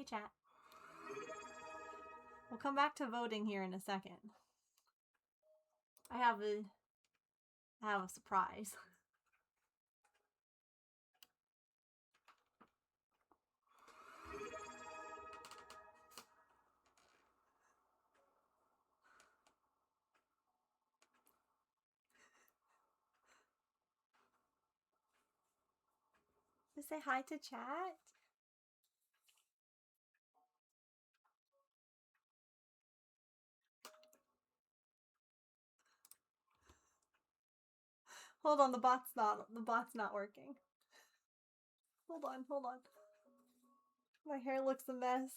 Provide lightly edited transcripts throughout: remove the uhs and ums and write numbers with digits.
Hey, chat. We'll come back to voting here in a second. I have a surprise. Say hi to chat. Hold on, the bot's not working. Hold on. My hair looks a mess.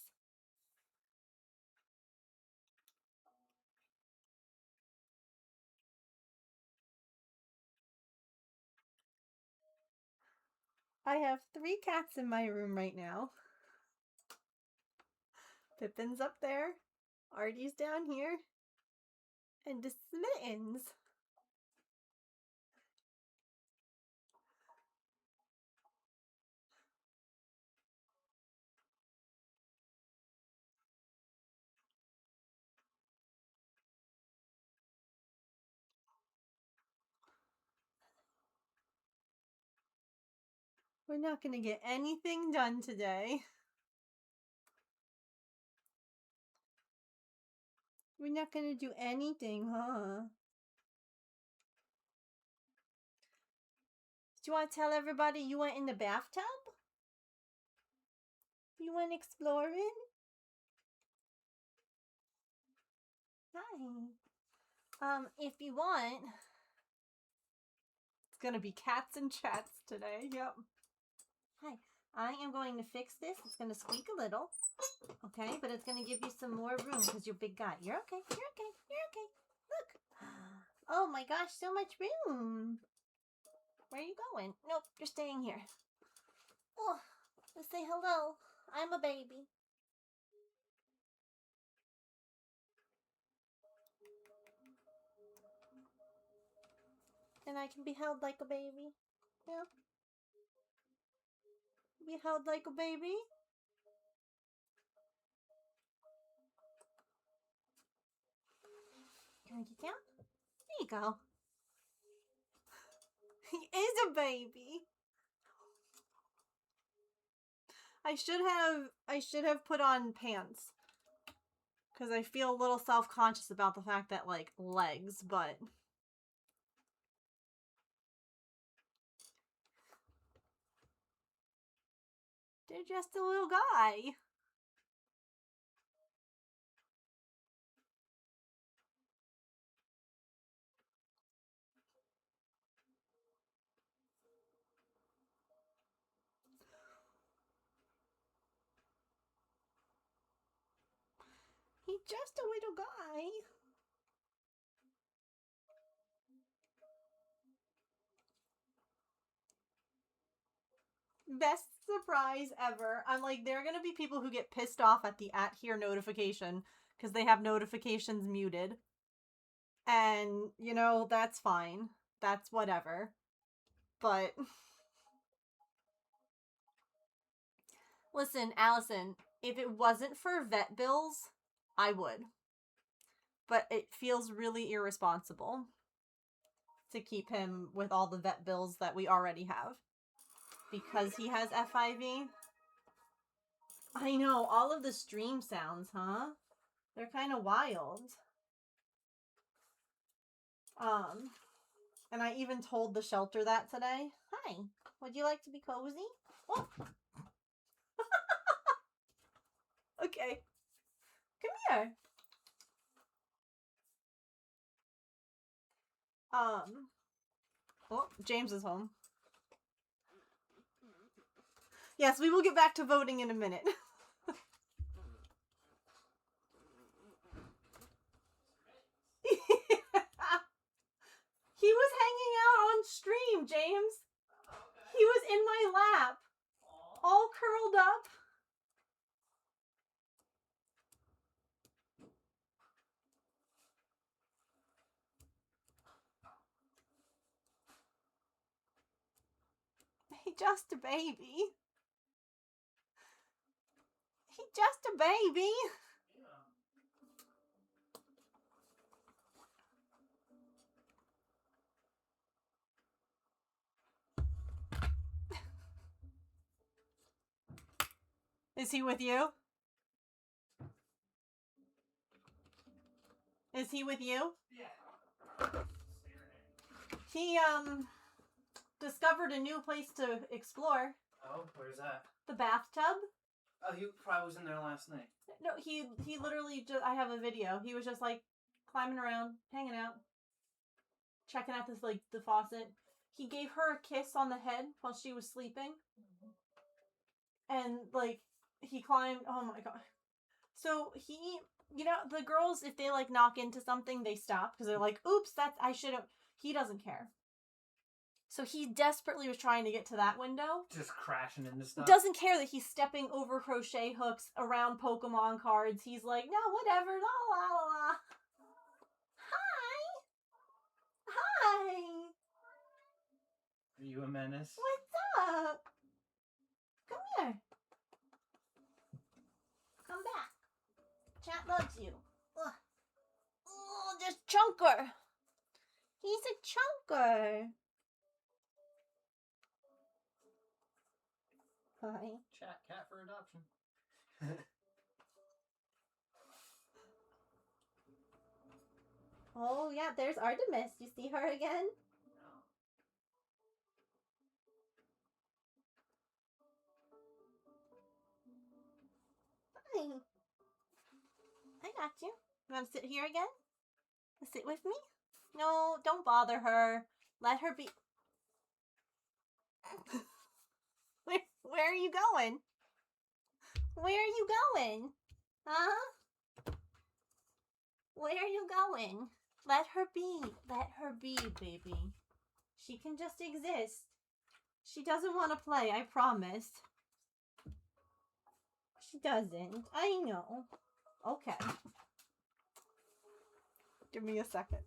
I have 3 cats in my room right now. Pippin's up there, Artie's down here, and the Smittens. We're not gonna get anything done today. We're not gonna do anything, huh? Do you want to tell everybody you went in the bathtub? You went exploring? Hi. If you want, it's gonna be cats and chats today. Yep. Hi. I am going to fix this. It's gonna squeak a little, okay? But it's gonna give you some more room because you're a big guy. You're okay. You're okay. You're okay. Look. Oh my gosh, so much room. Where are you going? Nope, you're staying here. Oh, let's say hello. I'm a baby. And I can be held like a baby. Yeah. Be held like a baby. Can I get down? There you go. He is a baby. I should have put on pants. Because I feel a little self-conscious about the fact that, like, legs, but... They're just a little guy. He's just a little guy. Best surprise ever. I'm like, there are gonna be people who get pissed off at the @here notification because they have notifications muted. And, you know, that's fine. That's whatever. But... Listen, Allison, if it wasn't for vet bills, I would. But it feels really irresponsible to keep him with all the vet bills that we already have. Because he has FIV. I know, all of the stream sounds, huh? They're kind of wild. And I even told the shelter that today. Hi, would you like to be cozy? Oh. Okay. Come here. Oh, James is home. Yes, we will get back to voting in a minute. He was hanging out on stream, James. He was in my lap, all curled up. He's just a baby. He's just a baby. Is he with you? Is he with you? Yeah. He, discovered a new place to explore. Oh, where's that? The bathtub. Oh, he probably was in there last night. No, he literally just, I have a video. He was just like climbing around, hanging out, checking out this, like, the faucet. He gave her a kiss on the head while she was sleeping. And, like, he climbed, oh my god. So he, you know, the girls, if they, like, knock into something, they stop because they're like, oops, I should've. He doesn't care. So he desperately was trying to get to that window. Just crashing into stuff. Doesn't care that he's stepping over crochet hooks around Pokemon cards. He's like, no, whatever, la la la la. Hi! Hi! Are you a menace? What's up? Come here. Come back. Chat loves you. Ugh. Oh, there's Chunker. He's a chunker. Hi. Chat, cat for adoption. Oh, yeah, there's Artemis. You see her again? No. Hi. I got you. You want to sit here again? Sit with me? No, don't bother her. Let her be. Where are you going? Where are you going? Huh? Where are you going? Let her be. Let her be, baby. She can just exist. She doesn't want to play, I promise. She doesn't. I know. Okay. Give me a second.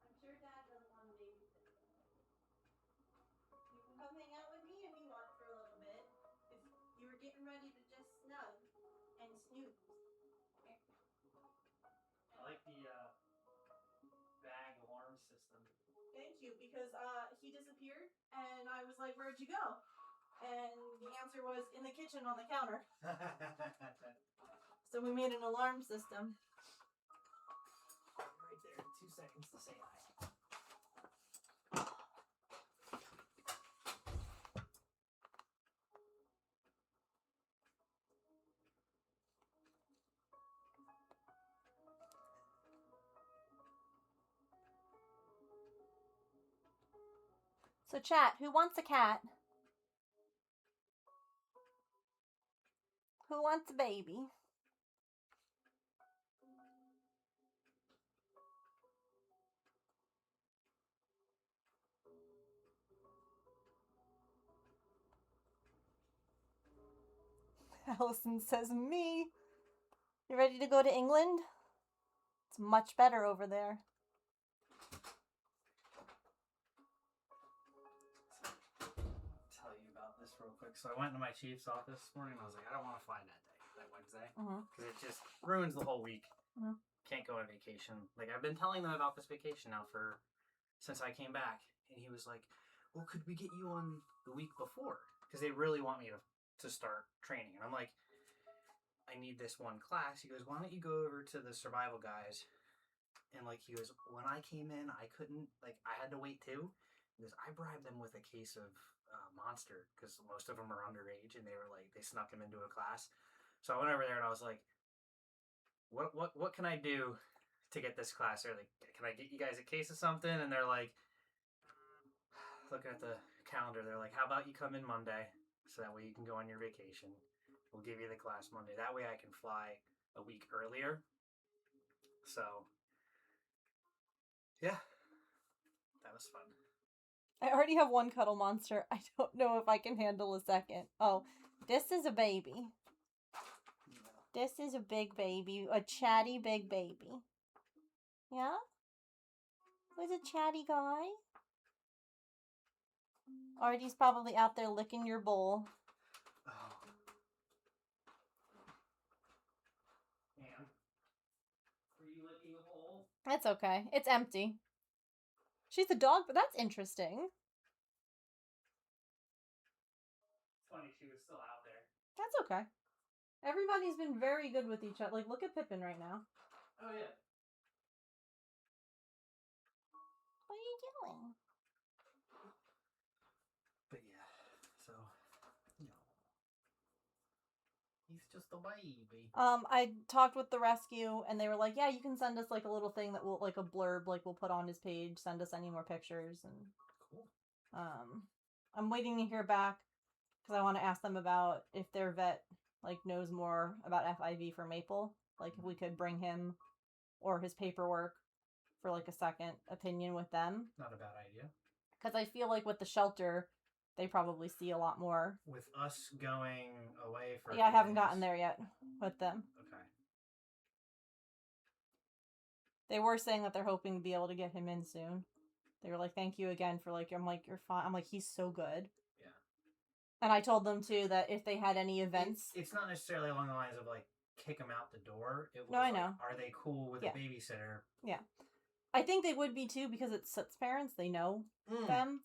I'm sure Dad doesn't want to babysit. You can come hang out with me if you want for a little bit. If you were getting ready to just snug and snooze. I like the bag alarm system. Thank you, because he disappeared and I was like, where'd you go? And the answer was in the kitchen on the counter. So we made an alarm system. Right there, 2 seconds to say hi. So chat, who wants a cat? Who wants a baby? Allison says me. You ready to go to England? It's much better over there. Tell you about this real quick. So I went to my chief's office this morning and I was like, I don't want to fly that day, that Wednesday. Because it just ruins the whole week. Can't go on vacation. Like, I've been telling them about this vacation now since I came back. And he was like, well, could we get you on the week before? Because they really want me to start training. And I'm like, I need this one class. He goes, why don't you go over to the survival guys? And like, he goes, when I came in, I couldn't, like, I had to wait too. because I bribed them with a case of Monster because most of them are underage, and they snuck him into a class. So I went over there and I was like, what can I do to get this class? They're like, can I get you guys a case of something? And they're like, looking at the calendar, they're like, how about you come in Monday so that way you can go on your vacation. We'll give you the class Monday. That way I can fly a week earlier. So, yeah, that was fun. I already have one cuddle monster. I don't know if I can handle a second. Oh, this is a baby. This is a big baby. A chatty big baby. Yeah? Who's a chatty guy? Artie's probably out there licking your bowl. Oh. Anne, were you licking the bowl? That's okay. It's empty. She's a dog, but that's interesting. It's funny she was still out there. That's okay. Everybody's been very good with each other. Like, look at Pippin right now. Oh, yeah. What are you doing? But yeah, so, he's just a baby. I talked with the rescue, and they were like, yeah, you can send us, like, a little thing that will, like, a blurb, like, we'll put on his page, send us any more pictures, and... Cool. I'm waiting to hear back, because I want to ask them about if their vet, like, knows more about FIV for Maple. Like, if we could bring him or his paperwork for, like, a second opinion with them. Not a bad idea. Because I feel like with the shelter, they probably see a lot more. With us going away for... Yeah, I haven't gotten there yet with them. Okay. They were saying that they're hoping to be able to get him in soon. They were like, thank you again for, like, I'm like, you're fine. I'm like, he's so good. Yeah. And I told them, too, that if they had any events... It's not necessarily along the lines of, like, kick them out the door. It was no, I know. Are they cool with a babysitter? Yeah. I think they would be, too, because it's Soot's parents. They know them.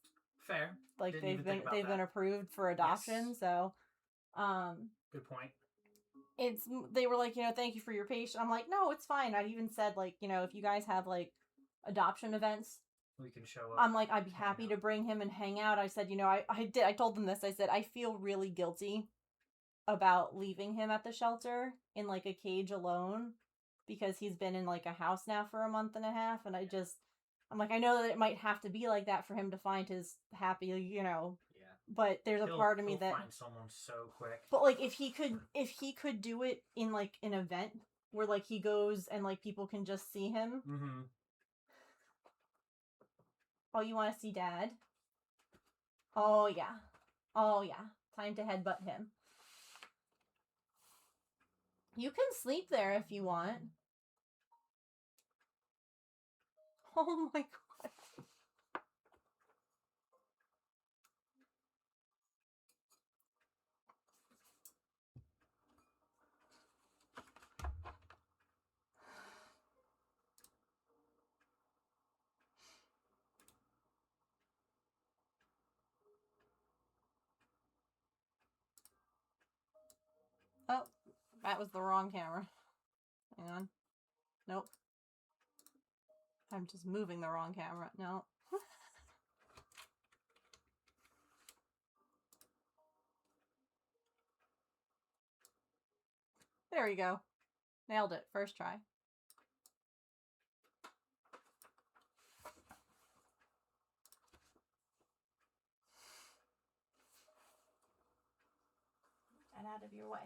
Fair. Like, Didn't they've been approved for adoption, yes. so... Good point. They were like, thank you for your patience. I'm like, no, it's fine. I even said, like, if you guys have, like, adoption events... We can show up. I'm like, I'd be happy to bring him and hang out. I said, I told them this. I said, I feel really guilty about leaving him at the shelter in, like, a cage alone because he's been in, like, a house now for a month and a half. And I'm like, I know that it might have to be like that for him to find his happy, Yeah. But there's a part of me that... find someone so quick. But, like, if he could do it in, like, an event where, like, he goes and, like, people can just see him... Mm-hmm. Oh, you want to see Dad? Oh, yeah. Oh, yeah. Time to headbutt him. You can sleep there if you want. Oh, my God. Oh, that was the wrong camera. Hang on. Nope. I'm just moving the wrong camera. No. There we go. Nailed it. First try. Get out of your way.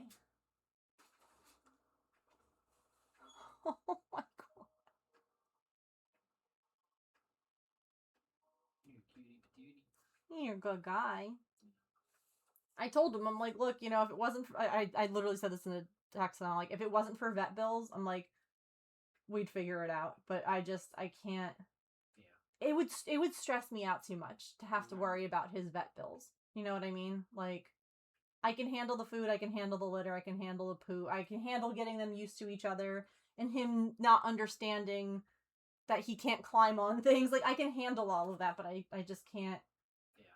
Oh my God. You cutie patootie. You're a good guy. I told him, I'm like, look, if it wasn't for, I literally said this in a text, and I'm like, if it wasn't for vet bills, I'm like, we'd figure it out. But I can't. Yeah. It would stress me out too much to have to worry about his vet bills. You know what I mean? Like, I can handle the food, I can handle the litter, I can handle the poo, I can handle getting them used to each other, and him not understanding that he can't climb on things. Like, I can handle all of that, but I just can't. Yeah.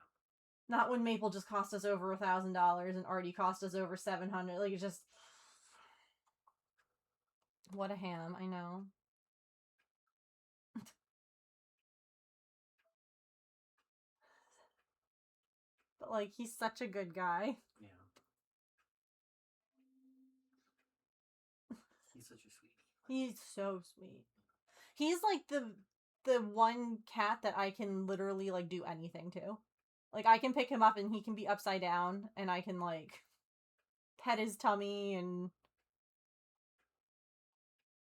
Not when Maple just cost us over $1,000 and Artie cost us over $700. Like, it's just... What a ham, I know. But, like, he's such a good guy. Yeah. He's such a sweetie. He's so sweet. He's, like, the one cat that I can literally, like, do anything to. Like, I can pick him up and he can be upside down, and I can, like, pet his tummy and...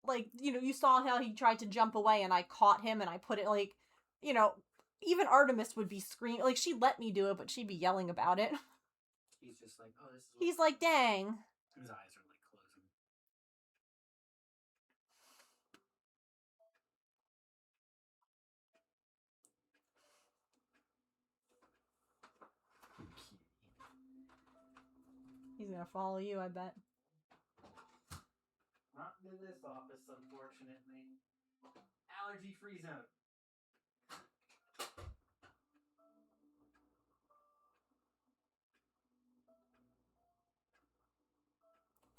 Like, you know, you saw how he tried to jump away and I caught him and I put it, like, you know, even Artemis would be screaming. Like, she'd let me do it, but she'd be yelling about it. He's just like, oh, this is... He's like, dang. His eyes are, like, closing. He's gonna follow you, I bet. Not in this office, unfortunately. Allergy-free zone.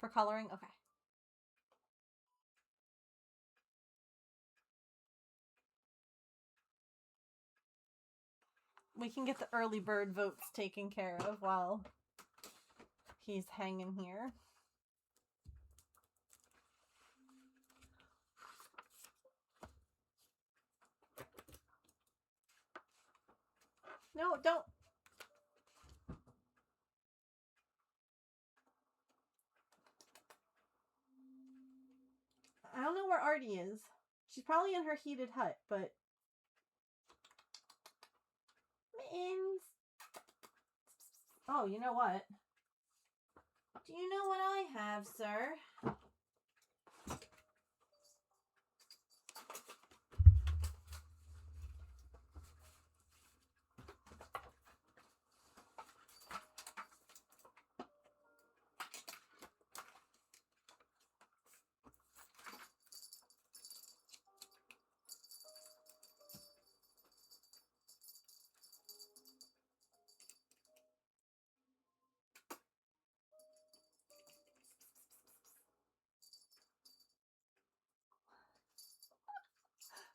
For coloring? Okay. We can get the early bird votes taken care of while he's hanging here. No, don't. I don't know where Artie is. She's probably in her heated hut, but... Mittens! Oh, you know what? Do you know what I have, sir?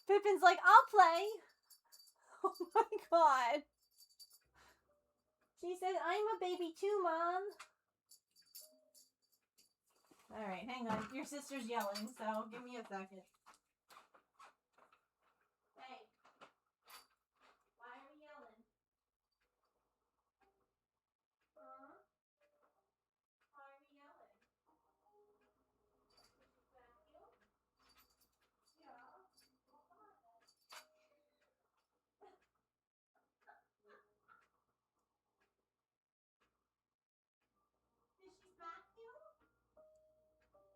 Pippin's like, I'll play. Oh my god. She said, I'm a baby too, Mom. Alright, hang on. Your sister's yelling, so give me a second. Hey. Why are we yelling? Huh? Why are we yelling? Did she smack you? Yeah. Did she smack you?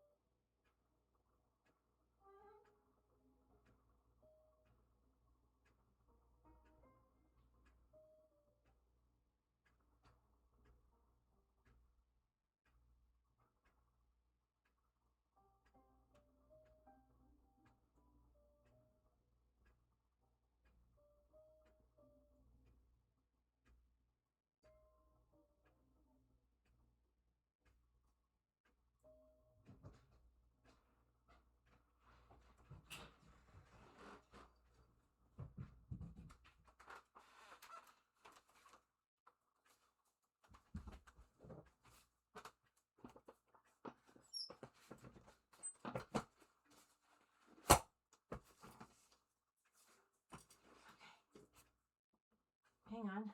Hang on.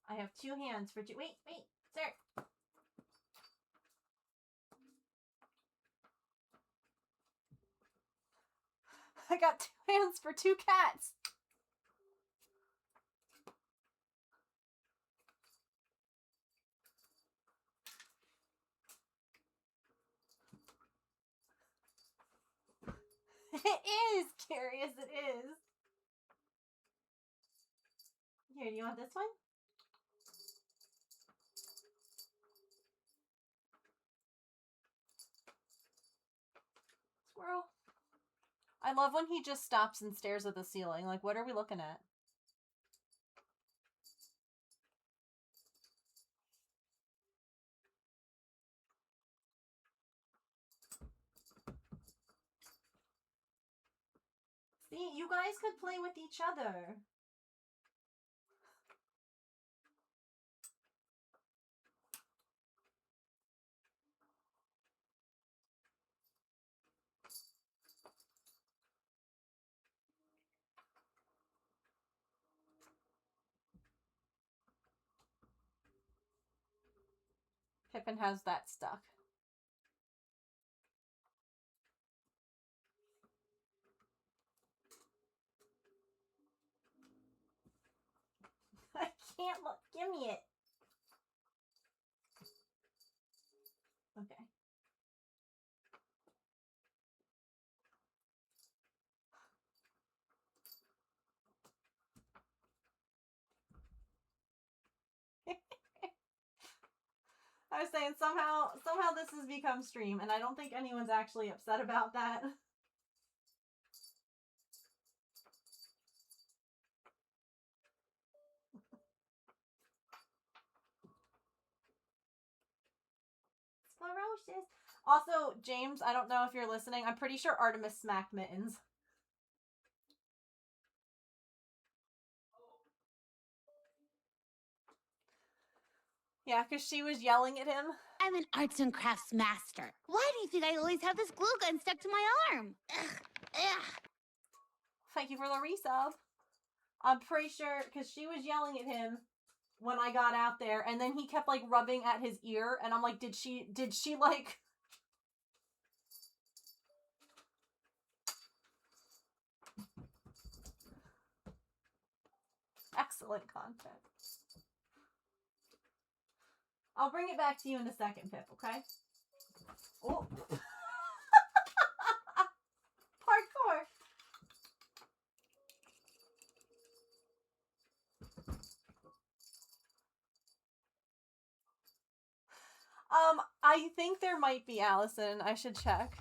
I have 2 hands for 2. Wait, sir. I got 2 hands for 2 cats. It is, curious it is. Here, do you want this one? Squirrel. I love when he just stops and stares at the ceiling. Like, what are we looking at? See, you guys could play with each other. Pippin has that stuck. I can't look. Give me it. Okay. I was saying somehow this has become stream, and I don't think anyone's actually upset about that. Ferocious. Also, James, I don't know if you're listening. I'm pretty sure Artemis smacked Mittens. Yeah, because she was yelling at him. I'm an arts and crafts master. Why do you think I always have this glue gun stuck to my arm? Ugh. Ugh. Thank you for the resub. I'm pretty sure, because she was yelling at him when I got out there, and then he kept, like, rubbing at his ear, and I'm like, did she, like... Excellent content. I'll bring it back to you in a second, Pip, okay? Oh. Parkour. I think there might be, Allison. I should check.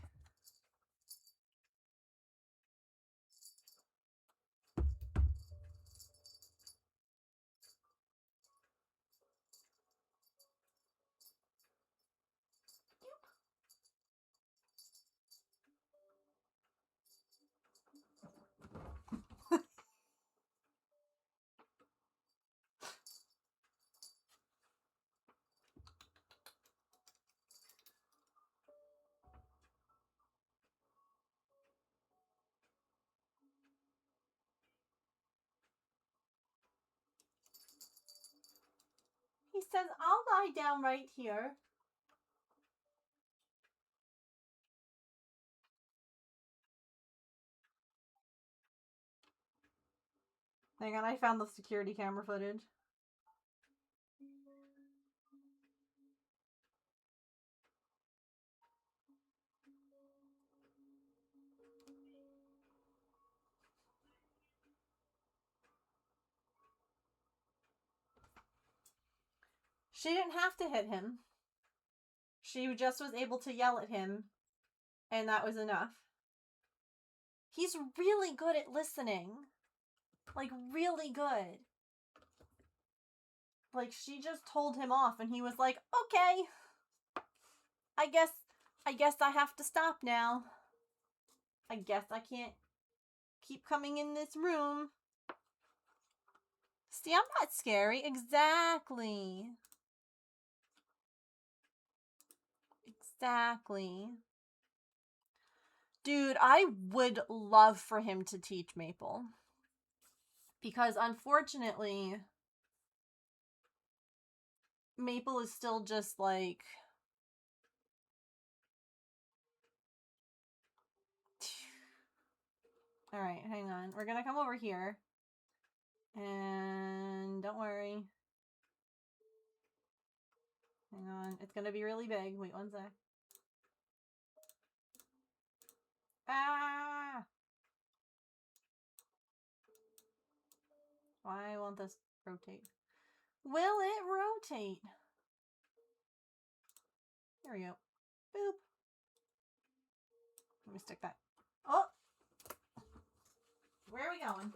He says, I'll lie down right here. Hang on, I found the security camera footage. She didn't have to hit him. She just was able to yell at him, and that was enough. He's really good at listening. Like, really good. Like, she just told him off, and he was like, okay. I guess I have to stop now. I guess I can't keep coming in this room. See, I'm not scary. Exactly. Exactly. Dude, I would love for him to teach Maple. Because unfortunately, Maple is still just like... Alright, hang on. We're gonna come over here. And don't worry. Hang on. It's gonna be really big. Wait one sec. Ah! Why won't this rotate? Will it rotate? There we go. Boop. Let me stick that. Oh! Where are we going?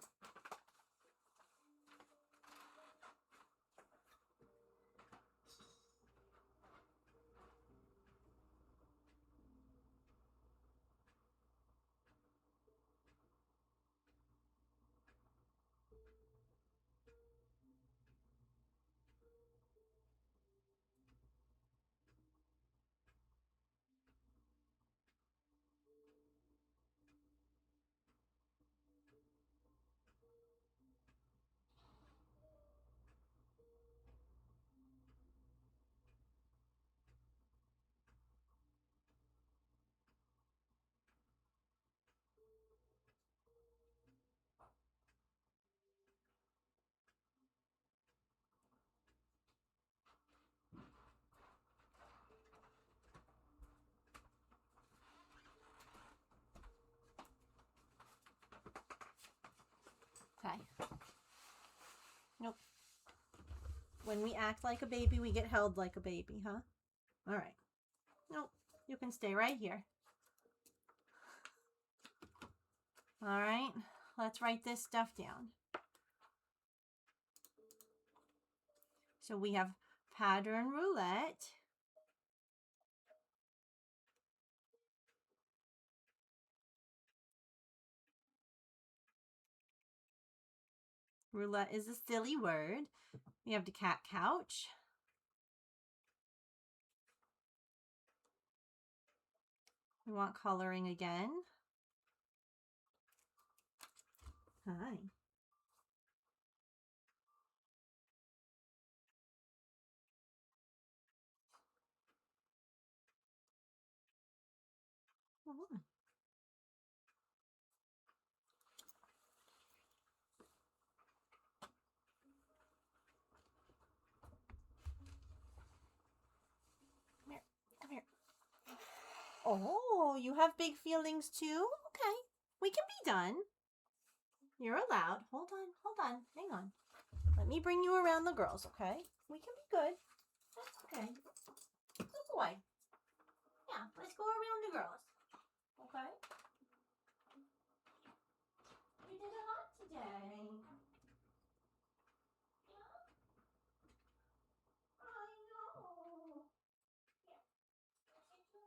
Okay. Nope. When we act like a baby, we get held like a baby, huh? All right. Nope. You can stay right here. All right. Let's write this stuff down. So we have pattern roulette. Roulette is a silly word. We have the cat couch. We want coloring again. Hi. Oh. Come here. Come here. Oh, you have big feelings too? Okay. We can be done. You're allowed. Hold on. Hang on. Let me bring you around the girls, okay? We can be good. That's okay. Good boy. Yeah, let's go around the girls. Okay? You did a lot today. Yeah? I know. Here.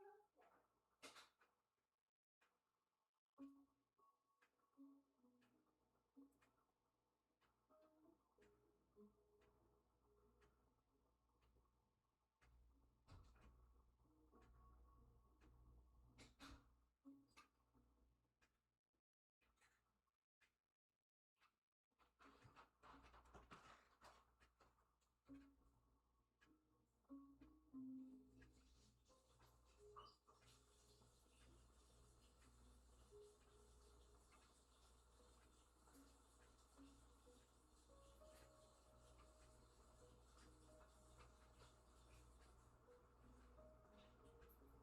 I'll take you around there.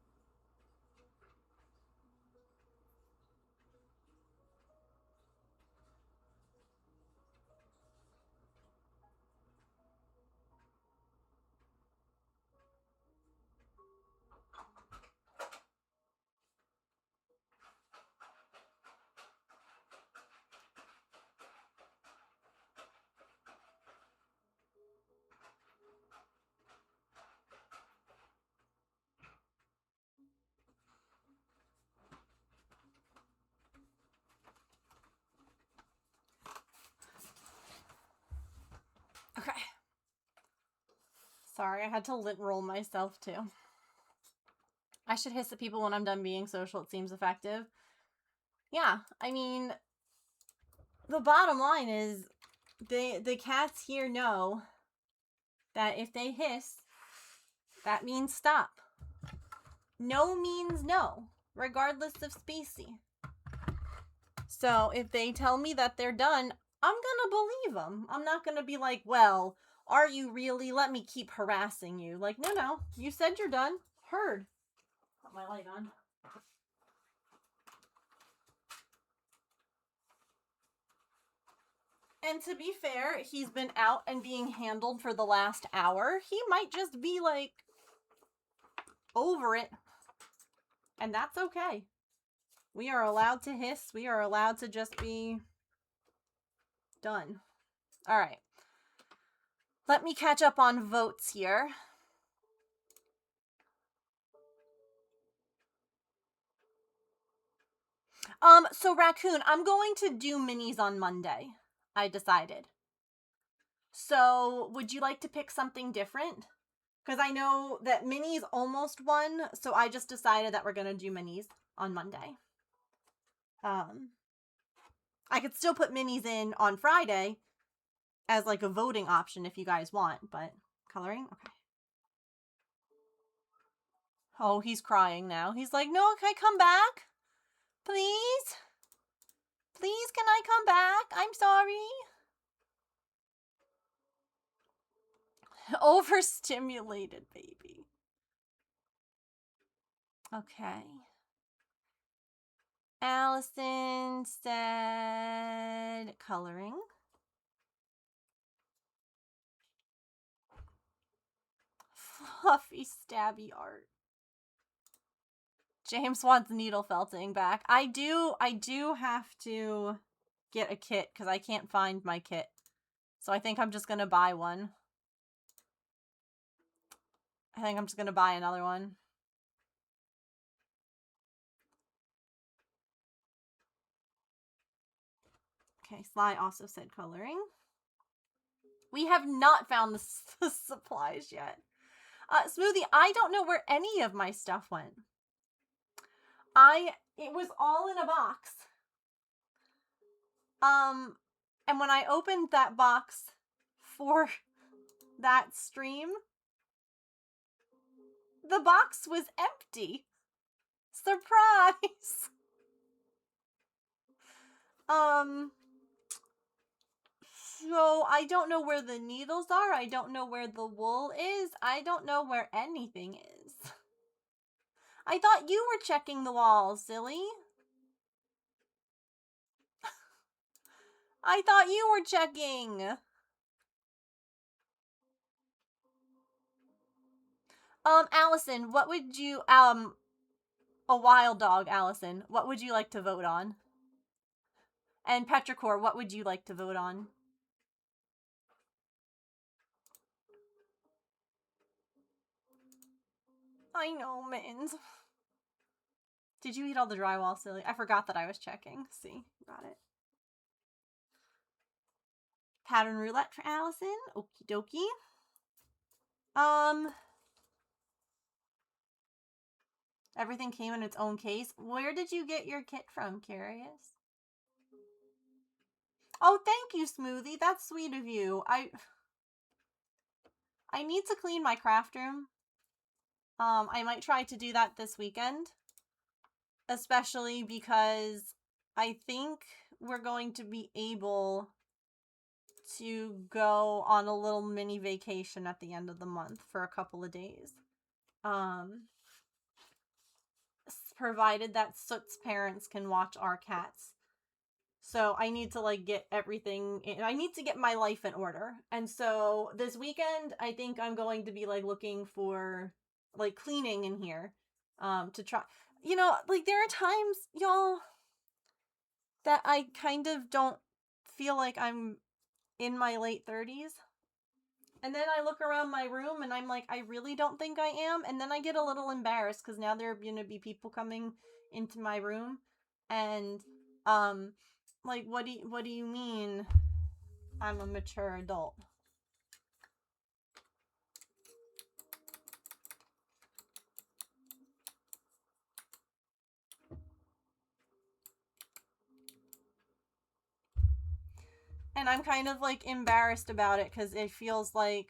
Okay. Sorry, I had to lint roll myself too. I should hiss at people when I'm done being social. It seems effective. Yeah, I mean, the bottom line is the cats here know that if they hiss, that means stop. No means no, regardless of species. So if they tell me that they're done, I'm gonna believe them. I'm not gonna be like, well, are you really? Let me keep harassing you. Like, no, you said you're done. Heard. Put my light on. And to be fair, he's been out and being handled for the last hour. He might just be like over it. And that's okay. We are allowed to hiss. We are allowed to just be done. All right. Let me catch up on votes here. So Raccoon, I'm going to do minis on Monday. I decided. So, would you like to pick something different? Because I know that minis almost won, so I just decided that we're going to do minis on Monday. I could still put minis in on Friday as like a voting option if you guys want, but coloring? Okay. Oh, he's crying now. He's like, no, can I come back? Please? Please, can I come back? I'm sorry. Overstimulated baby. Okay. Allison said coloring. puffy stabby art. James wants needle felting back. I do have to get a kit because I can't find my kit. So I think I'm just gonna buy one. I think I'm just gonna buy another one. Okay, Sly also said coloring. We have not found the supplies yet. Smoothie, I don't know where any of my stuff went. It was all in a box. And when I opened that box for that stream, the box was empty. Surprise! So I don't know where the needles are. I don't know where the wool is. I don't know where anything is. I thought you were checking the walls, silly. I thought you were checking. Allison, what would you, a wild dog, Allison, what would you like to vote on? And Petrichor, what would you like to vote on? I know, Mittens. Did you eat all the drywall, silly? I forgot that I was checking. See, got it. Pattern roulette for Allison. Okie dokie. Everything came in its own case. Where did you get your kit from, Curious? Oh, thank you, Smoothie. That's sweet of you. I need to clean my craft room. I might try to do that this weekend. Especially because I think we're going to be able to go on a little mini vacation at the end of the month for a couple of days. Provided that Soot's parents can watch our cats. So I need to like get everything in. I need to get my life in order. And so this weekend, I think I'm going to be like looking for like cleaning in here to try. You know, like there are times, y'all, that I kind of don't feel like I'm in my late 30s. And then I look around my room and I'm like, I really don't think I am. And then I get a little embarrassed because now there are going to be people coming into my room. And, like, what do you mean I'm a mature adult? And I'm kind of, like, embarrassed about it because it feels like,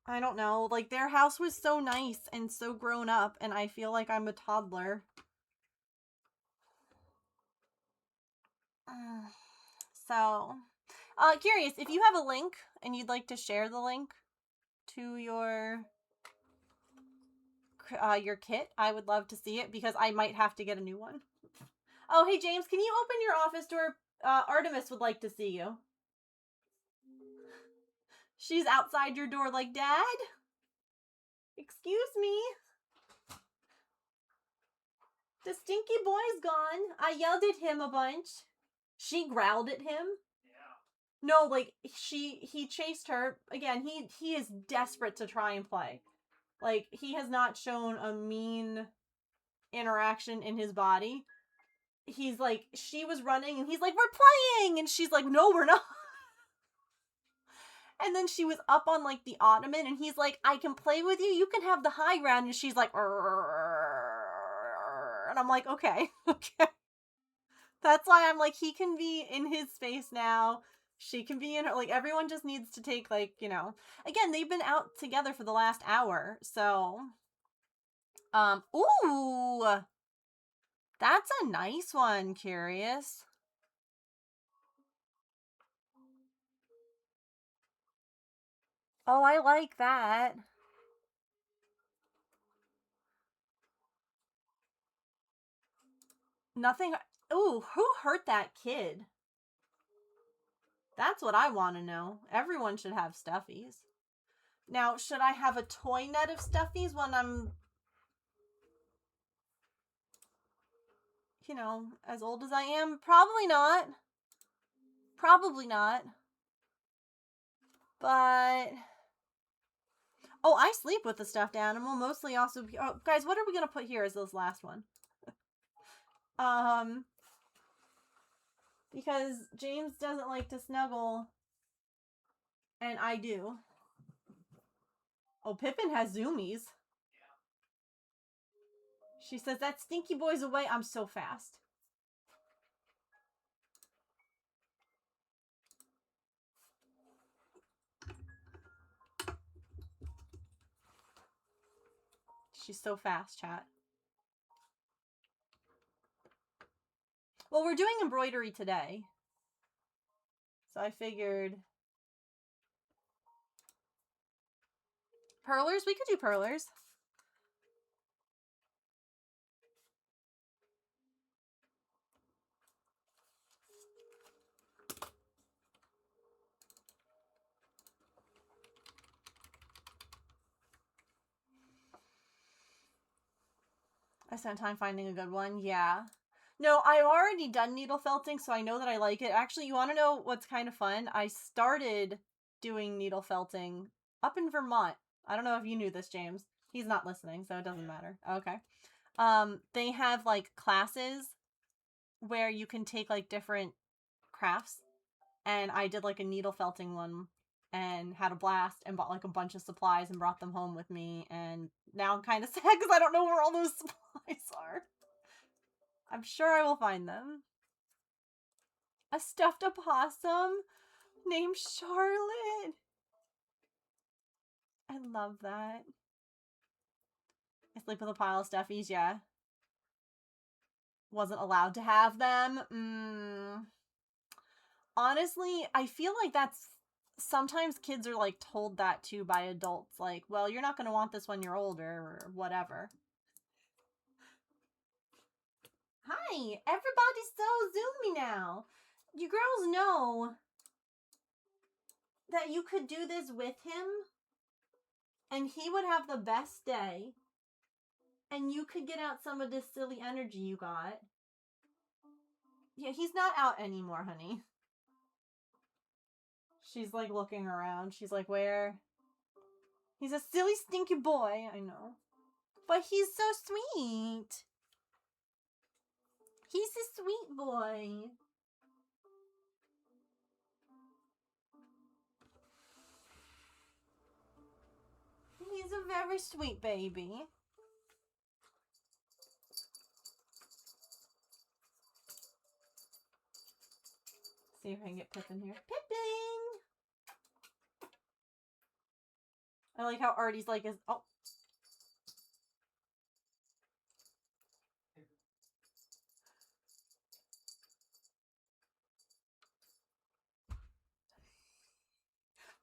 I don't know, like, their house was so nice and so grown up, and I feel like I'm a toddler. So, Curious, if you have a link and you'd like to share the link to your kit, I would love to see it because I might have to get a new one. Oh, hey, James, can you open your office door? Artemis would like to see you. She's outside your door like, Dad? Excuse me? The stinky boy's gone. I yelled at him a bunch. She growled at him. Yeah. No, like, he chased her. Again, he is desperate to try and play. Like, he has not shown a mean interaction in his body. He's like, she was running and he's like, we're playing! And she's like, no, we're not. And then she was up on like the ottoman and he's like, I can play with you. You can have the high ground. And she's like, and I'm like, okay. That's why I'm like, he can be in his space now. She can be in her, like, everyone just needs to take, like, you know, again, they've been out together for the last hour, so, ooh, that's a nice one, Curious. Oh, I like that. Nothing, ooh, who hurt that kid? That's what I want to know. Everyone should have stuffies. Now, should I have a toy net of stuffies when I'm, you know, as old as I am? Probably not. Probably not. But, oh, I sleep with the stuffed animal. Mostly also, oh, guys, what are we going to put here as this last one? Because James doesn't like to snuggle, and I do. Oh, Pippin has zoomies. She says, that stinky boy's away. I'm so fast. She's so fast, chat. Well, we're doing embroidery today. So I figured... Perlers? We could do perlers. I spent time finding a good one. Yeah. No, I've already done needle felting, so I know that I like it. Actually, you want to know what's kind of fun? I started doing needle felting up in Vermont. I don't know if you knew this, James. He's not listening, so it doesn't matter. Okay. They have, like, classes where you can take, like, different crafts. And I did, like, a needle felting one and had a blast and bought, like, a bunch of supplies and brought them home with me. And now I'm kind of sad because I don't know where all those supplies are. I'm sure I will find them. A stuffed opossum named Charlotte. I love that. I sleep with a pile of stuffies, yeah. Wasn't allowed to have them. Honestly, I feel like that's... Sometimes kids are, like, told that, too, by adults. Like, well, you're not going to want this when you're older, or whatever. Hi! Everybody's so zoomy now! You girls know that you could do this with him, and he would have the best day, and you could get out some of this silly energy you got. Yeah, he's not out anymore, honey. She's, like, looking around. She's like, where? He's a silly, stinky boy. I know. But he's so sweet. He's a sweet boy. He's a very sweet baby. See if I can get Pippin here. Pippin! I like how Artie's like, oh.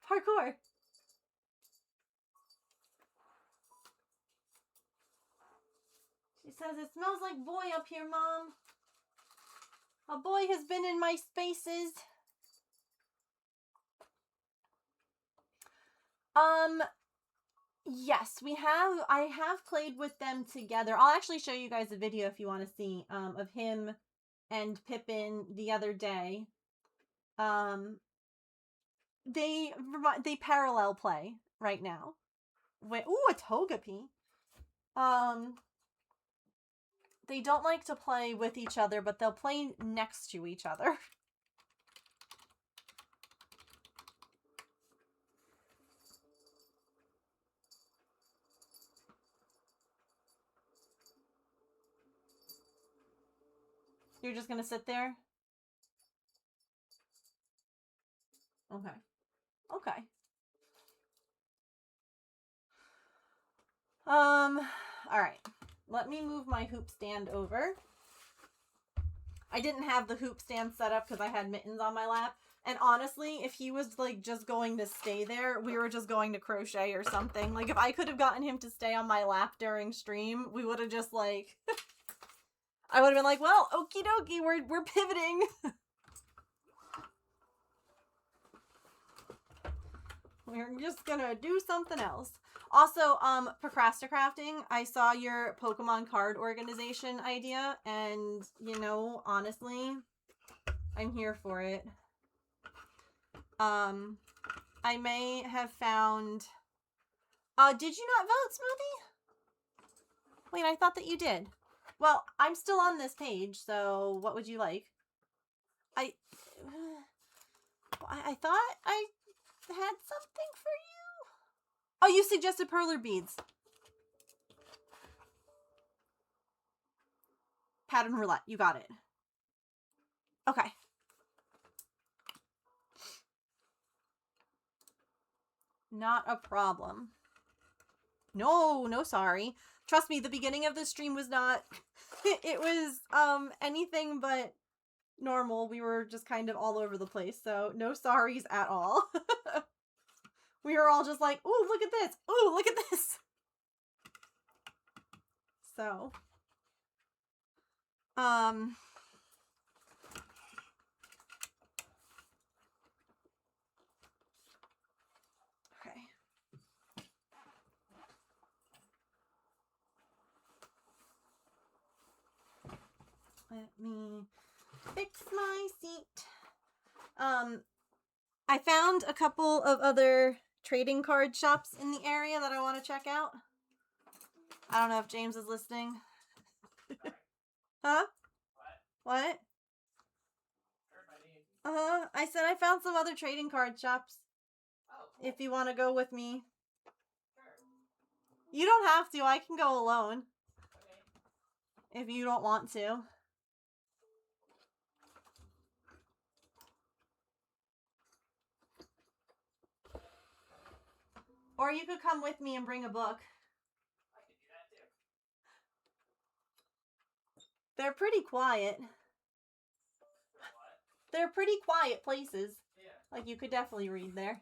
Parkour! She says, it smells like boy up here, Mom. A boy has been in my spaces. Yes, I have played with them together. I'll actually show you guys a video if you want to see, of him and Pippin the other day. They parallel play right now. Ooh, a Togepi. They don't like to play with each other, but they'll play next to each other. You're just gonna sit there? Okay. Okay. Alright. Let me move my hoop stand over. I didn't have the hoop stand set up because I had Mittens on my lap. And honestly, if he was, like, just going to stay there, we were just going to crochet or something. Like, if I could have gotten him to stay on my lap during stream, we would have just, like... I would have been like, well, okie dokie, we're pivoting. We're just gonna do something else. Also, Procrasticrafting, I saw your Pokemon card organization idea, and, you know, honestly, I'm here for it. I may have found... did you not vote, Smoothie? Wait, I thought that you did. Well, I'm still on this page, so what would you like? I thought I had something for you. Oh, you suggested perler beads. Pattern roulette. You got it. Okay. Not a problem. No, sorry. Trust me, the beginning of the stream was not... it was, anything but normal. We were just kind of all over the place, so no sorries at all. We were all just like, ooh, look at this! Ooh, look at this! So... Okay. Let me fix my seat. I found a couple of other trading card shops in the area that I want to check out. I don't know if James is listening. Huh? What? I said I found some other trading card shops. If you want to go with me. You don't have to. I can go alone. If you don't want to. Or you could come with me and bring a book. I could do that too. They're pretty quiet. What? They're pretty quiet places. Yeah. Like, you could definitely read there.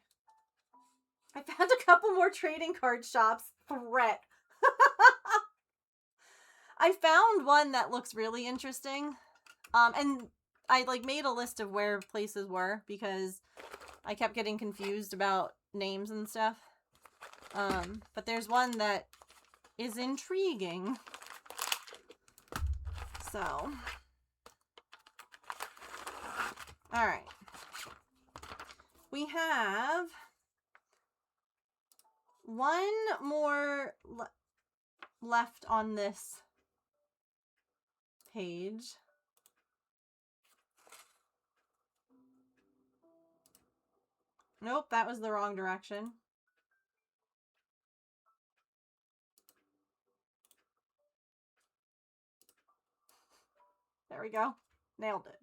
I found a couple more trading card shops. Threat. I found one that looks really interesting. And I, like, made a list of where places were because I kept getting confused about names and stuff. But there's one that is intriguing. So. Alright. We have one more left on this page. Nope, that was the wrong direction. There we go. Nailed it.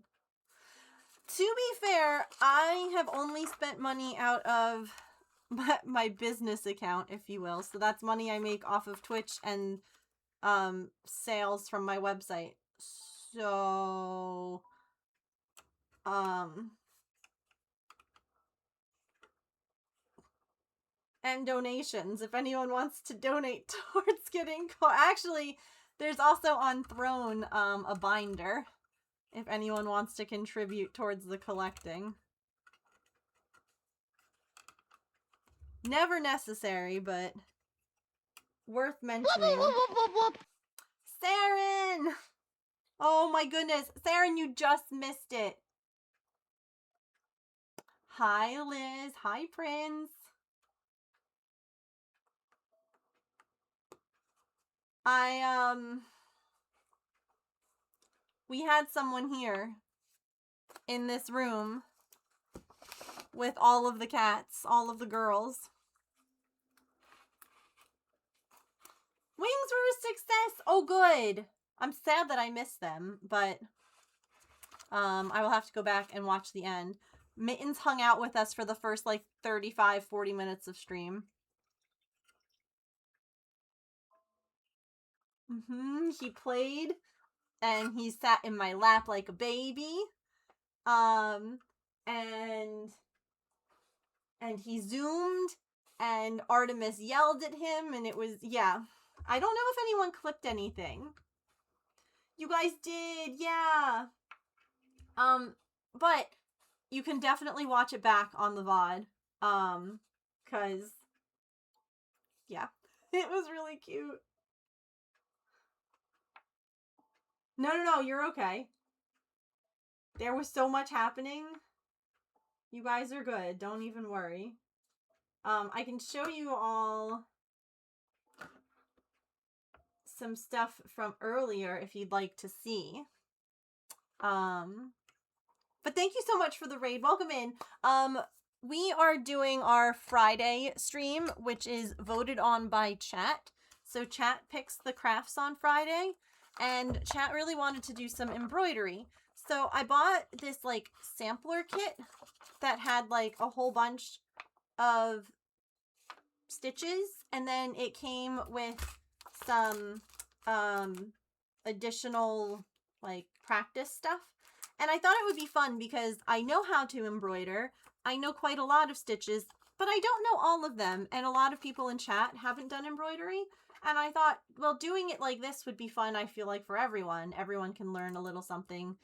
To be fair, I have only spent money out of my business account, if you will. So that's money I make off of Twitch and sales from my website. So and donations if anyone wants to donate towards getting actually there's also on Throne a binder if anyone wants to contribute towards the collecting. Never necessary, but worth mentioning. Saren! Oh my goodness. Saren, you just missed it. Hi, Liz. Hi, Prince. We had someone here in this room with all of the cats, all of the girls. Wings were a success! Oh, good! I'm sad that I missed them, but I will have to go back and watch the end. Mittens hung out with us for the first, like, 35-40 minutes of stream. He played, and he sat in my lap like a baby. And he zoomed, and Artemis yelled at him, and it was, yeah. I don't know if anyone clipped anything. You guys did, yeah. But you can definitely watch it back on the VOD. Because, yeah, it was really cute. No, you're okay. There was so much happening. You guys are good. Don't even worry. I can show you all some stuff from earlier if you'd like to see. But thank you so much for the raid. Welcome in. We are doing our Friday stream, which is voted on by chat. So chat picks the crafts on Friday, and chat really wanted to do some embroidery. So I bought this like sampler kit that had like a whole bunch of stitches, and then it came with some additional like practice stuff. And I thought it would be fun because I know how to embroider. I know quite a lot of stitches, but I don't know all of them. And a lot of people in chat haven't done embroidery. And I thought, well, doing it like this would be fun, I feel like, for everyone. Everyone can learn a little something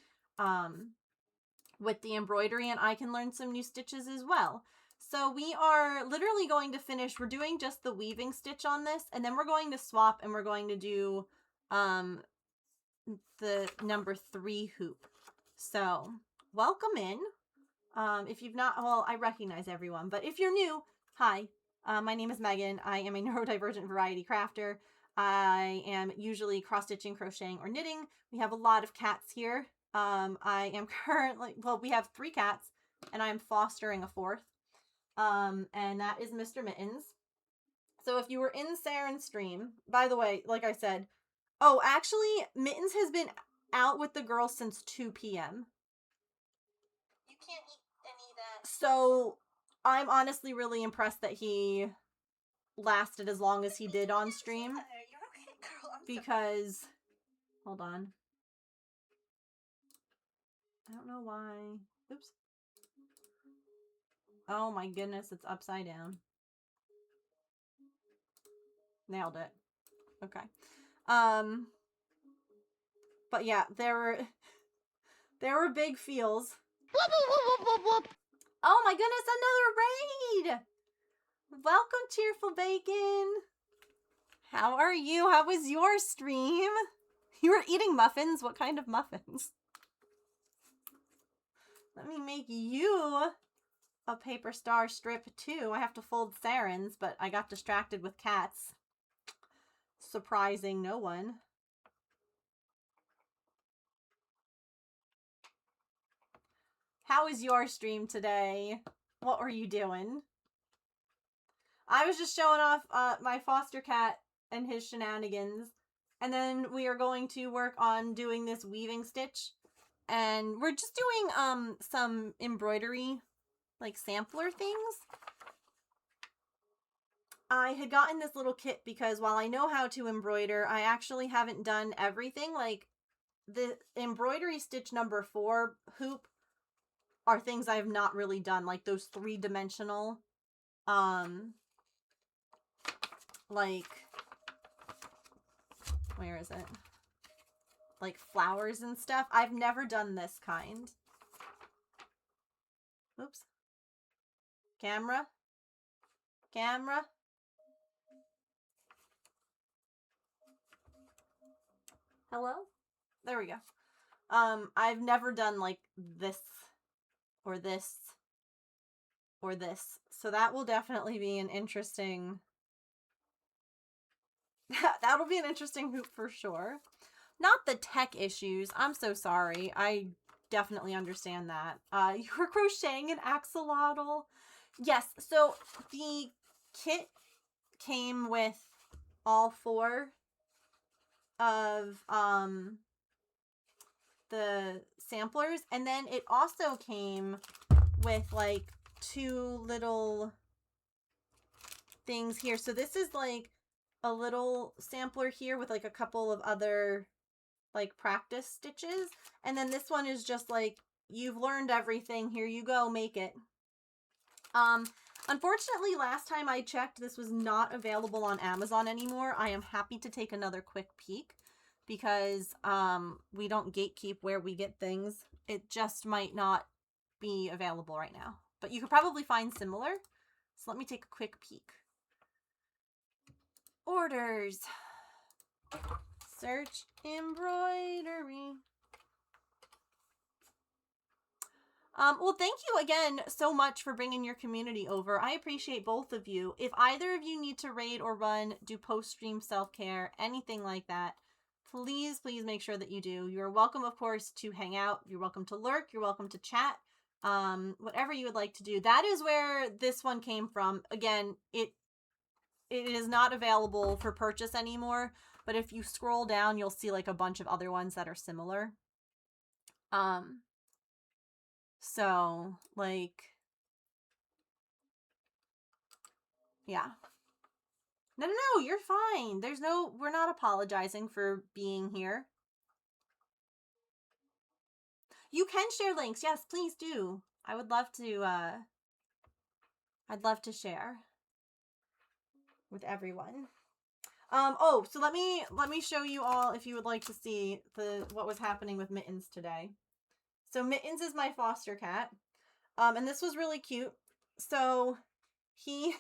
with the embroidery, and I can learn some new stitches as well. So we are literally going to finish, we're doing just the weaving stitch on this, and then we're going to swap and we're going to do the number 3 hoop. So welcome in. If you've not, well, I recognize everyone, but if you're new, hi, my name is Megan. I am a neurodivergent variety crafter. I am usually cross-stitching, crocheting, or knitting. We have a lot of cats here. I am currently, well, we have 3 cats, and I'm fostering a 4th. And that is Mr. Mittens. So if you were in Saren's stream, by the way, like I said, oh, actually, Mittens has been out with the girls since 2 p.m. You can't eat any of that. So I'm honestly really impressed that he lasted as long as he did on stream. You're okay, girl. Because, hold on. I don't know why. Oops. Oh my goodness, it's upside down. Nailed it. Okay. But yeah, there were big feels. Whoop, whoop, whoop, whoop, whoop. Oh my goodness, another raid! Welcome, Cheerful Bacon. How are you? How was your stream? You were eating muffins? What kind of muffins? Let me make you a paper star strip too. I have to fold Saren's, but I got distracted with cats. Surprising no one. How was your stream today? What were you doing? I was just showing off my foster cat and his shenanigans. And then we are going to work on doing this weaving stitch. And we're just doing some embroidery, like sampler things. I had gotten this little kit because while I know how to embroider, I actually haven't done everything. Like the embroidery stitch number 4 hoop are things I've not really done, like those 3-dimensional like, where is it? Like flowers and stuff. I've never done this kind. Oops. Camera. Camera. Hello? There we go. I've never done like this or this or this. So that will definitely be an interesting that'll be an interesting hoop for sure. Not the tech issues. I'm so sorry. I definitely understand that. You were crocheting an axolotl. Yes, so the kit came with all 4 of the samplers, and then it also came with like 2 little things here. So this is like a little sampler here with like a couple of other like practice stitches, and then this one is just like, you've learned everything, here you go, make it. Unfortunately, last time I checked, this was not available on Amazon anymore. I am happy to take another quick peek because we don't gatekeep where we get things. It just might not be available right now, but you could probably find similar. So let me take a quick peek. Orders. Search embroidery. Well, thank you again so much for bringing your community over. I appreciate both of you. If either of you need to raid or run, do post-stream self-care, anything like that, please, please make sure that you do. You're welcome, of course, to hang out. You're welcome to lurk. You're welcome to chat. Whatever you would like to do. That is where this one came from. Again, it is not available for purchase anymore, but if you scroll down, you'll see like a bunch of other ones that are similar. So, like, yeah. No, you're fine. We're not apologizing for being here. You can share links. Yes, please do. I would love to, I'd love to share with everyone. Oh, so let me show you all, if you would like to see what was happening with Mittens today. So Mittens is my foster cat. And this was really cute. So he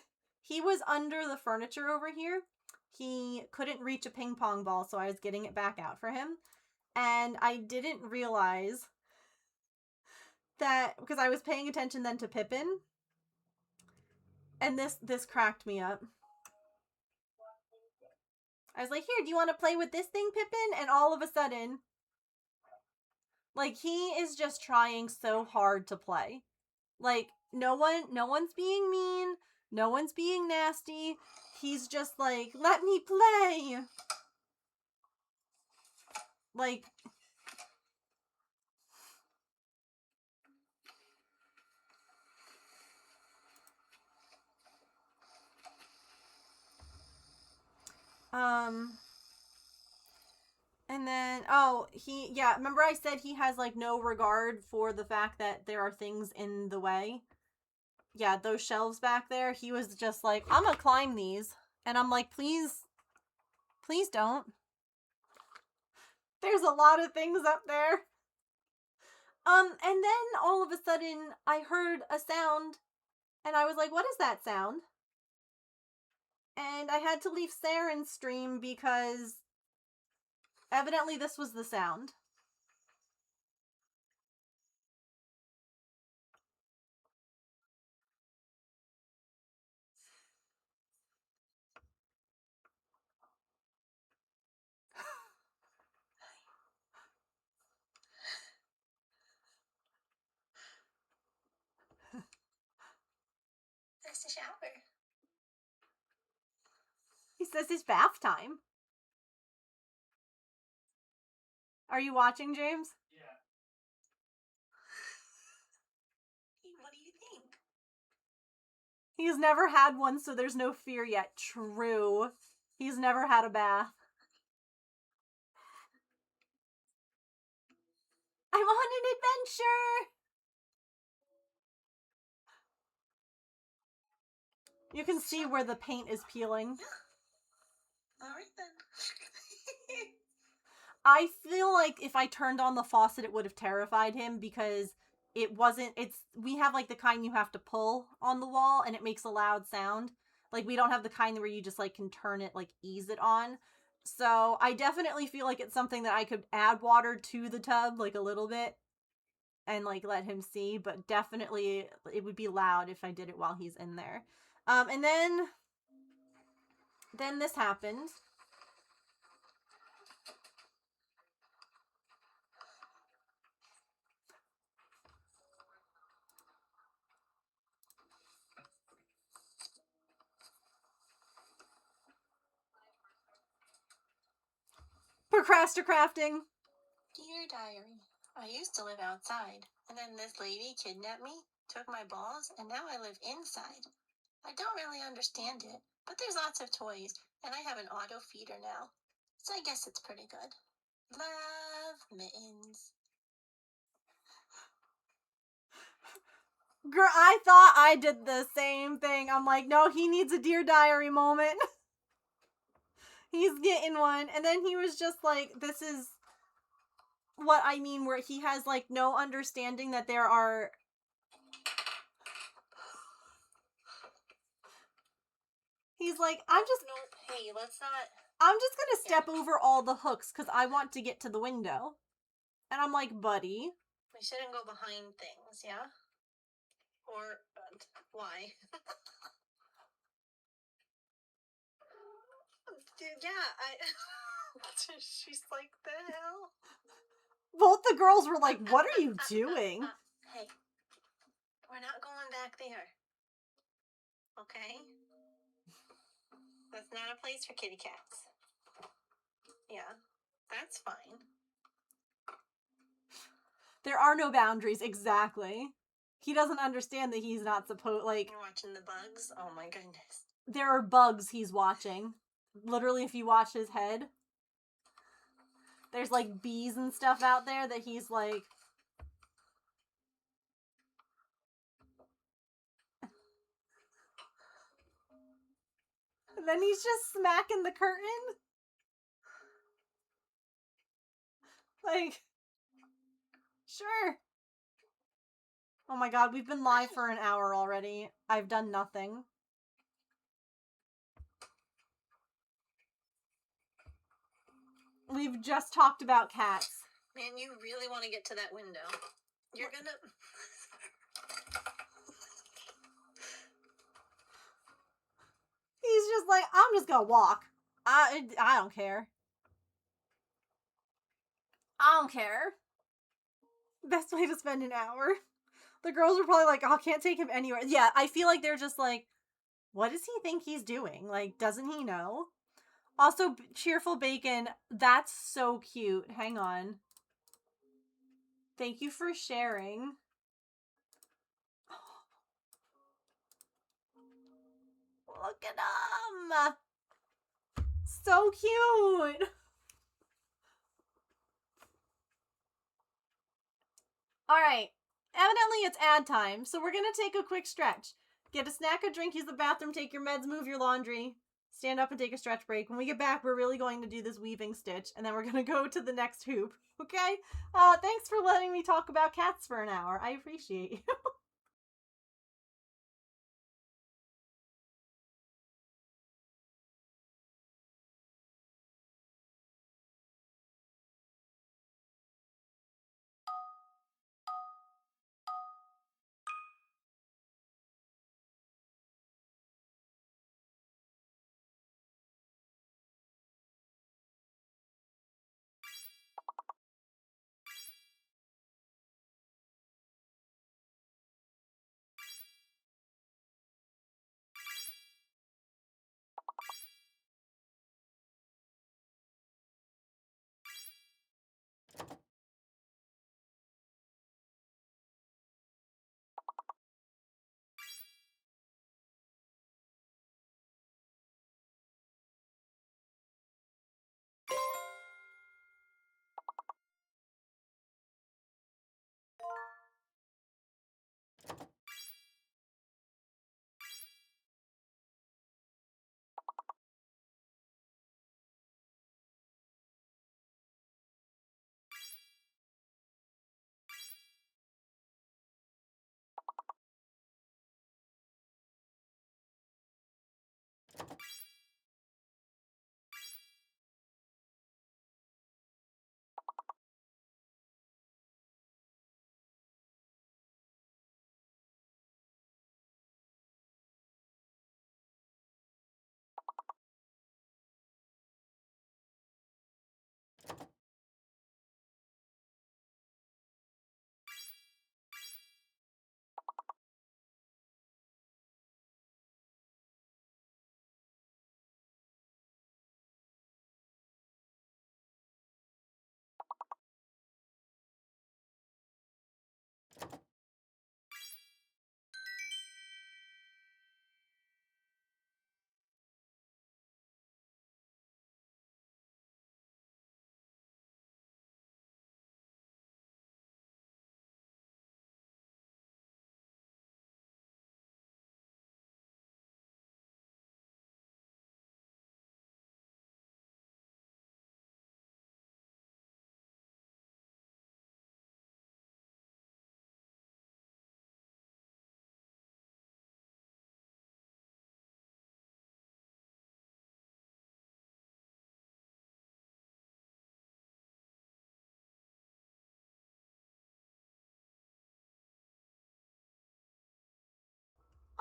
was under the furniture over here. He couldn't reach a ping pong ball, so I was getting it back out for him. And I didn't realize that, because I was paying attention then to Pippin. And this cracked me up. I was like, here, do you want to play with this thing, Pippin? And all of a sudden, like, he is just trying so hard to play. Like, no one's being mean. No one's being nasty. He's just like, let me play. Like, and then, oh, remember I said he has, like, no regard for the fact that there are things in the way? Yeah, those shelves back there, he was just like, I'm gonna climb these. And I'm like, please don't. There's a lot of things up there. And then all of a sudden, I heard a sound, and I was like, what is that sound? And I had to leave Saren's stream because evidently this was the sound. That's the shower. He says it's bath time. Are you watching, James? Yeah. What do you think? He's never had one, so there's no fear yet. True. He's never had a bath. I'm on an adventure! You can see where the paint is peeling. Alright then. I feel like if I turned on the faucet, it would have terrified him because we have like the kind you have to pull on the wall and it makes a loud sound. Like we don't have the kind where you just like can turn it, like ease it on. So I definitely feel like it's something that I could add water to the tub, like a little bit, and like let him see, but definitely it would be loud if I did it while he's in there. And then this happened. Procrasticrafting. Dear diary, I used to live outside, and then this lady kidnapped me, took my balls, and now I live inside. I don't really understand it, but there's lots of toys, and I have an auto feeder now, so I guess it's pretty good. Love, Mittens. Girl, I thought I did the same thing. I'm like, no, he needs a Dear Diary moment. He's getting one. And then he was just like, this is what I mean, where he has like no understanding that there are He's like, Nope. Hey, let's not. I'm just gonna step over all the hooks because I want to get to the window. And I'm like, buddy. We shouldn't go behind things, yeah? Or, why? Dude, yeah, she's like, the hell? Both the girls were like, what are you doing? Hey, we're not going back there. Okay? That's not a place for kitty cats. Yeah, that's fine. There are no boundaries, exactly. He doesn't understand that he's not supposed, like... You're watching the bugs? Oh my goodness. There are bugs he's watching. Literally, if you watch his head, there's, like, bees and stuff out there that he's, like... And then he's just smacking the curtain. Like... Sure. Oh my god, we've been live for an hour already. I've done nothing. We've just talked about cats. Man, you really want to get to that window. You're gonna... He's just like, I'm just gonna walk. I don't care. I don't care. Best way to spend an hour. The girls are probably like, oh, can't take him anywhere. Yeah, I feel like they're just like, what does he think he's doing? Like, doesn't he know? Also, Cheerful Bacon, that's so cute. Hang on. Thank you for sharing. Look at him! So cute! Alright. Evidently it's ad time, so we're gonna take a quick stretch. Get a snack, a drink, use the bathroom, take your meds, move your laundry, stand up and take a stretch break. When we get back, we're really going to do this weaving stitch, and then we're gonna go to the next hoop, okay? Thanks for letting me talk about cats for an hour. I appreciate you.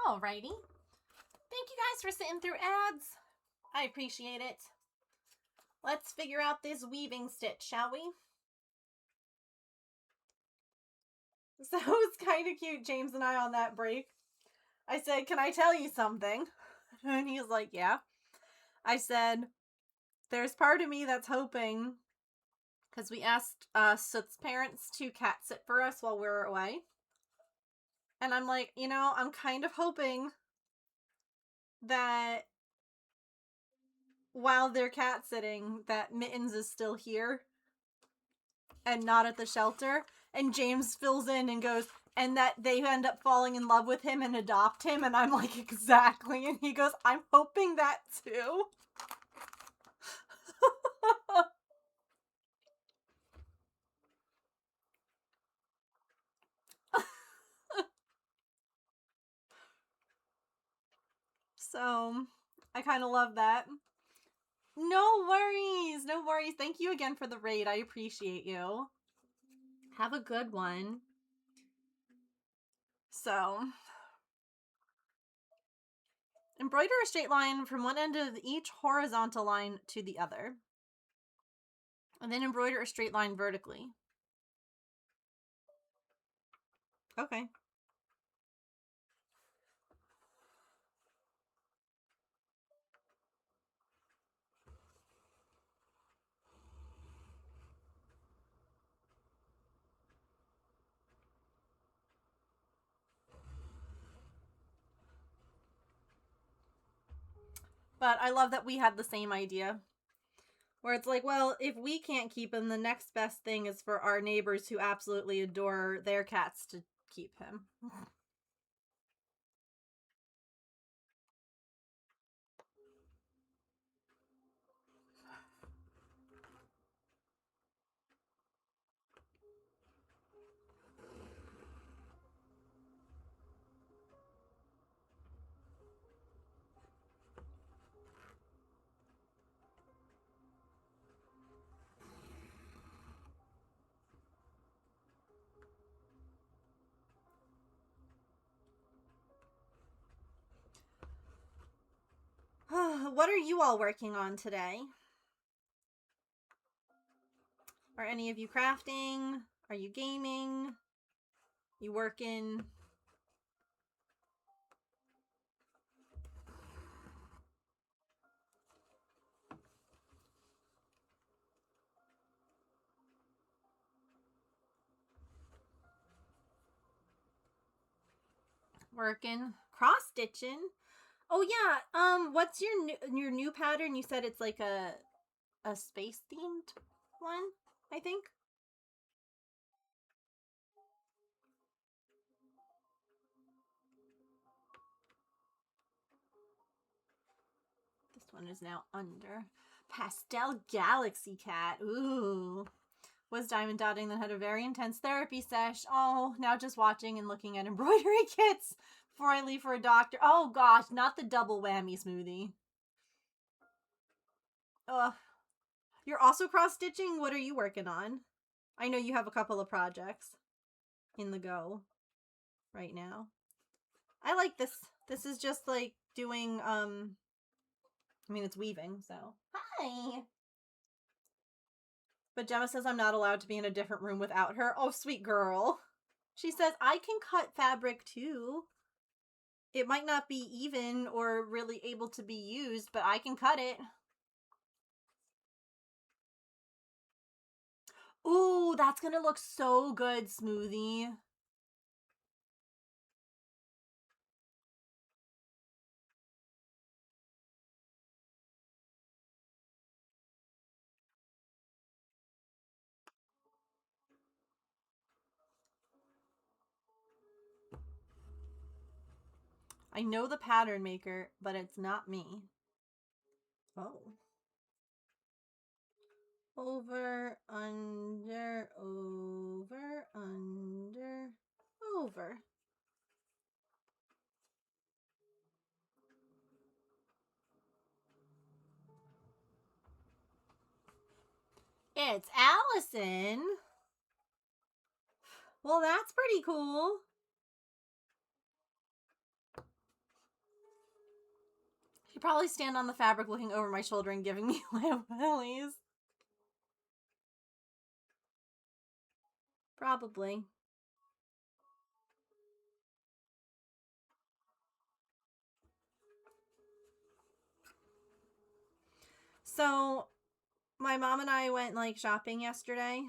Alrighty. Thank you guys for sitting through ads. I appreciate it. Let's figure out this weaving stitch, shall we? So it's kind of cute, James and I on that break. I said, can I tell you something? And he's like, yeah. I said, there's part of me that's hoping, because we asked Soot's parents to cat sit for us while we were away. And I'm like, you know, I'm kind of hoping that while they're cat sitting, that Mittens is still here and not at the shelter. And James fills in and goes, and that they end up falling in love with him and adopt him. And I'm like, exactly. And he goes, I'm hoping that too. So I kind of love that. No worries. No worries. Thank you again for the raid. I appreciate you. Have a good one. So, embroider a straight line from one end of each horizontal line to the other. And then embroider a straight line vertically. Okay. But I love that we had the same idea. Where it's like, well, if we can't keep him, the next best thing is for our neighbors who absolutely adore their cats to keep him. What are you all working on today? Are any of you crafting? Are you gaming? You working? Working? Cross-stitching? Oh yeah, what's your new pattern? You said it's like a space themed one, I think. This one is now under. Pastel Galaxy Cat. Ooh. Was diamond dotting, then had a very intense therapy sesh. Oh, now just watching and looking at embroidery kits before I leave for a doctor. Oh gosh, not the double whammy smoothie. Ugh. You're also cross-stitching? What are you working on? I know you have a couple of projects in the go right now. I like this. This is just like doing, I mean, it's weaving, so. Hi! But Gemma says I'm not allowed to be in a different room without her. Oh, sweet girl. She says, I can cut fabric too. It might not be even or really able to be used, but I can cut it. Ooh, that's gonna look so good, Smoothie. I know the pattern maker, but it's not me. Oh. Over, under, over, under, over. It's Allison. Well, that's pretty cool. probably stand on the fabric looking over my shoulder and giving me lamb willies. Probably. So, my mom and I went, like, shopping yesterday.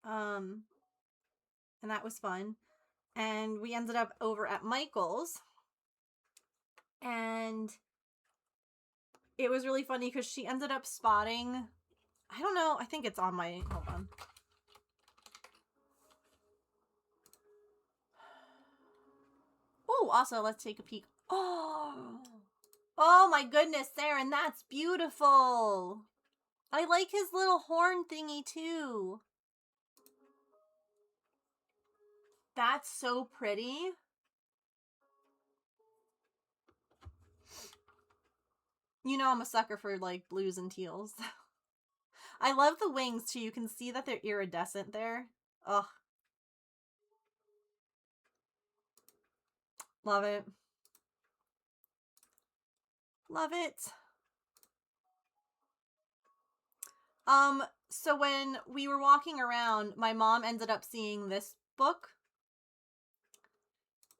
And that was fun. And we ended up over at Michael's. And it was really funny because she ended up spotting, I don't know, I think it's on my, hold on. Oh, also, let's take a peek. Oh my goodness, Saren, that's beautiful. I like his little horn thingy too. That's so pretty. You know I'm a sucker for, like, blues and teals. I love the wings too. You can see that they're iridescent there. Ugh. Love it. Love it. So when we were walking around, my mom ended up seeing this book.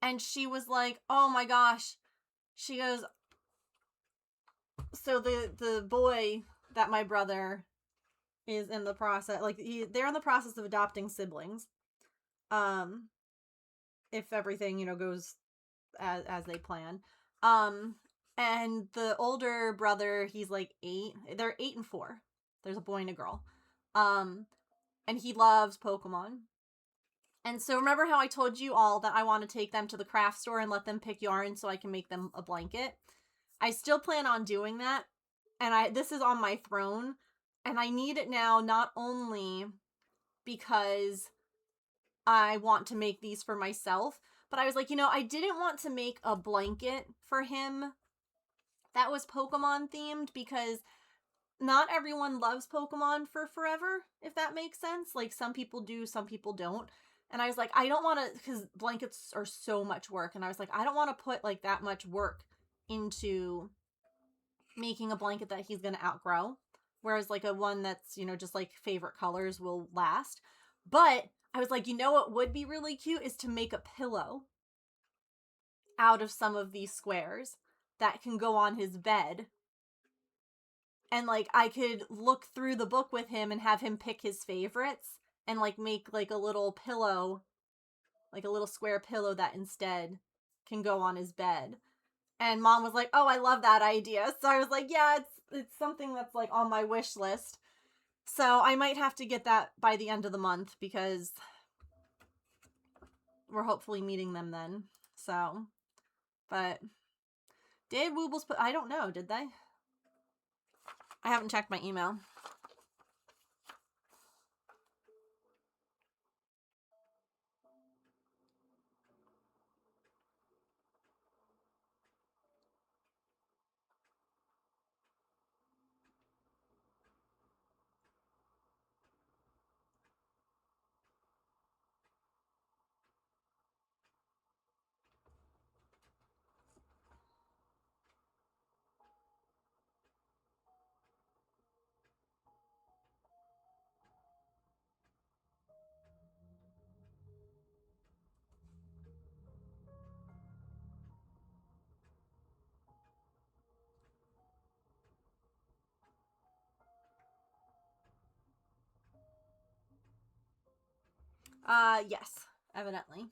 And she was like, oh my gosh. She goes, so the boy that my brother is in the process, like, they're in the process of adopting siblings. If everything, goes as they plan. And the older brother, he's like 8. They're 8 and 4. There's a boy and a girl. And he loves Pokemon. And so remember how I told you all that I want to take them to the craft store and let them pick yarn so I can make them a blanket? I still plan on doing that. And this is on my throne. And I need it now not only because I want to make these for myself, but I was like, I didn't want to make a blanket for him that was Pokemon themed because not everyone loves Pokemon for forever, if that makes sense. Like, some people do, some people don't. And I was like, I don't want to, because blankets are so much work. And I was like, I don't want to put, like, that much work into making a blanket that he's going to outgrow. Whereas, like, a one that's, just, like, favorite colors will last. But I was like, what would be really cute is to make a pillow out of some of these squares that can go on his bed. And, like, I could look through the book with him and have him pick his favorites and, like, make, like, a little pillow, like a little square pillow that instead can go on his bed. And Mom was like, oh, I love that idea. So I was like, yeah, it's something that's, like, on my wish list. So I might have to get that by the end of the month because we're hopefully meeting them then. So, but did Woobles put, I don't know, did they? I haven't checked my email. Yes, evidently.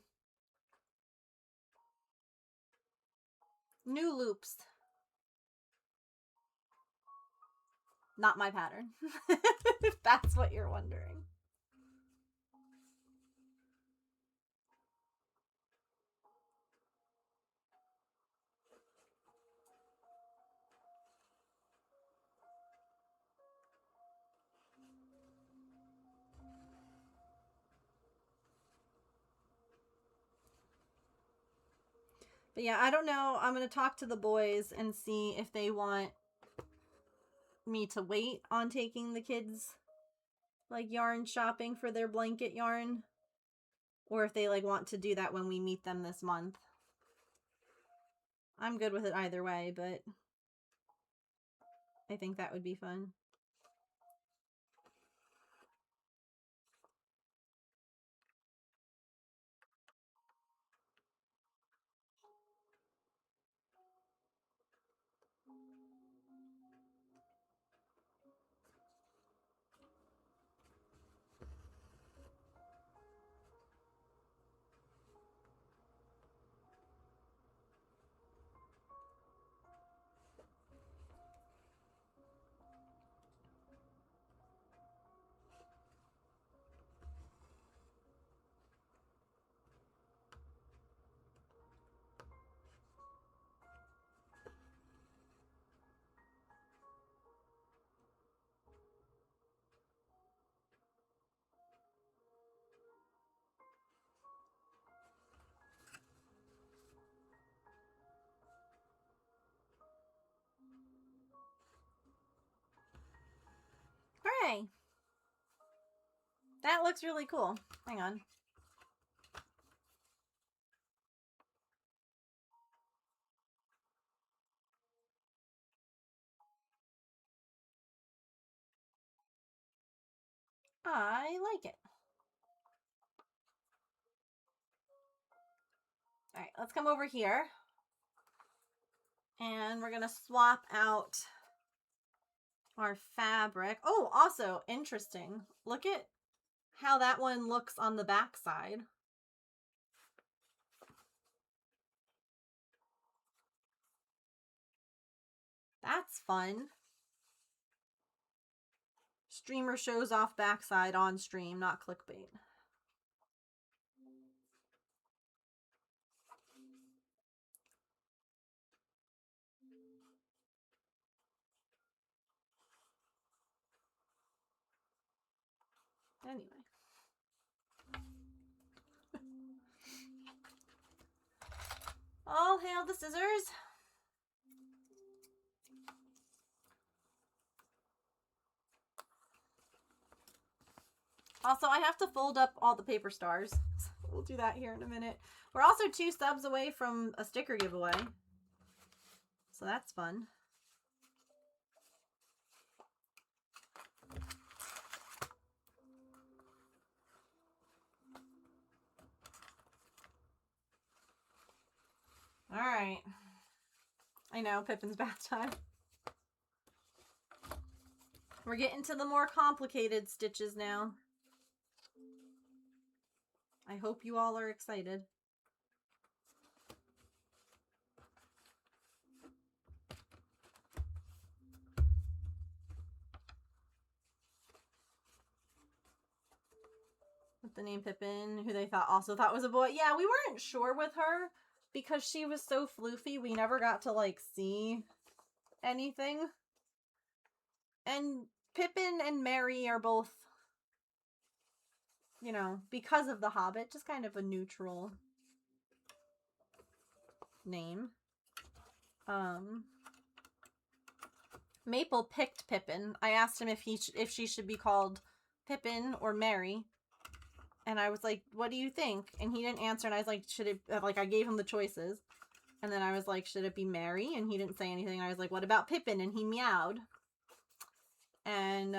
New loops. Not my pattern. If that's what you're wondering. But yeah, I don't know. I'm going to talk to the boys and see if they want me to wait on taking the kids, like, yarn shopping for their blanket yarn. Or if they, like, want to do that when we meet them this month. I'm good with it either way, but I think that would be fun. Hooray! That looks really cool. Hang on. I like it. All right, let's come over here. And we're going to swap out our fabric. Oh, also interesting. Look at how that one looks on the back side. That's fun. Streamer shows off backside on stream, not clickbait. Anyway. All hail the scissors. Also, I have to fold up all the paper stars. We'll do that here in a minute. We're also 2 subs away from a sticker giveaway. So that's fun. All right. I know, Pippin's bath time. We're getting to the more complicated stitches now. I hope you all are excited. With the name Pippin, who they also thought was a boy. Yeah, we weren't sure with her because she was so floofy. We never got to like see anything. And Pippin and Merry are both, you know, because of the Hobbit, just kind of a neutral name. Maple picked Pippin. I asked him if she should be called Pippin or Merry. And I was like, what do you think? And he didn't answer. And I was like, should it, like, I gave him the choices. And then I was like, should it be Merry? And he didn't say anything. I was like, what about Pippin? And he meowed. And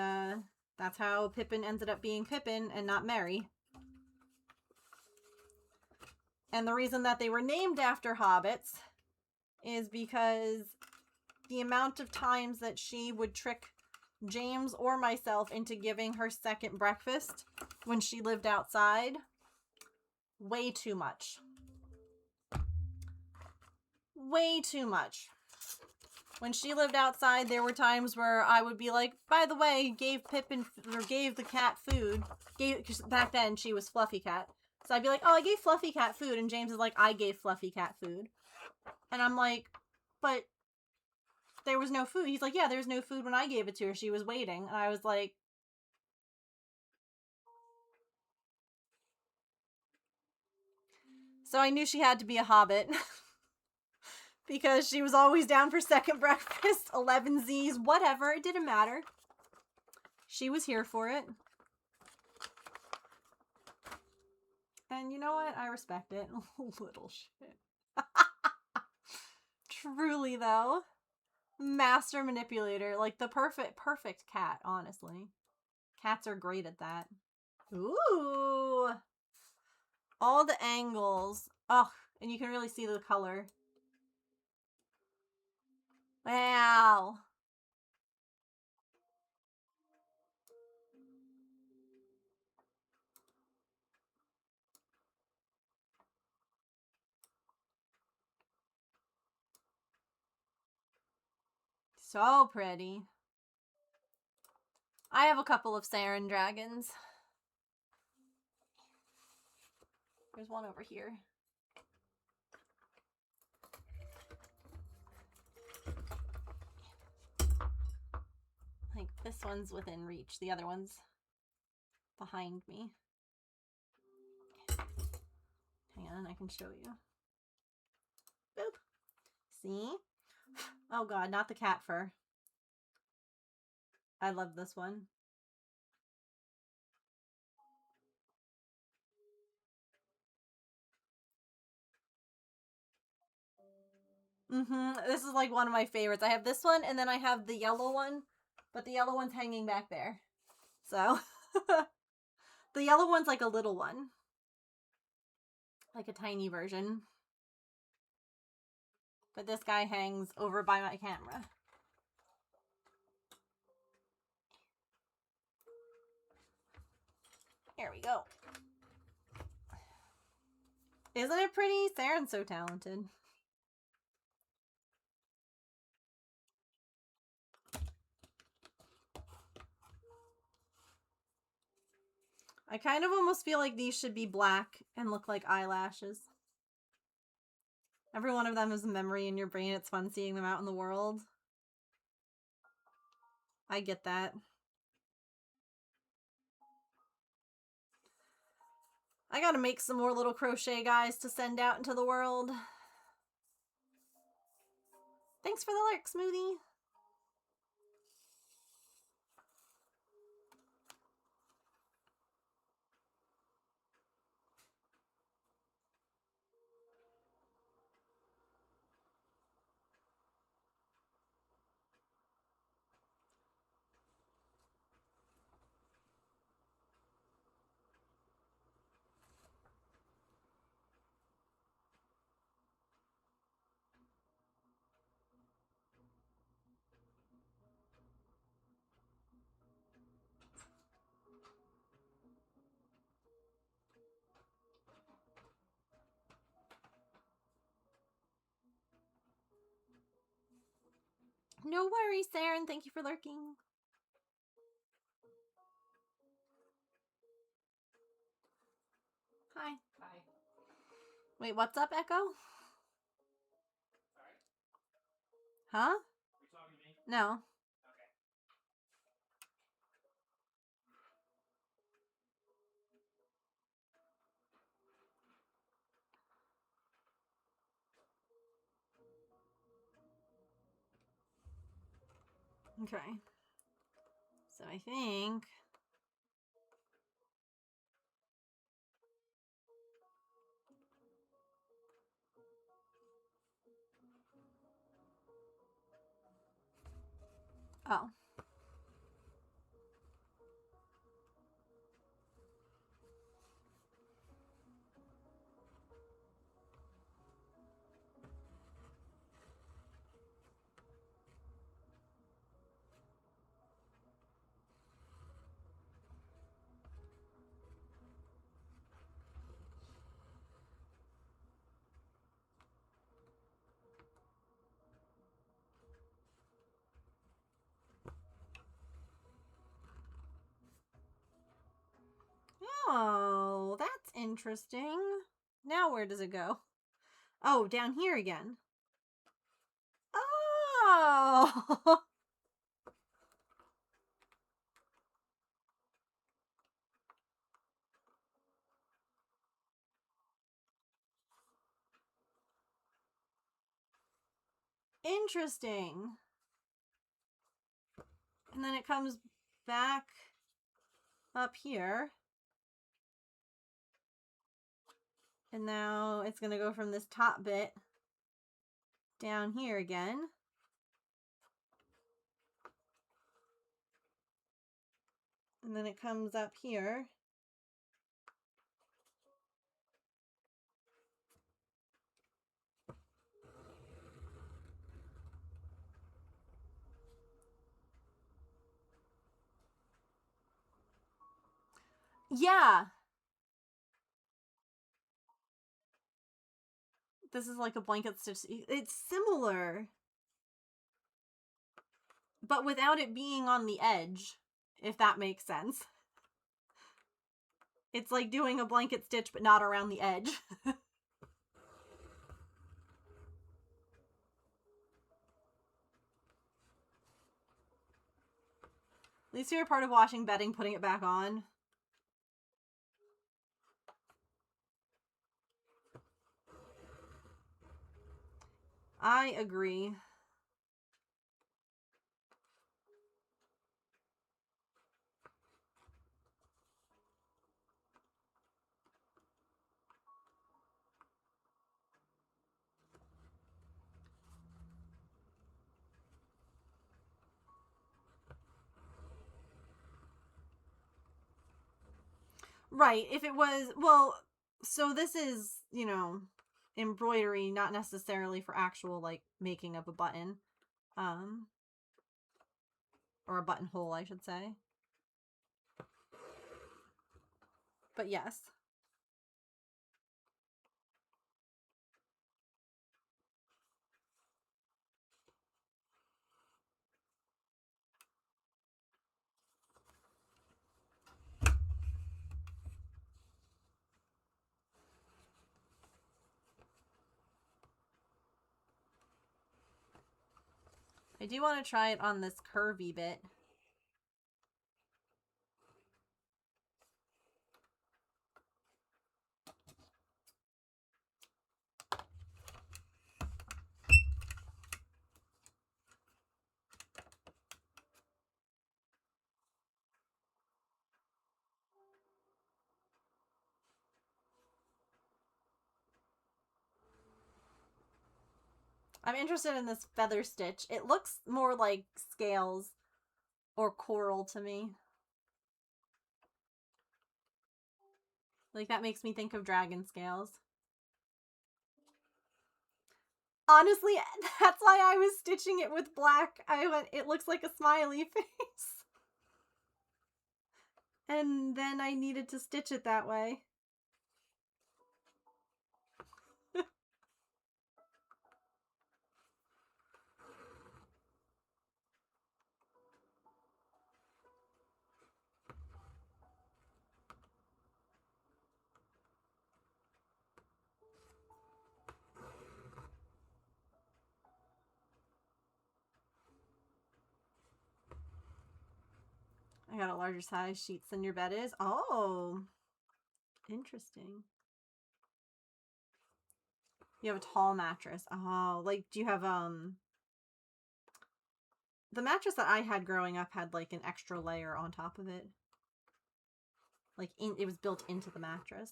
that's how Pippin ended up being Pippin and not Merry. And the reason that they were named after hobbits is because the amount of times that she would trick James or myself into giving her second breakfast when she lived outside, way too much. Way too much. When she lived outside, there were times where I would be like, by the way, gave the cat food. Because back then she was Fluffy Cat. So I'd be like, oh, I gave Fluffy Cat food. And James is like, I gave Fluffy Cat food. And I'm like, but there was no food. He's like, yeah, there was no food when I gave it to her. She was waiting. And I was like, so I knew she had to be a hobbit. Because she was always down for second breakfast, 11 Z's, whatever. It didn't matter. She was here for it. And you know what? I respect it. Little shit. Truly, though. Master manipulator. Like the perfect cat, honestly. Cats are great at that. Ooh. All the angles. Oh, and you can really see the color. Wow. So pretty. I have a couple of Saren dragons. There's one over here. Like, this one's within reach. The other one's behind me. Hang on, I can show you. Boop. See? Oh god, not the cat fur. I love this one. This is like one of my favorites. I have this one, and then I have the yellow one, but the yellow one's hanging back there. So, the yellow one's like a little one. Like a tiny version. But this guy hangs over by my camera. Here we go. Isn't it pretty? Saren's so talented. I kind of almost feel like these should be black and look like eyelashes. Every one of them is a memory in your brain. It's fun seeing them out in the world. I get that. I gotta make some more little crochet guys to send out into the world. Thanks for the lurk, Smoothie. No worries, Saren. Thank you for lurking. Hi. Hi. Wait, what's up, Echo? Sorry? Huh? You talking to me? No. Okay. So I think... Oh. Oh, that's interesting. Now where does it go? Oh, down here again. Oh! Interesting. And then it comes back up here. And now it's going to go from this top bit down here again. And then it comes up here. Yeah. This is like a blanket stitch. It's similar. But without it being on the edge, if that makes sense. It's like doing a blanket stitch, but not around the edge. At least you're a part of washing bedding, putting it back on. I agree. Right. If it was, well, so this is, you know, embroidery, not necessarily for actual, like, making of a button. Or a buttonhole, I should say. But yes. I do want to try it on this curvy bit. I'm interested in this feather stitch. It looks more like scales or coral to me. Like, that makes me think of dragon scales. Honestly, that's why I was stitching it with black. I went, it looks like a smiley face. And then I needed to stitch it that way. I got a larger size sheets than your bed is. Oh, interesting. You have a tall mattress. Oh, like, do you have, the mattress that I had growing up had, like, an extra layer on top of it. Like, it was built into the mattress.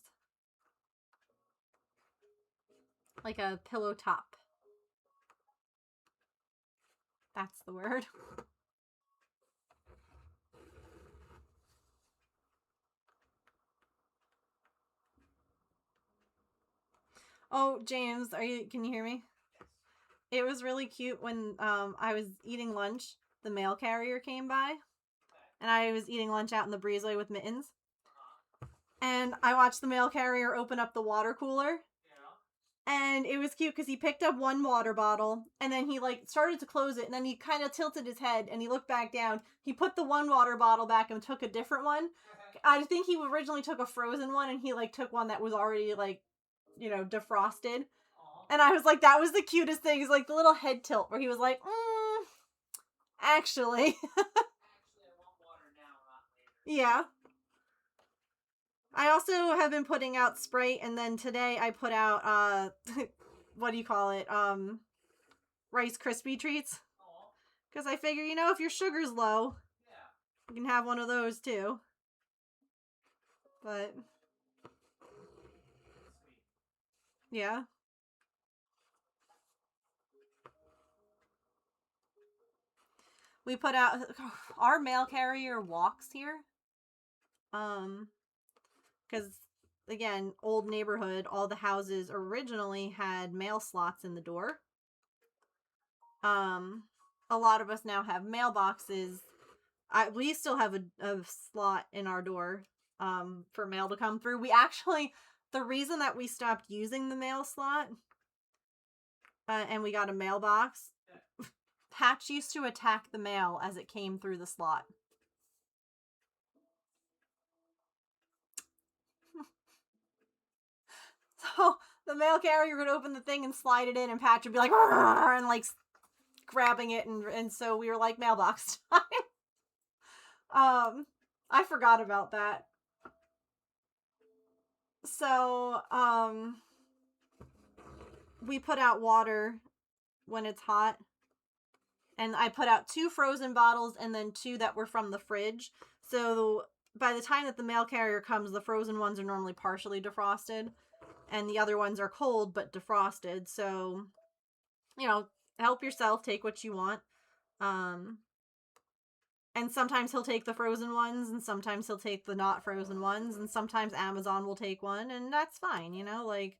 Like a pillow top. That's the word. Oh, James, can you hear me? It was really cute when I was eating lunch, the mail carrier came by, and I was eating lunch out in the breezeway with Mittens. And I watched the mail carrier open up the water cooler. And it was cute because he picked up one water bottle and then he like started to close it and then he kind of tilted his head and he looked back down. He put the one water bottle back and took a different one. I think he originally took a frozen one and he like took one that was already like, you know, defrosted. And I was like, that was the cutest thing. It's like the little head tilt where he was like, actually. Yeah. I also have been putting out Sprite, and then today I put out, what do you call it? Rice Krispie treats. Because I figure, you know, if your sugar's low, you can have one of those too. But, yeah. We put out, our mail carrier walks here. Because again, old neighborhood, all the houses originally had mail slots in the door. A lot of us now have mailboxes. We still have a slot in our door for mail to come through. We actually, the reason that we stopped using the mail slot and we got a mailbox, Patch used to attack the mail as it came through the slot. So the mail carrier would open the thing and slide it in, and Patch would be like, and like grabbing it, and so we were like, mailbox time. I forgot about that. So, we put out water when it's hot. And I put out 2 frozen bottles and then 2 that were from the fridge. So by the time that the mail carrier comes, the frozen ones are normally partially defrosted. And the other ones are cold but defrosted. So, you know, help yourself. Take what you want. And sometimes he'll take the frozen ones, and sometimes he'll take the not frozen ones, and sometimes Amazon will take one, and that's fine, you know? Like,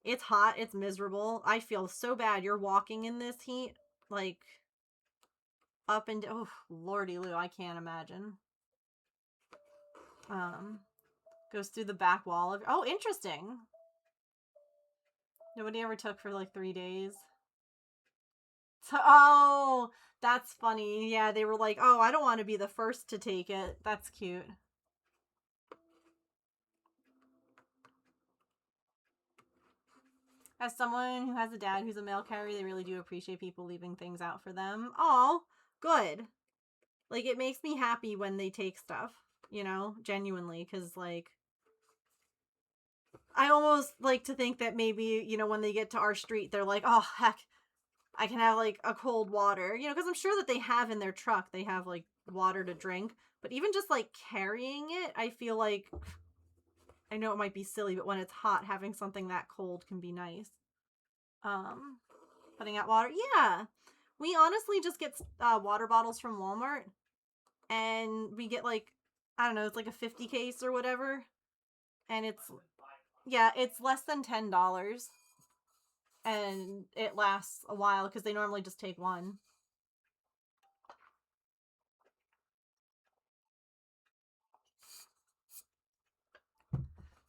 it's hot, it's miserable. I feel so bad. You're walking in this heat, like, up and down. Oh, lordy Lou, I can't imagine. Goes through the back wall of... Oh, interesting. Nobody ever took for, like, 3 days. So, oh, that's funny. Yeah, they were like, oh, I don't want to be the first to take it. That's cute. As someone who has a dad who's a mail carrier, they really do appreciate people leaving things out for them. Oh, good. Like, it makes me happy when they take stuff, you know, genuinely, because, like, I almost like to think that maybe, you know, when they get to our street, they're like, oh, heck, I can have, like, a cold water, you know, because I'm sure that they have in their truck, they have, like, water to drink, but even just, like, carrying it, I feel like, I know it might be silly, but when it's hot, having something that cold can be nice. Putting out water, yeah, we honestly just get water bottles from Walmart, and we get, like, I don't know, it's like a 50 case or whatever, and it's, yeah, it's less than $10. And it lasts a while because they normally just take one.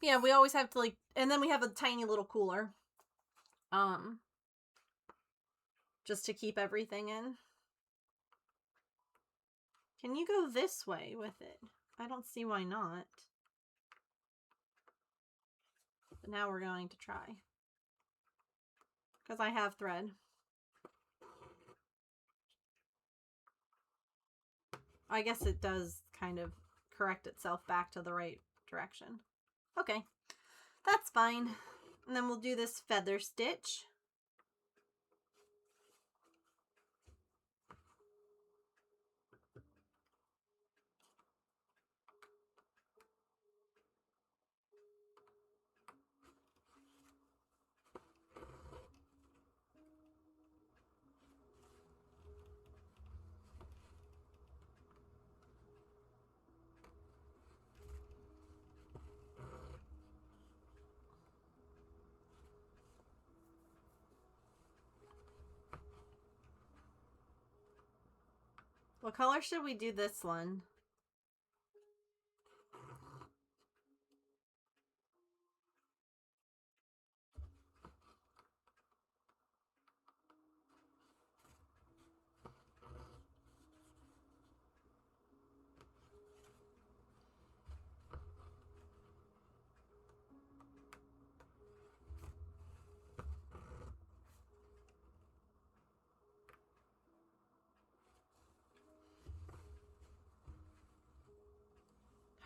Yeah, we always have to, like, and then we have a tiny little cooler. Just to keep everything in. Can you go this way with it? I don't see why not. But now we're going to try. Because I have thread. I guess it does kind of correct itself back to the right direction. Okay, that's fine. And then we'll do this feather stitch. What color should we do this one?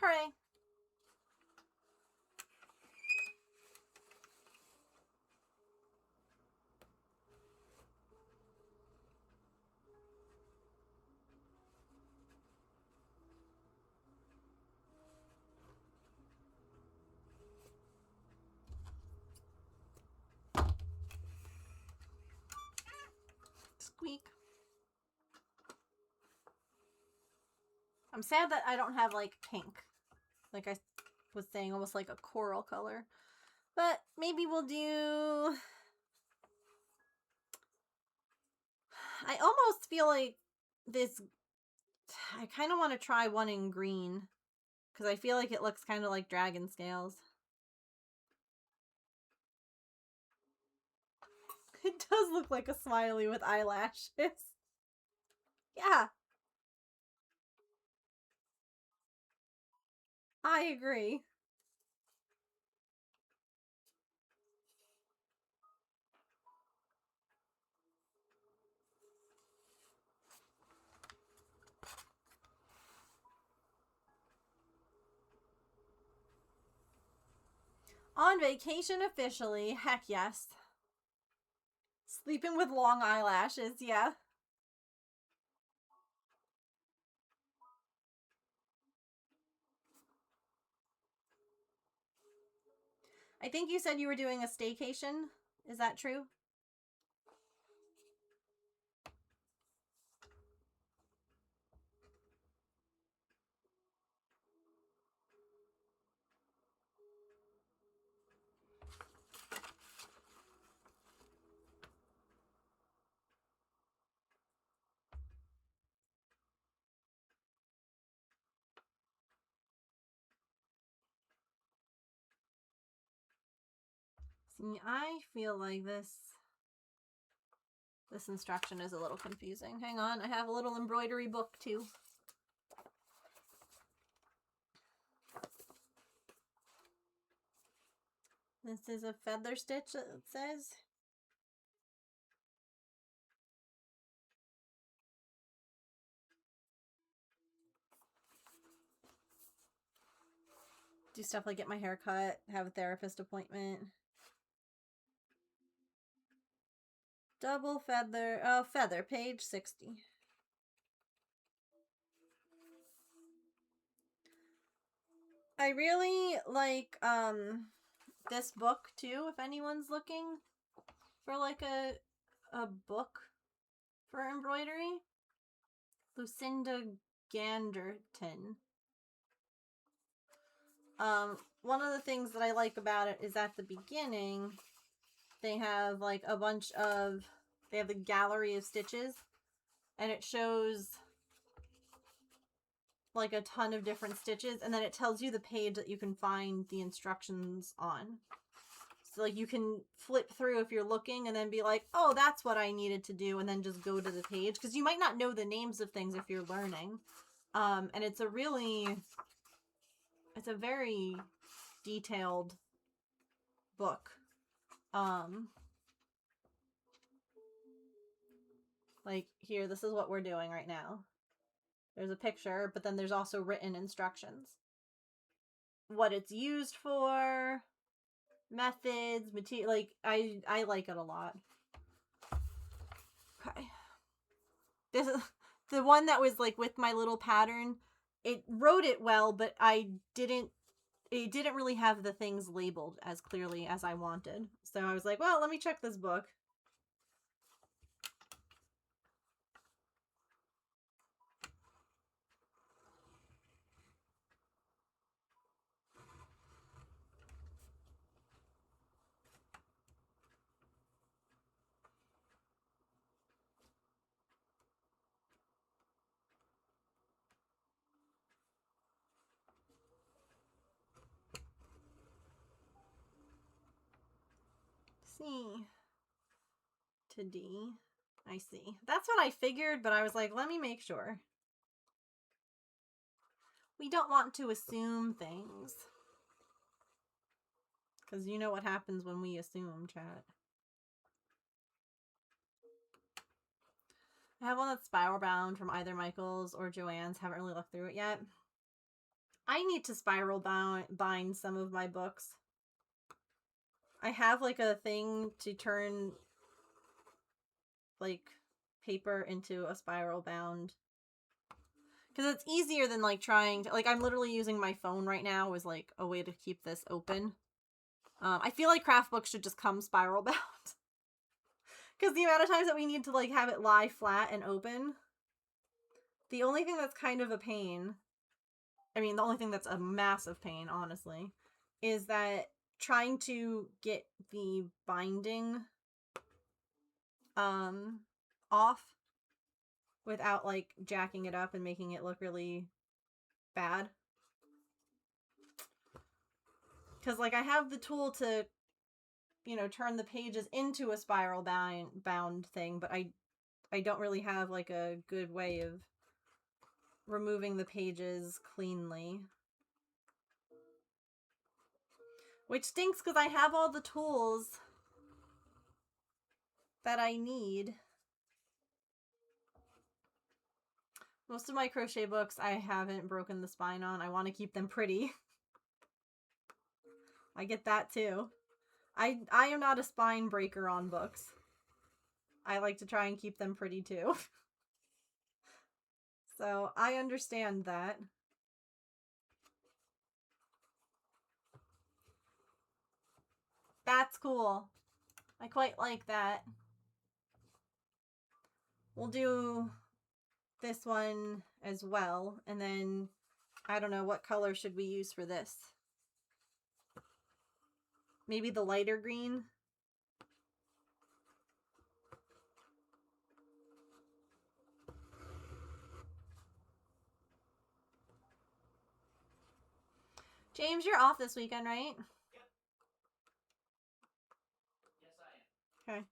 Hooray! Squeak. I'm sad that I don't have, like, pink. Like I was saying, almost like a coral color. But maybe we'll do... I almost feel like this... I kind of want to try one in green. Because I feel like it looks kind of like dragon scales. It does look like a smiley with eyelashes. Yeah. I agree. On vacation officially. Heck yes. Sleeping with long eyelashes, yeah. I think you said you were doing a staycation. Is that true? See, I feel like this instruction is a little confusing. Hang on, I have a little embroidery book too. This is a feather stitch, it says. Do stuff like get my hair cut, have a therapist appointment. Double feather, oh, feather, page 60. I really like this book too, if anyone's looking for like a book for embroidery. Lucinda Ganderton. One of the things that I like about it is at the beginning they have like a bunch of, they have the gallery of stitches, and it shows like a ton of different stitches, and then it tells you the page that you can find the instructions on. So like you can flip through if you're looking and then be like, oh, that's what I needed to do, and then just go to the page, because you might not know the names of things if you're learning. And it's a very detailed book. Like here, this is what we're doing right now. There's a picture, but then there's also written instructions. What it's used for, methods, material, like I like it a lot. Okay. This is the one that was like with my little pattern. It wrote it well, but it didn't really have the things labeled as clearly as I wanted. So I was like, well, let me check this book. C to D. I see. That's what I figured, but I was like, let me make sure. We don't want to assume things. Because you know what happens when we assume, chat. I have one that's spiral bound from either Michael's or Joanne's. Haven't really looked through it yet. I need to spiral bind some of my books. I have like a thing to turn like paper into a spiral bound. Because it's easier than like trying to, like I'm literally using my phone right now as like a way to keep this open. I feel like craft books should just come spiral bound. Because the amount of times that we need to like have it lie flat and open. The only thing that's kind of a pain I mean, the only thing that's a massive pain, honestly, is that trying to get the binding off without like jacking it up and making it look really bad. Because like I have the tool to, you know, turn the pages into a spiral bound thing, but I don't really have like a good way of removing the pages cleanly. Which stinks because I have all the tools that I need. Most of my crochet books I haven't broken the spine on. I want to keep them pretty. I get that too. I am not a spine breaker on books. I like to try and keep them pretty too. So I understand that. That's cool. I quite like that. We'll do this one as well, and then I don't know, what color should we use for this? Maybe the lighter green? James, you're off this weekend, right? Yep. Yes, I am. Okay.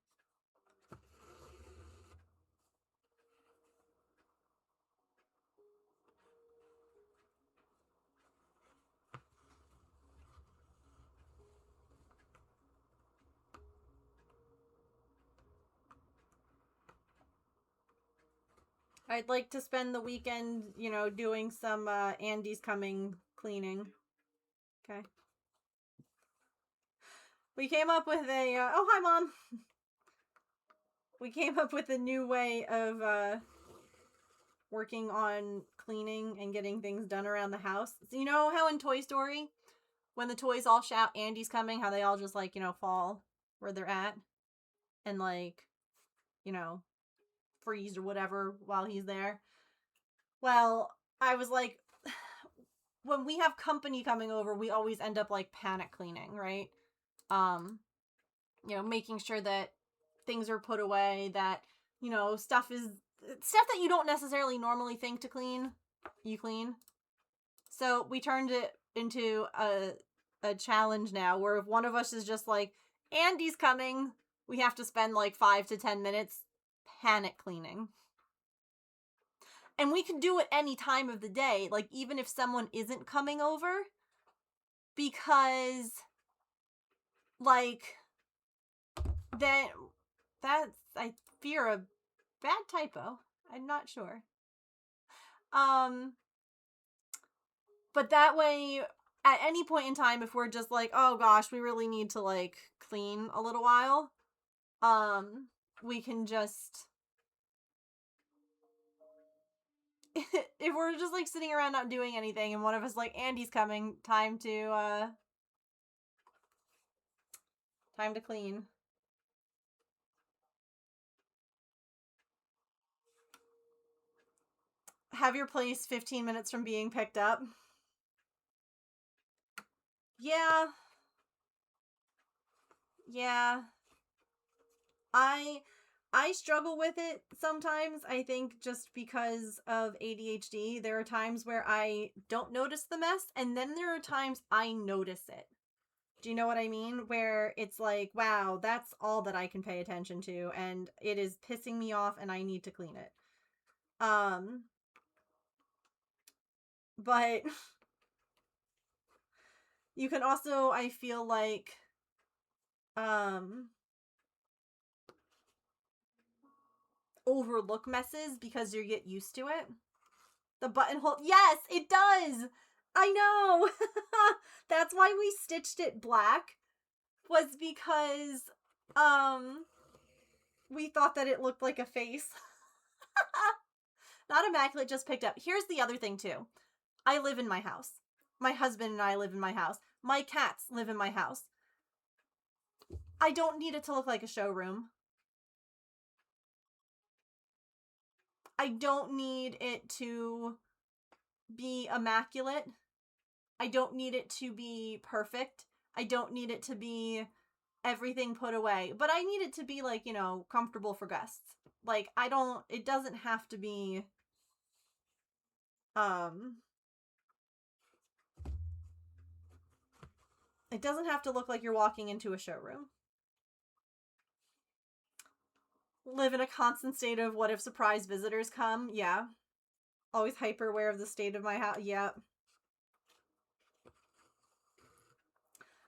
I'd like to spend the weekend, you know, doing some Andy's Coming cleaning. Okay. We came up with a, oh, hi, Mom! We came up with a new way of working on cleaning and getting things done around the house. So you know how in Toy Story, when the toys all shout, Andy's coming, how they all just, like, you know, fall where they're at? And, like, you know, freeze or whatever while he's there. Well, I was like, when we have company coming over, we always end up like panic cleaning, right? You know, making sure that things are put away, that, you know, stuff that you don't necessarily normally think to clean, you clean. So we turned it into a challenge now where if one of us is just like, Andy's coming, we have to spend like 5 to 10 minutes panic cleaning. And we can do it any time of the day, like even if someone isn't coming over, because like then that's, I fear, a bad typo. I'm not sure. But that way, at any point in time, if we're just like, oh gosh, we really need to like clean a little while, we can just if we're just like sitting around not doing anything and one of us like, Andy's coming, time to clean. Have your place 15 minutes from being picked up. Yeah. I struggle with it sometimes, I think, just because of ADHD. There are times where I don't notice the mess, and then there are times I notice it. Do you know what I mean? Where it's like, wow, that's all that I can pay attention to, and it is pissing me off, and I need to clean it. But you can also, I feel like, overlook messes because you get used to it. The buttonhole, yes, it does! I know! That's why we stitched it black, was because, we thought that it looked like a face. Not immaculate, just picked up. Here's the other thing, too. I live in my house. My husband and I live in my house. My cats live in my house. I don't need it to look like a showroom. I don't need it to be immaculate. I don't need it to be perfect. I don't need it to be everything put away. But I need it to be, like, you know, comfortable for guests. Like, it doesn't have to be, it doesn't have to look like you're walking into a showroom. Live in a constant state of what if surprise visitors come? Yeah. Always hyper aware of the state of my house. Yeah.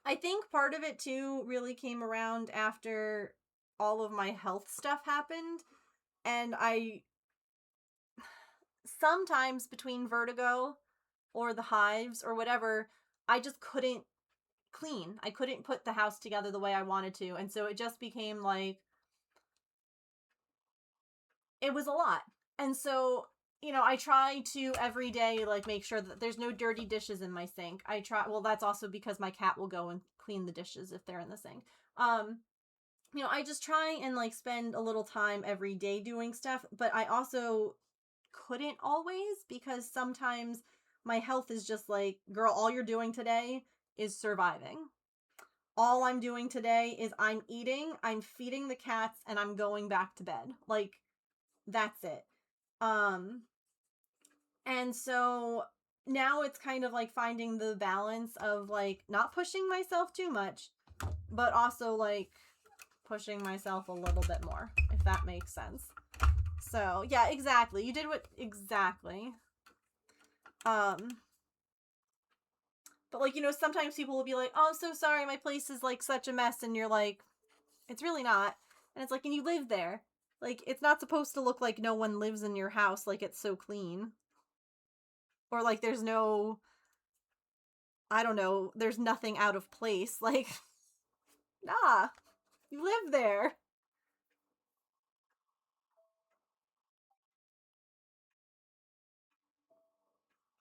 I think part of it too really came around after all of my health stuff happened. And I sometimes between vertigo or the hives or whatever, I just couldn't clean. I couldn't put the house together the way I wanted to. And so it just became like, it was a lot. And so, you know, I try to every day, like, make sure that there's no dirty dishes in my sink. Well, that's also because my cat will go and clean the dishes if they're in the sink. You know, I just try and, like, spend a little time every day doing stuff, but I also couldn't always, because sometimes my health is just like, girl, all you're doing today is surviving. All I'm doing today is I'm eating, I'm feeding the cats, and I'm going back to bed. Like, that's it. And so now it's kind of like finding the balance of, like, not pushing myself too much, but also, like, pushing myself a little bit more, if that makes sense. So, yeah, exactly. You did what, exactly. But, like, you know, sometimes people will be like, oh, I'm so sorry, my place is, like, such a mess, and you're like, it's really not. And it's like, and you live there. Like, it's not supposed to look like no one lives in your house, like, it's so clean. Or, like, there's no, I don't know, there's nothing out of place. Like, nah, you live there.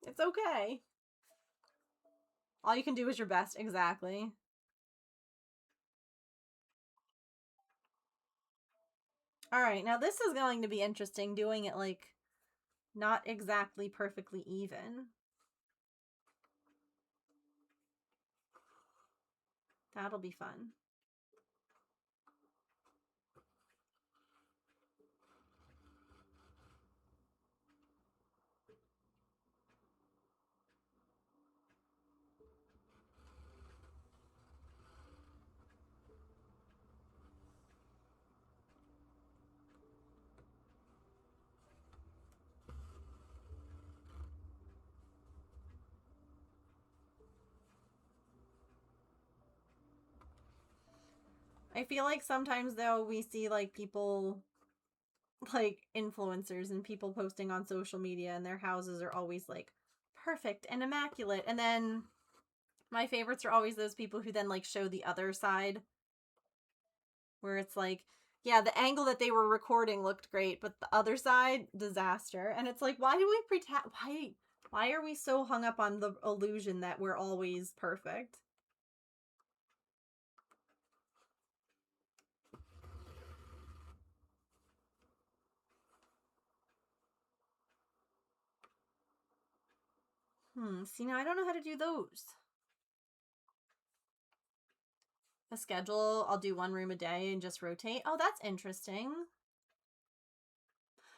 It's okay. All you can do is your best, exactly. Alright, now this is going to be interesting, doing it, like, not exactly perfectly even. That'll be fun. I feel like sometimes, though, we see, like, people, like, influencers and people posting on social media, and their houses are always, like, perfect and immaculate. And then my favorites are always those people who then, like, show the other side, where it's like, yeah, the angle that they were recording looked great, but the other side, disaster. And it's like, why do we pretend? Why are we so hung up on the illusion that we're always perfect? See, now I don't know how to do those. A schedule, I'll do one room a day and just rotate. Oh, that's interesting.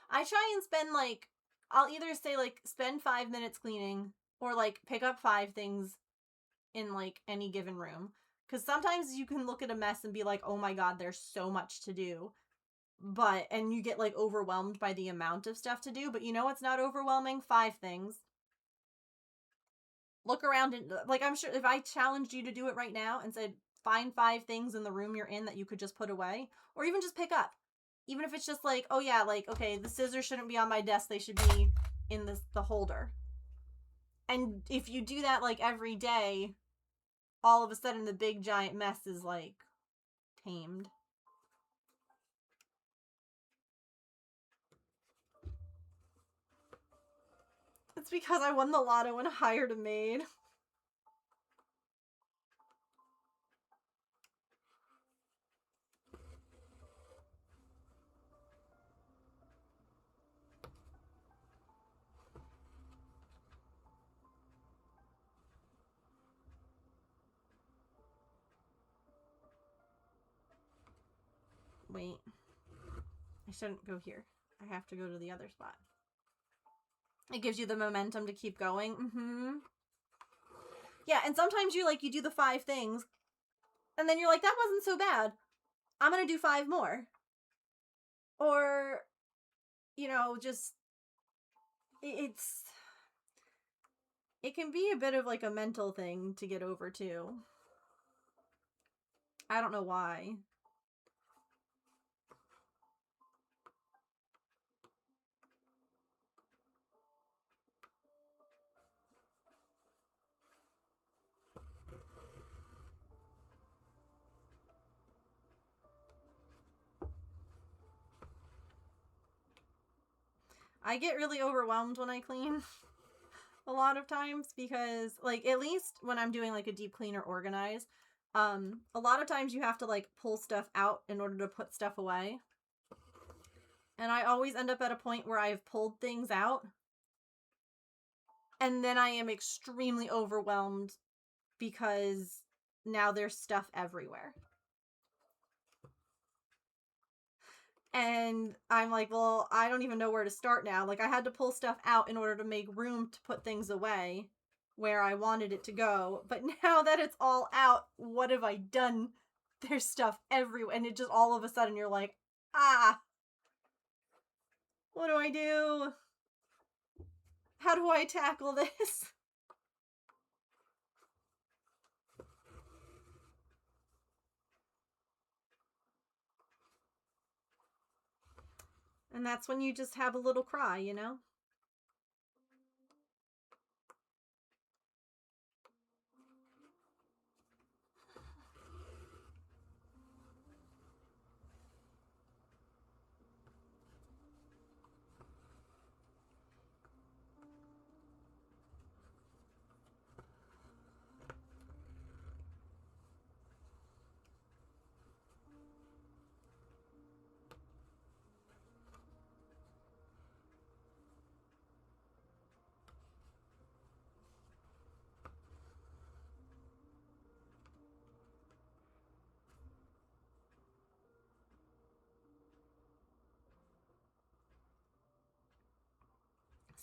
I try and spend, like, I'll either say, like, spend 5 minutes cleaning, or, like, pick up 5 things in, like, any given room. Because sometimes you can look at a mess and be like, oh my god, there's so much to do. And you get, like, overwhelmed by the amount of stuff to do. But you know what's not overwhelming? 5 things. Look around and, like, I'm sure if I challenged you to do it right now and said, find 5 things in the room you're in that you could just put away, or even just pick up. Even if it's just like, oh yeah, like, okay, the scissors shouldn't be on my desk, they should be in the holder. And if you do that, like, every day, all of a sudden the big giant mess is, like, tamed. It's because I won the lotto and hired a maid. Wait. I shouldn't go here. I have to go to the other spot. It gives you the momentum to keep going. Mm-hmm. Yeah, and sometimes you do the 5 things, and then you're like, that wasn't so bad. I'm gonna do 5 more. Or, just, it can be a bit of like a mental thing to get over too. I don't know why. I get really overwhelmed when I clean a lot of times because, at least when I'm doing like a deep clean or organize, a lot of times you have to pull stuff out in order to put stuff away. And I always end up at a point where I've pulled things out and then I am extremely overwhelmed because now there's stuff everywhere. And I'm like, well, I don't even know where to start now. I had to pull stuff out in order to make room to put things away where I wanted it to go. But now that it's all out, what have I done? There's stuff everywhere. And it just all of a sudden you're like, what do I do? How do I tackle this? And that's when you just have a little cry,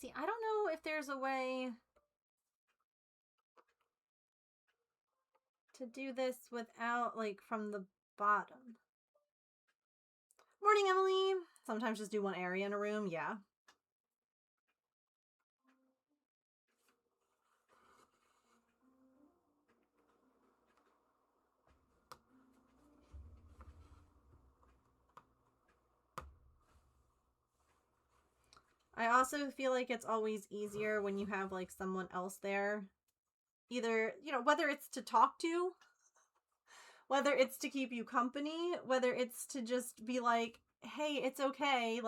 See, I don't know if there's a way to do this without, from the bottom. Morning, Emily. Sometimes just do one area in a room, yeah. I also feel like it's always easier when you have someone else there. Either, whether it's to talk to, whether it's to keep you company, whether it's to just be like, hey, it's okay,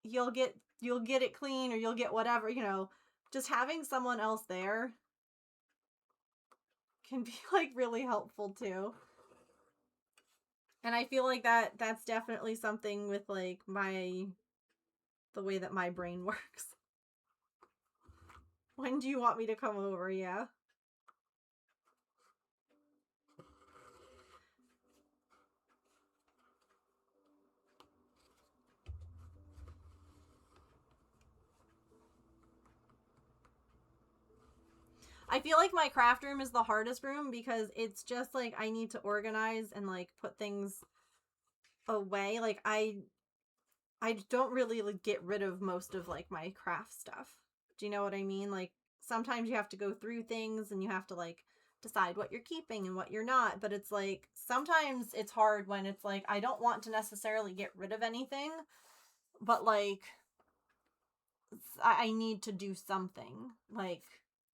you'll get it clean or you'll get whatever, just having someone else there can be really helpful too. And I feel like that's definitely something with the way that my brain works. When do you want me to come over? Yeah. I feel like my craft room is the hardest room because it's just I need to organize and put things away. I don't really get rid of most of my craft stuff. Do you know what I mean? Sometimes you have to go through things and you have to decide what you're keeping and what you're not. But it's sometimes it's hard when it's I don't want to necessarily get rid of anything, but I need to do something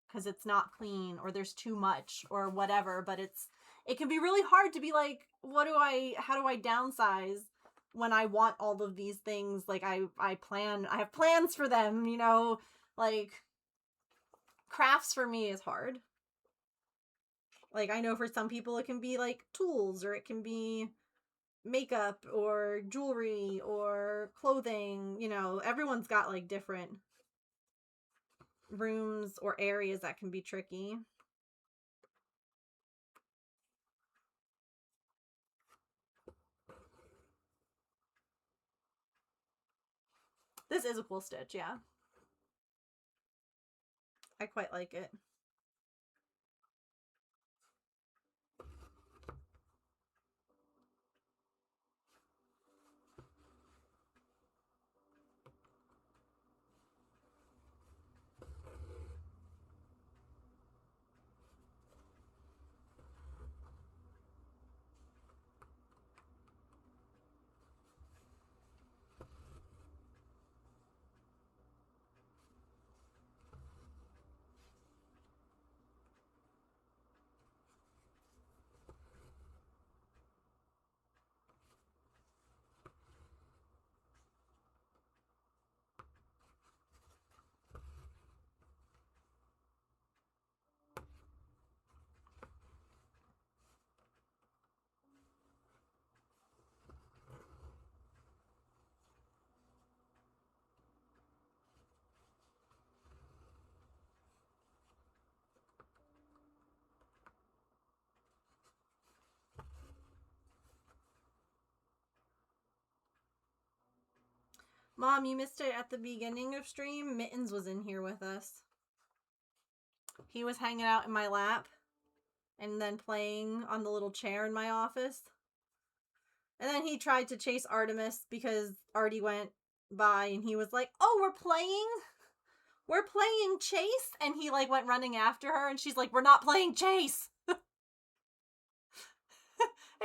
because it's not clean or there's too much or whatever. But it can be really hard to be how do I downsize when I want all of these things? I have plans for them, crafts for me is hard. I know for some people it can be tools or it can be makeup or jewelry or clothing, everyone's got different rooms or areas that can be tricky. This is a cool stitch, yeah. I quite like it. Mom, you missed it at the beginning of stream. Mittens was in here with us. He was hanging out in my lap and then playing on the little chair in my office. And then he tried to chase Artemis because Artie went by and he was like, oh, we're playing chase. And he like went running after her and she's like, we're not playing chase. And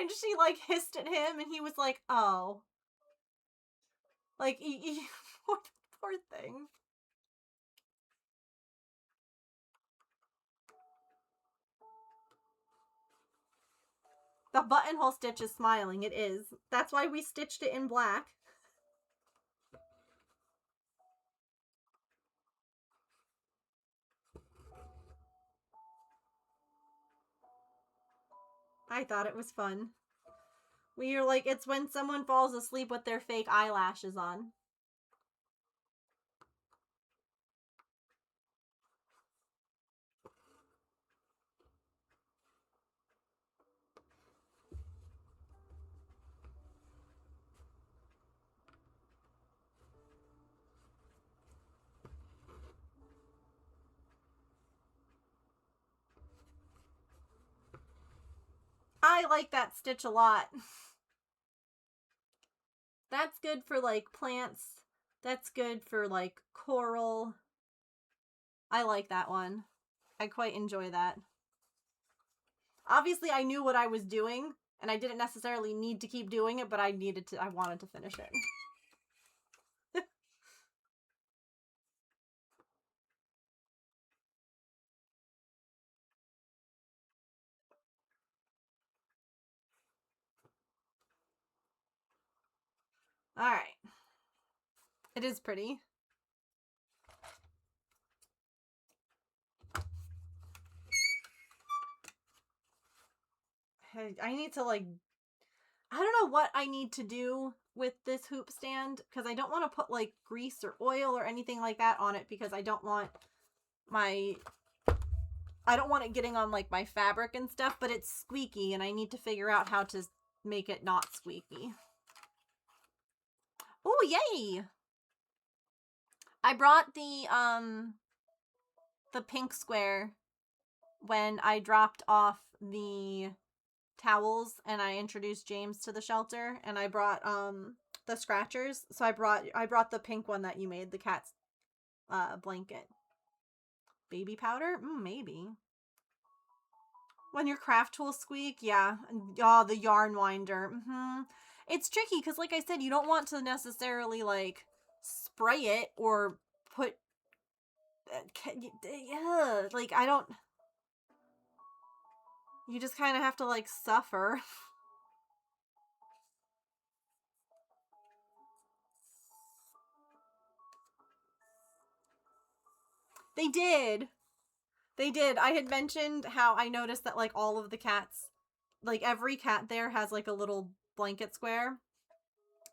she like hissed at him and he was like, oh. Like, poor thing. The buttonhole stitch is smiling. It is. That's why we stitched it in black. I thought it was fun. We are like, it's when someone falls asleep with their fake eyelashes on. I like that stitch a lot. That's good for like plants. That's good for like coral. I like that one. I quite enjoy that. Obviously, I knew what I was doing, and I didn't necessarily need to keep doing it, but I wanted to finish it. Alright. It is pretty. I need to like... I don't know what I need to do with this hoop stand, because I don't want to put like grease or oil or anything like that on it, because I don't want it getting on like my fabric and stuff, but it's squeaky and I need to figure out how to make it not squeaky. Oh, yay! I brought the pink square when I dropped off the towels and I introduced James to the shelter, and I brought the scratchers. So I brought the pink one that you made, the cat's blanket. Baby powder? Maybe. When your craft tools squeak, yeah. Oh, the yarn winder. It's tricky because, like I said, you don't want to necessarily like spray it or put like I don't. You just kind of have to like suffer. They did. They did. I had mentioned how I noticed that like all of the cats, like every cat there has like a little blanket square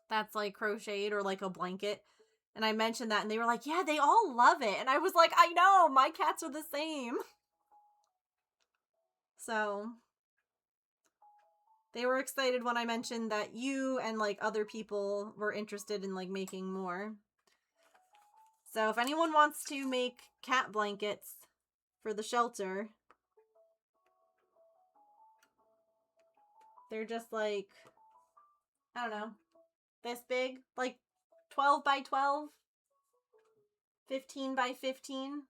that's like crocheted or like a blanket. And I mentioned that and they were like, yeah, they all love it. And I was like, I know, my cats are the same. So they were excited when I mentioned that you and like other people were interested in like making more. So if anyone wants to make cat blankets for the shelter, they're just like, I don't know, this big, like 12 by 12, 15 by 15.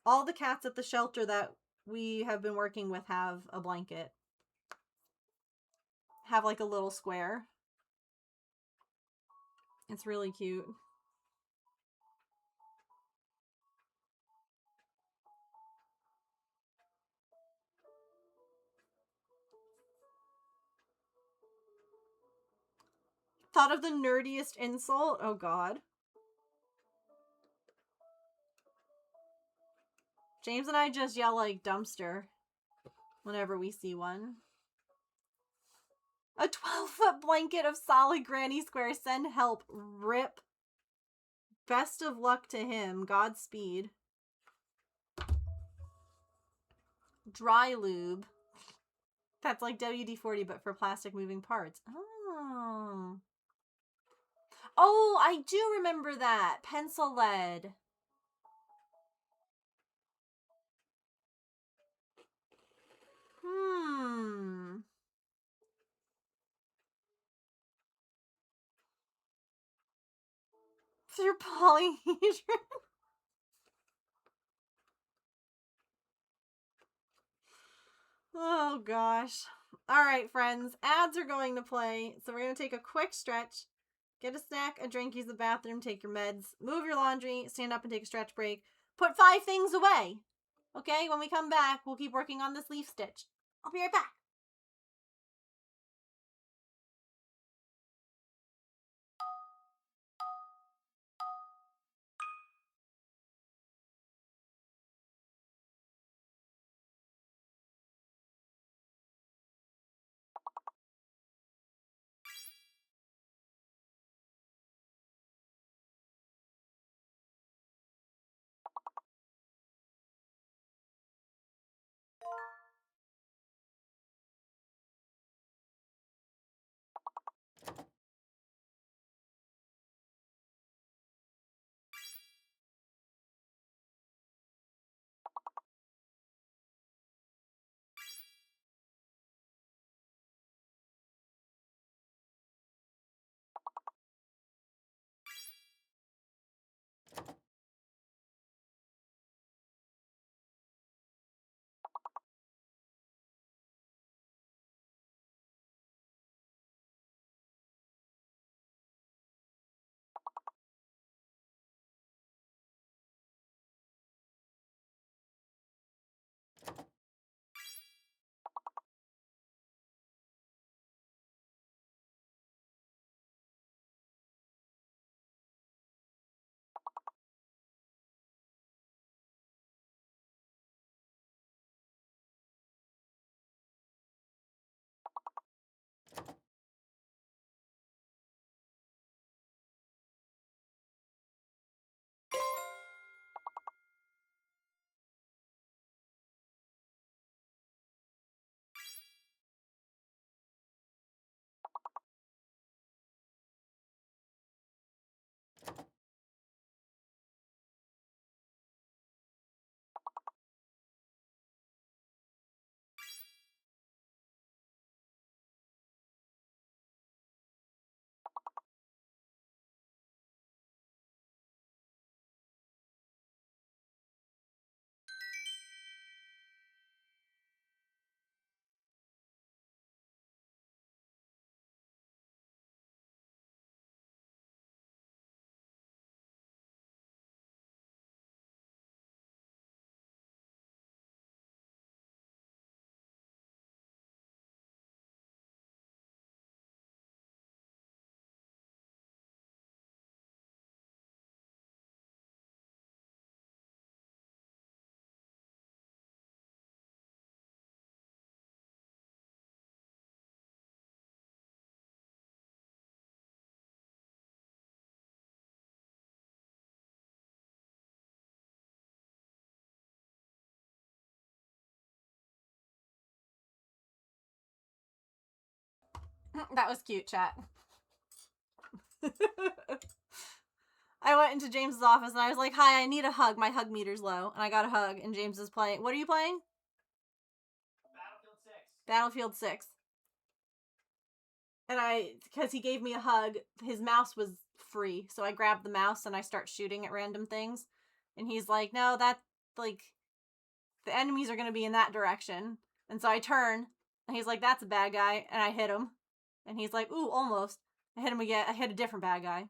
All the cats at the shelter that we have been working with have a blanket. Have like a little square. It's really cute. Thought of the nerdiest insult? Oh god. James and I just yell like dumpster whenever we see one. A 12-foot blanket of solid granny square. Send help. Rip. Best of luck to him. Godspeed. Dry lube. That's like WD-40 but for plastic moving parts. Oh. Oh, I do remember that. Pencil lead. They're polyhedron. Oh gosh. Alright, friends. Ads are going to play. So we're going to take a quick stretch. Get a snack, a drink, use the bathroom, take your meds, move your laundry, stand up and take a stretch break. Put 5 things away. Okay? When we come back, we'll keep working on this leaf stitch. I'll be right back. That was cute, chat. I went into James's office and I was like, hi, I need a hug. My hug meter's low. And I got a hug and James is playing. What are you playing? Battlefield 6. And because he gave me a hug, his mouse was free. So I grabbed the mouse and I start shooting at random things. And he's like, no, the enemies are going to be in that direction. And so I turn and he's like, that's a bad guy. And I hit him. And he's like, ooh, almost. I hit him again. I hit a different bad guy.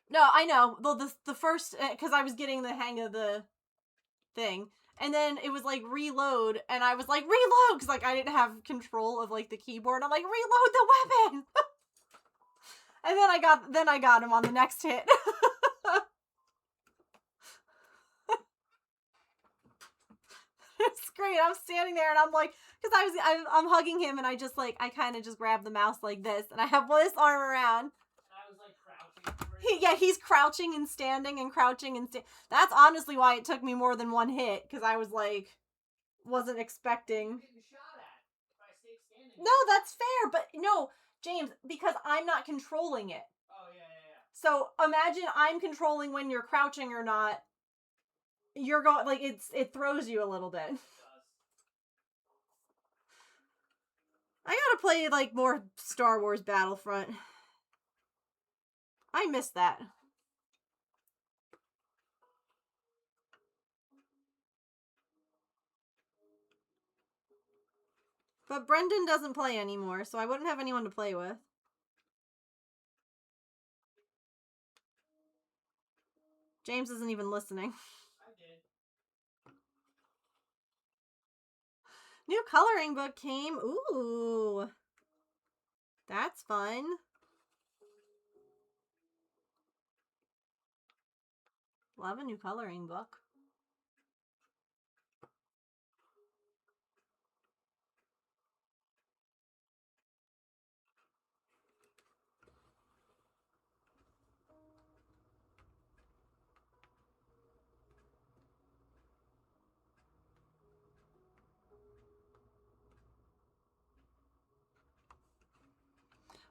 No, I know. The first, because I was getting the hang of the thing. And then it was like reload, and I was like, reload! Because like I didn't have control of like the keyboard. I'm like, reload the weapon! And then I got him on the next hit. It's great. I'm standing there and I'm like, because I'm hugging him and I kind of just grab the mouse like this, and I have this arm around. I was like crouching. He's crouching and standing and crouching and That's honestly why it took me more than one hit, because I was like, wasn't expecting. Getting shot at if I stayed standing. No, that's fair, but no, James, because I'm not controlling it. Oh yeah. So imagine I'm controlling when you're crouching or not. You're going like it throws you a little bit. It does. I gotta play like more Star Wars Battlefront. I miss that. But Brendan doesn't play anymore, so I wouldn't have anyone to play with. James isn't even listening. I did. New coloring book came. Ooh. That's fun. Love a new coloring book.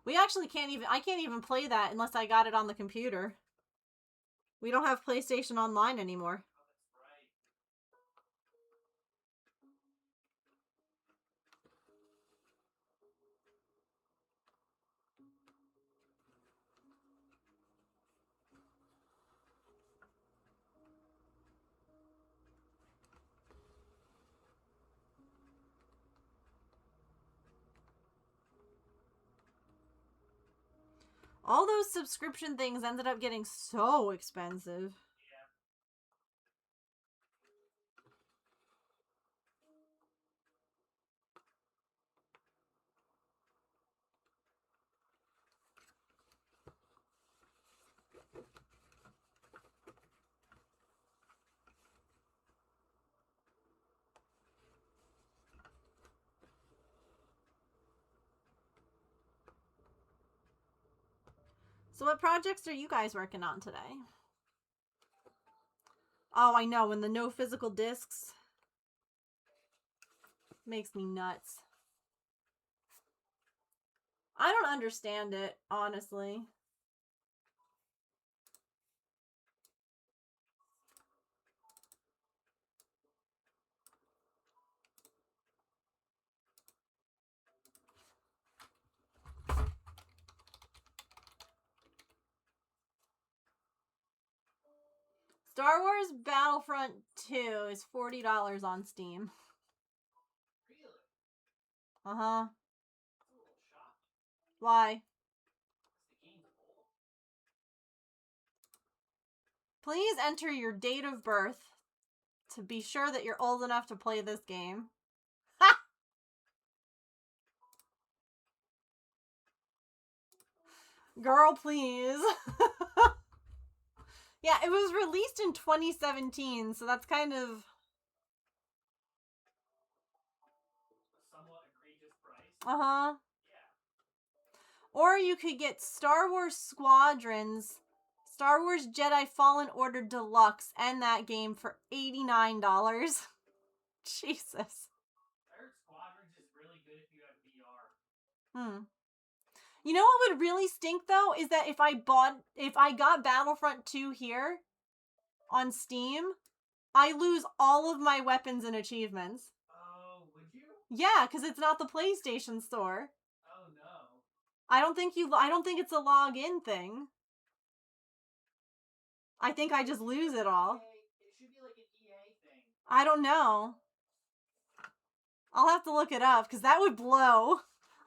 We actually I can't even play that unless I got it on the computer. We don't have PlayStation Online anymore. All those subscription things ended up getting so expensive. Yeah. So what projects are you guys working on today? Oh, I know, when the no physical discs makes me nuts. I don't understand it, honestly. Star Wars Battlefront 2 is $40 on Steam. Really? Uh-huh. That's a little shocking. Why? The game's old. Please enter your date of birth to be sure that you're old enough to play this game. Ha! Girl, please. Yeah, it was released in 2017, so that's kind of... A somewhat egregious price. Uh-huh. Yeah. Or you could get Star Wars Squadrons, Star Wars Jedi Fallen Order Deluxe, and that game for $89. Jesus. I heard Squadrons is really good if you have VR. You know what would really stink though is that if I got Battlefront 2 here on Steam, I lose all of my weapons and achievements. Oh, would you? Yeah, because it's not the PlayStation Store. Oh no. I don't think it's a login thing. I think I just lose it all. It should be like an EA thing. I don't know. I'll have to look it up because that would blow.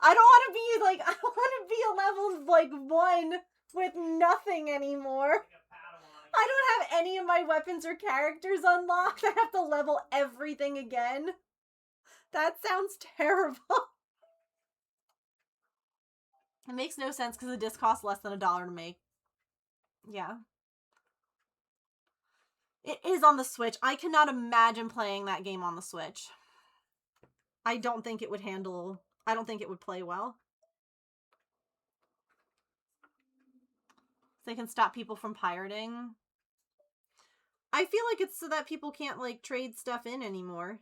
I don't want to be a level like 1 with nothing anymore. Like a Padawan. I don't have any of my weapons or characters unlocked. I have to level everything again. That sounds terrible. It makes no sense because the disc costs less than $1 to make. Yeah. It is on the Switch. I cannot imagine playing that game on the Switch. I don't think it would play well. They can stop people from pirating. I feel like it's so that people can't, like, trade stuff in anymore.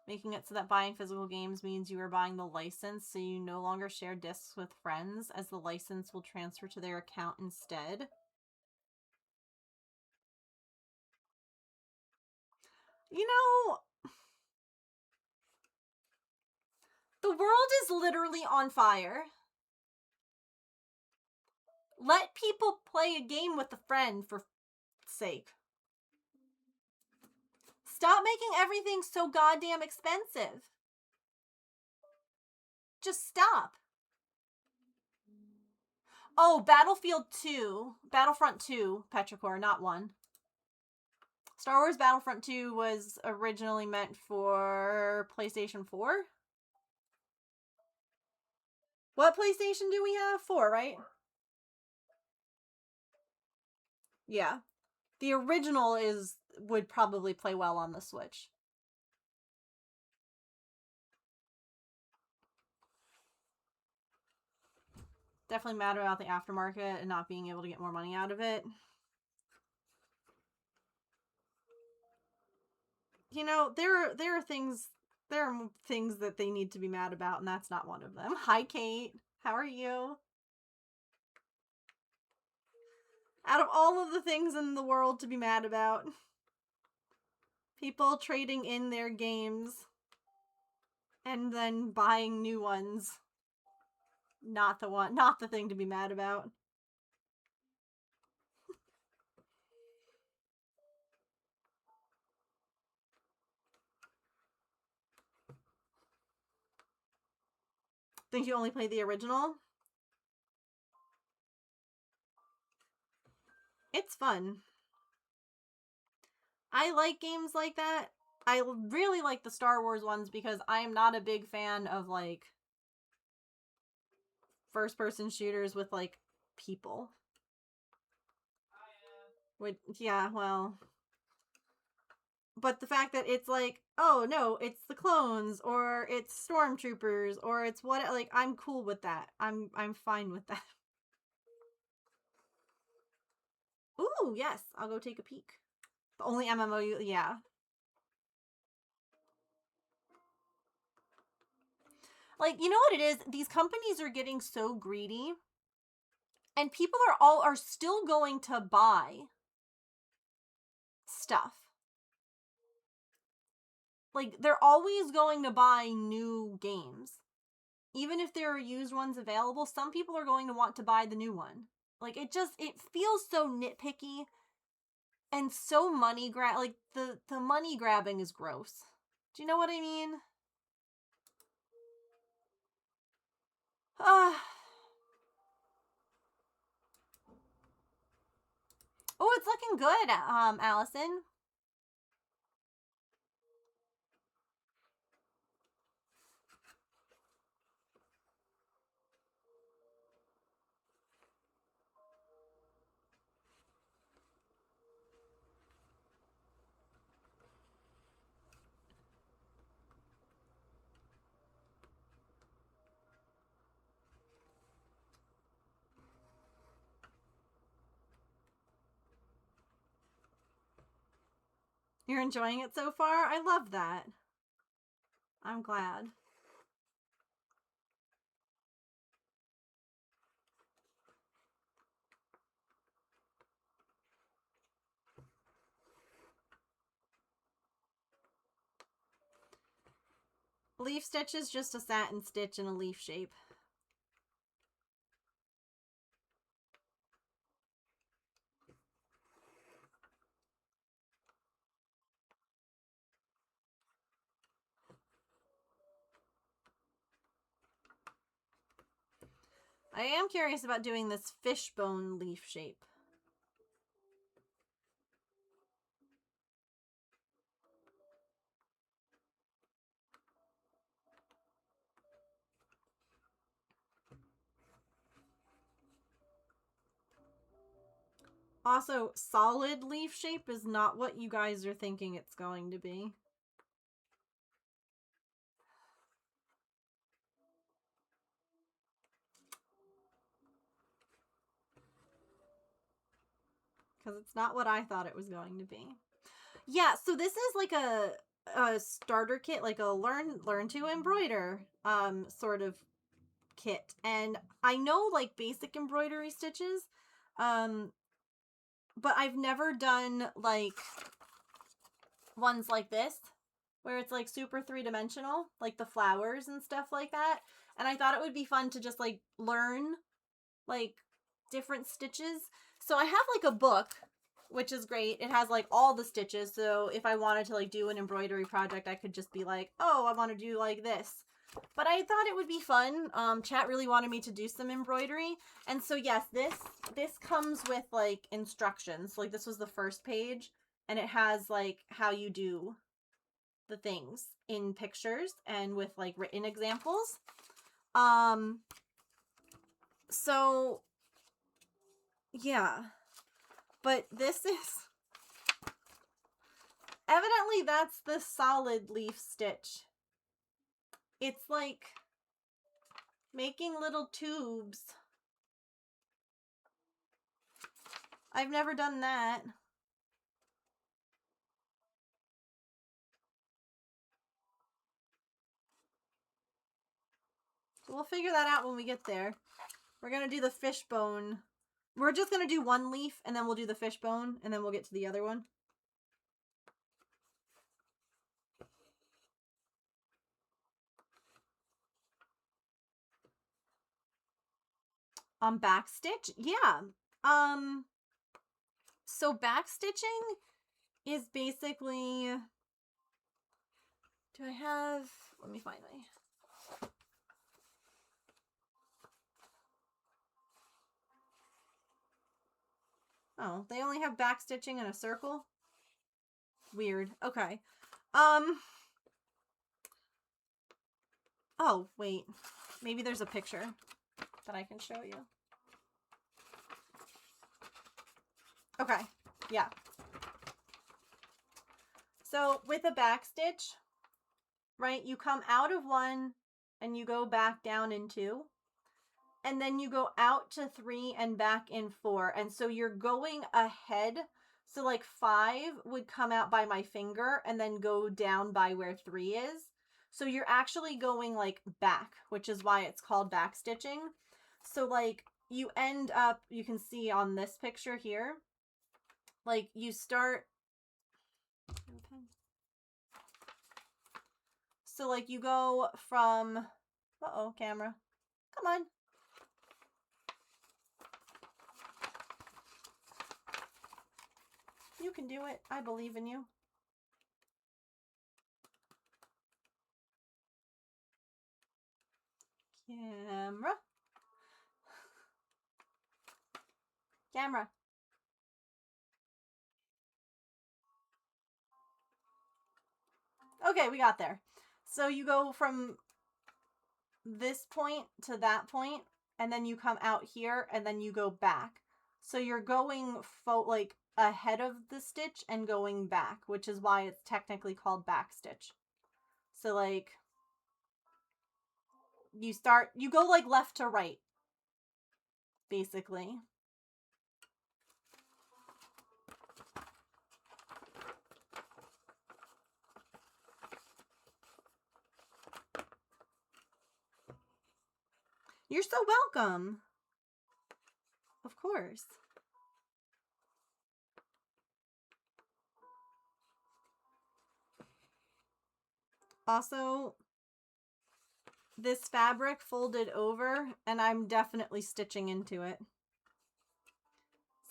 Making it so that buying physical games means you are buying the license, so you no longer share discs with friends, as the license will transfer to their account instead. You know, the world is literally on fire. Let people play a game with a friend, for sake. Stop making everything so goddamn expensive. Just stop. Oh, Battlefront 2, Petrichor, not 1. Star Wars Battlefront 2 was originally meant for PlayStation 4. What PlayStation do we have? 4, right? Yeah. The original would probably play well on the Switch. Definitely mad about the aftermarket and not being able to get more money out of it. You know, there are things that they need to be mad about, and that's not one of them. Hi, Kate. How are you? Out of all of the things in the world to be mad about, people trading in their games and then buying new ones. Not the thing to be mad about. Think you only play the original? It's fun. I like games like that. I really like the Star Wars ones because I am not a big fan of, like, first-person shooters with, like, people. Yeah, well... But the fact that it's like, oh, no, it's the clones, or it's stormtroopers, or it's what... Like, I'm cool with that. I'm fine with that. Ooh, yes, I'll go take a peek. The only MMO yeah. Like, you know what it is? These companies are getting so greedy, and people are still going to buy stuff. Like, they're always going to buy new games. Even if there are used ones available, some people are going to want to buy the new one. Like, it feels so nitpicky and so money grab. Like, the money grabbing is gross. Do you know what I mean? Oh, it's looking good, Allison. You're enjoying it so far? I love that. I'm glad. Leaf stitch is just a satin stitch in a leaf shape. I am curious about doing this fishbone leaf shape. Also, solid leaf shape is not what you guys are thinking it's going to be. Because it's not what I thought it was going to be. Yeah, so this is like a starter kit, like a learn to embroider sort of kit. And I know like basic embroidery stitches, but I've never done like ones like this where it's like super three-dimensional, like the flowers and stuff like that. And I thought it would be fun to just like learn like different stitches. So I have like a book, which is great. It has like all the stitches. So if I wanted to like do an embroidery project, I could just be like, oh, I want to do like this. But I thought it would be fun. Chat really wanted me to do some embroidery. And so yes, this comes with like instructions. Like this was the first page and it has like how you do the things in pictures and with like written examples. So yeah, but this is evidently that's the solid leaf stitch. It's like making little tubes. I've never done that. So we'll figure that out when we get there. We're going to do the fishbone. We're just going to do one leaf and then we'll do the fishbone and then we'll get to the other one. Backstitch? Yeah. So backstitching is basically, do I have, let me find my, oh, they only have backstitching in a circle? Weird. Okay. Oh, wait. Maybe there's a picture that I can show you. Okay. Yeah. So with a backstitch, right, you come out of one and you go back down in 2. And then you go out to 3 and back in 4. And so you're going ahead. So like 5 would come out by my finger and then go down by where 3 is. So you're actually going like back, which is why it's called back stitching. So like you end up, you can see on this picture here, like you start, so like you go from, uh-oh, camera, come on. You can do it. I believe in you. Camera. Camera. Okay, we got there. So you go from this point to that point, and then you come out here, and then you go back. So you're going like ahead of the stitch and going back, which is why it's technically called back stitch. So like you go like left to right, basically. You're so welcome. Of course. Also, this fabric folded over, and I'm definitely stitching into it.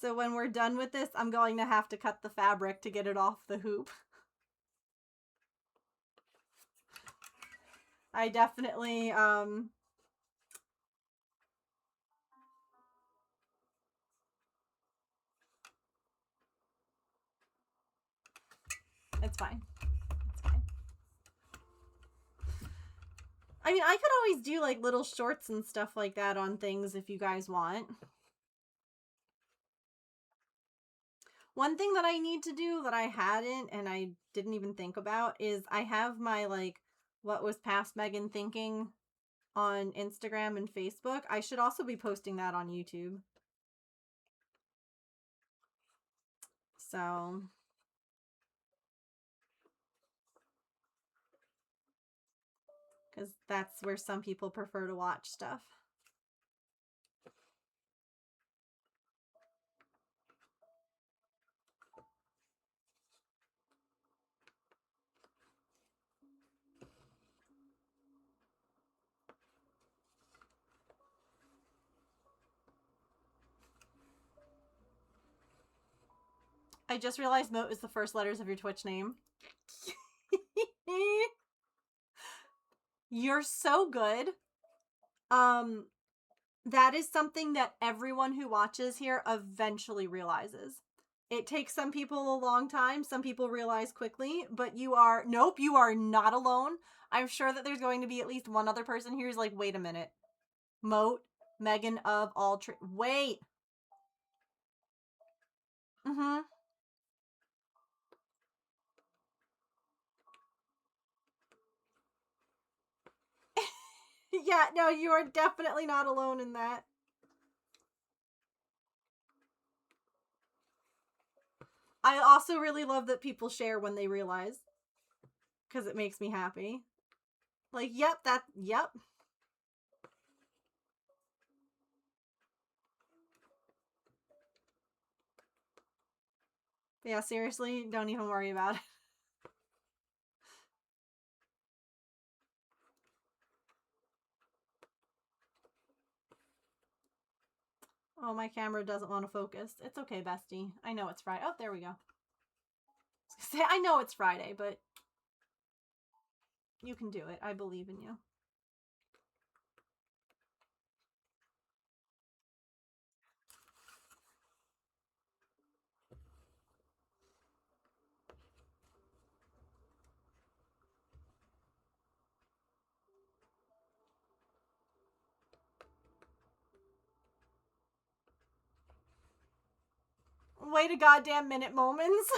So when we're done with this, I'm going to have to cut the fabric to get it off the hoop. I definitely, it's fine. It's fine. I mean, I could always do like little shorts and stuff like that on things if you guys want. One thing that I need to do that I hadn't and I didn't even think about is I have my like what was past Megan thinking on Instagram and Facebook. I should also be posting that on YouTube. So because that's where some people prefer to watch stuff. I just realized Moat is the first letters of your Twitch name. You're so good. That is something that everyone who watches here eventually realizes. It takes some people a long time. Some people realize quickly, but you are, nope, you are not alone. I'm sure that there's going to be at least one other person here who's like, wait a minute. Moat, Megan of all wait. Mm-hmm. Yeah, no, you are definitely not alone in that. I also really love that people share when they realize. Because it makes me happy. Like, yep, yep. Yeah, seriously, don't even worry about it. Oh, my camera doesn't want to focus. It's okay, bestie. I know it's Friday. Oh, there we go. I know it's Friday, but you can do it. I believe in you. Wait a goddamn minute, moments.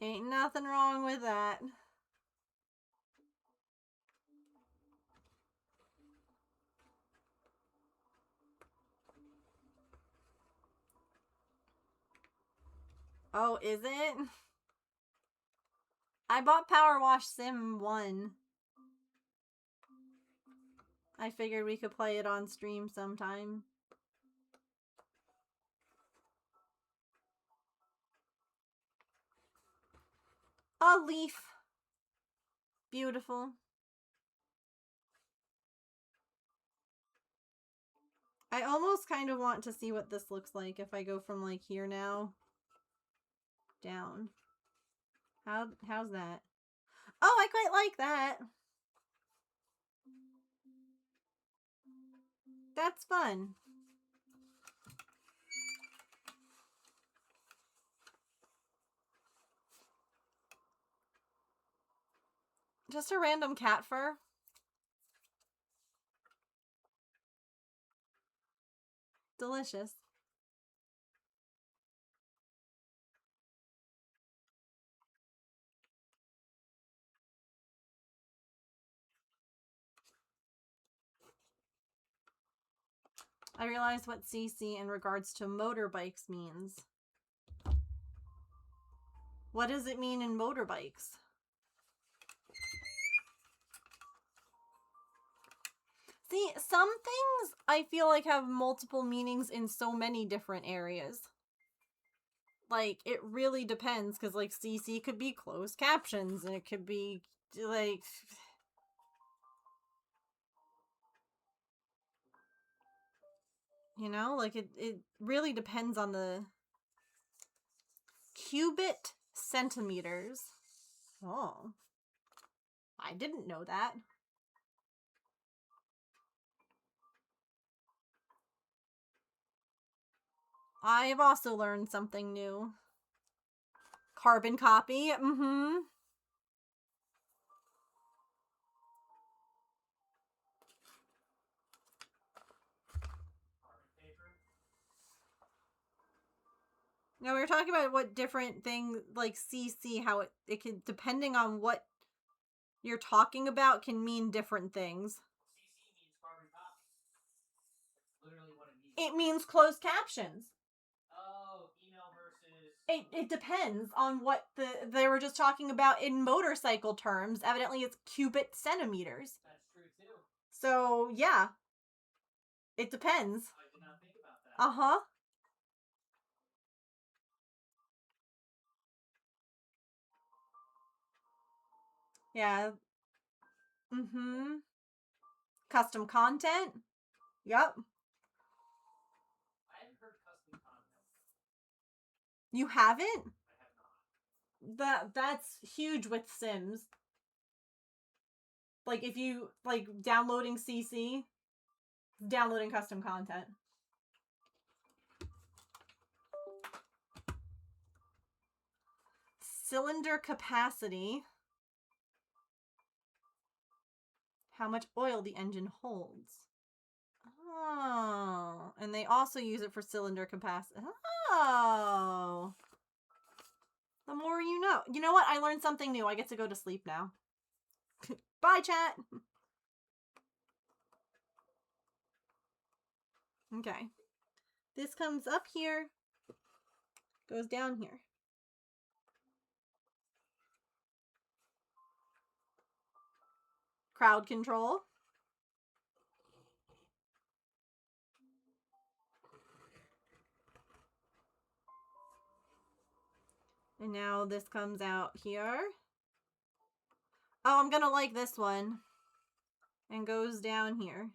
Ain't nothing wrong with that. Oh, is it? I bought Power Wash Sim 1. I figured we could play it on stream sometime. A leaf. Beautiful. I almost kind of want to see what this looks like if I go from like here now down. How's that? Oh, I quite like that. That's fun. Just a random cat fur. Delicious. I realized what CC in regards to motorbikes means. What does it mean in motorbikes? See, some things I feel like have multiple meanings in so many different areas. Like, it really depends, because, like, CC could be closed captions, and it could be, like... You know, like, it really depends on the... Cubit centimeters. Oh. I didn't know that. I have also learned something new. Carbon copy. Mm-hmm. Now we were talking about what different things, like CC, how it can, depending on what you're talking about, can mean different things. CC means carbon copy. Literally what it means. It means closed captions. Oh, email versus... It depends on what they were just talking about in motorcycle terms. Evidently it's cubit centimeters. That's true too. So, yeah. It depends. I did not think about that. Uh-huh. Yeah. Mm-hmm. Custom content. Yep. I haven't heard custom content. You haven't? I have not. That's huge with Sims. Like, if you, like, downloading CC, downloading custom content. Cylinder capacity. How much oil the engine holds. Oh. And they also use it for cylinder capacity. Oh. The more you know. You know what? I learned something new. I get to go to sleep now. Bye, chat. Okay. This comes up here. Goes down here. Crowd control. And now this comes out here. Oh, I'm gonna like this one. And goes down here.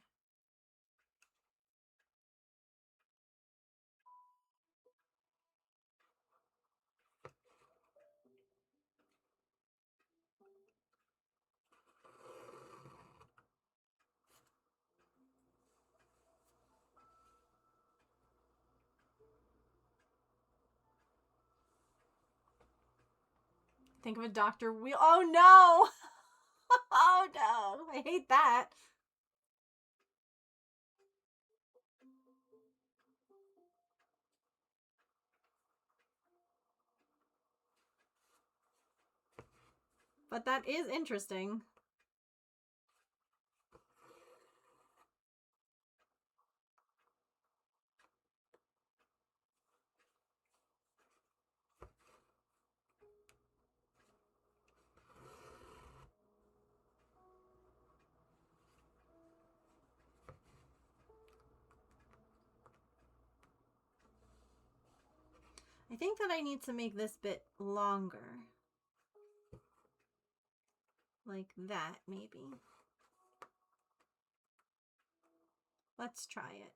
Think of a Dr. Wheel. Oh no! Oh no! I hate that. But that is interesting. I think that I need to make this bit longer. Like that, maybe. Let's try it.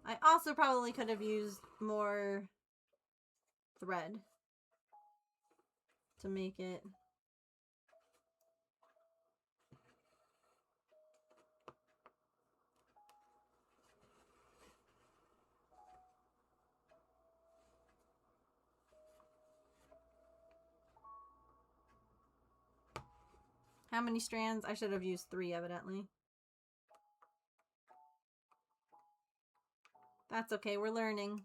I also probably could have used more thread to make it. How many strands? I should have used 3, evidently. That's okay, we're learning.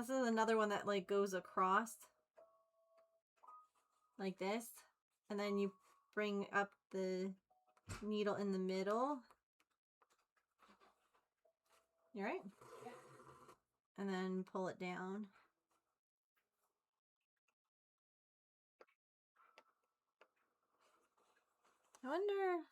This is another one that like goes across like this, and then you bring up the needle in the middle. You right? And then pull it down. I wonder.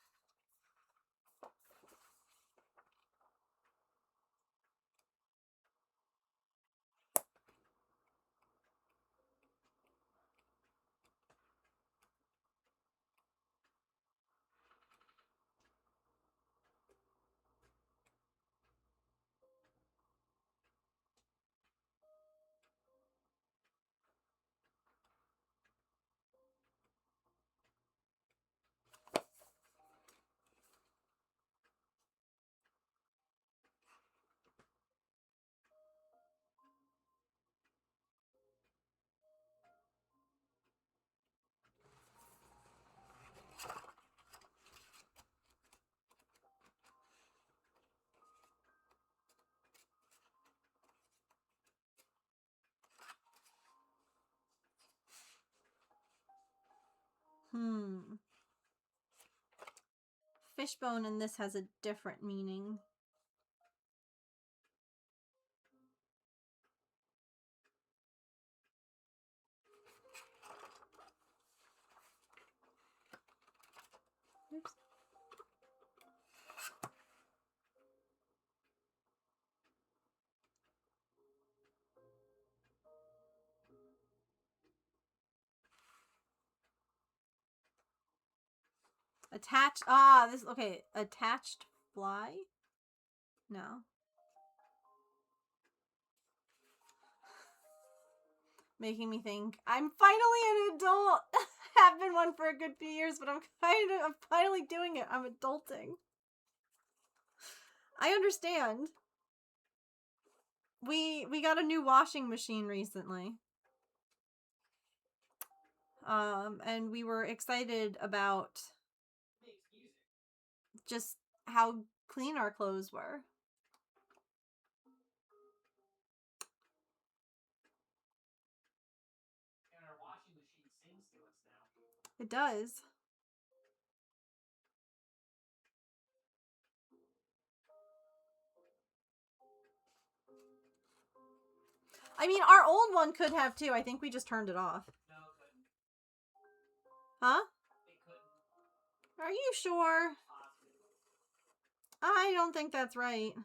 Fishbone in this has a different meaning. Oops. Attached. Ah, this. Okay. Attached fly? No. Making me think. I'm finally an adult. Have been one for a good few years, but I'm finally doing it. I'm adulting. I understand. We got a new washing machine recently. And we were excited about just how clean our clothes were. And our washing machine sings to us now. It does. I mean, our old one could have too. I think we just turned it off. No, it couldn't. Huh? It couldn't. Are you sure? I don't think that's right. I do.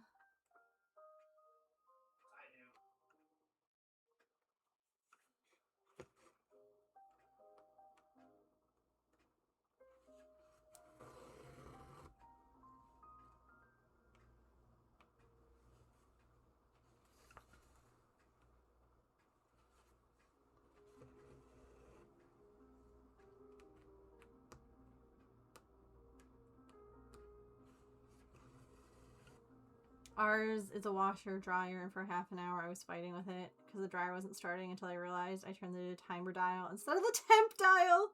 Ours is a washer dryer, and for half an hour I was fighting with it because the dryer wasn't starting until I realized I turned the timer dial instead of the temp dial.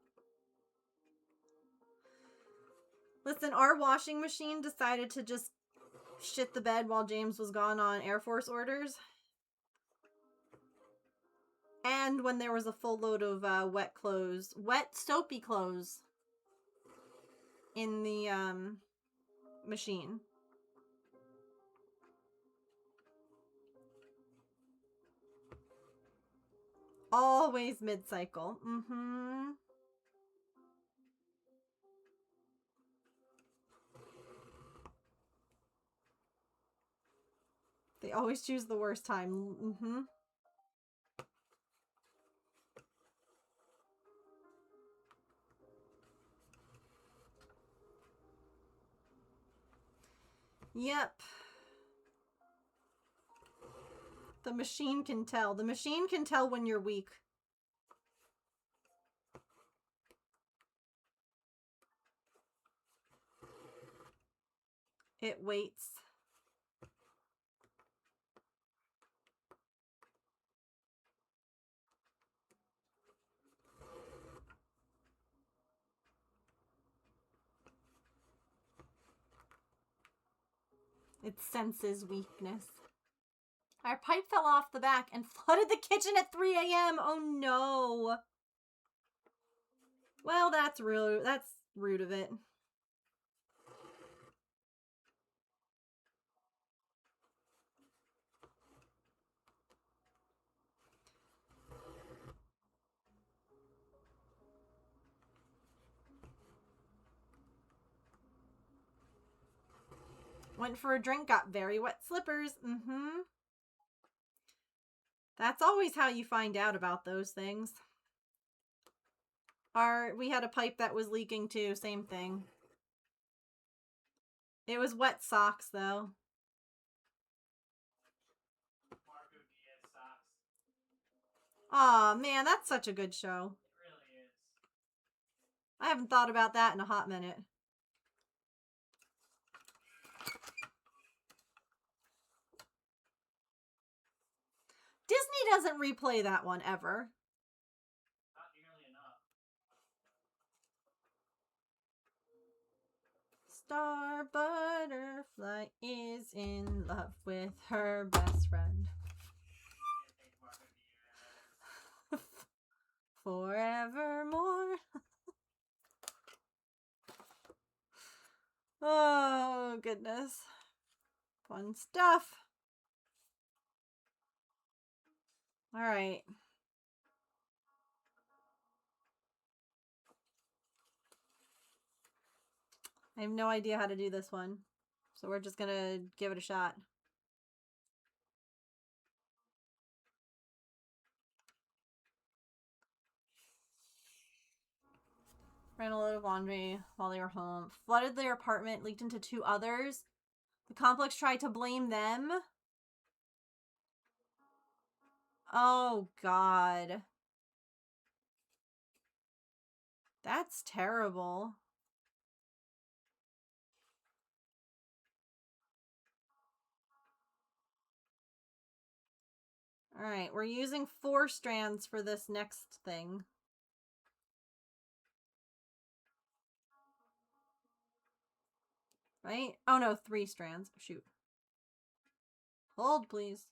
Listen, our washing machine decided to just shit the bed while James was gone on Air Force orders. And when there was a full load of wet soapy clothes in the machine. Always mid-cycle. Mm-hmm. They always choose the worst time. Mm-hmm. Yep. The machine can tell. The machine can tell when you're weak. It waits. It senses weakness. Our pipe fell off the back and flooded the kitchen at 3 a.m. Oh no. Well, that's rude. That's rude of it. Went for a drink, got very wet slippers. Mm-hmm. That's always how you find out about those things. We had a pipe that was leaking too, same thing. It was wet socks though. Aw, man, that's such a good show. It really is. I haven't thought about that in a hot minute. Disney doesn't replay that one ever. Not nearly enough. Star Butterfly is in love with her best friend. Forevermore. Oh, goodness. Fun stuff. All right. I have no idea how to do this one. So we're just going to give it a shot. Ran a load of laundry while they were home. Flooded their apartment, leaked into 2 others. The complex tried to blame them. Oh, God. That's terrible. All right, we're using 4 strands for this next thing. Right? Oh, no, 3 strands. Shoot. Hold, please.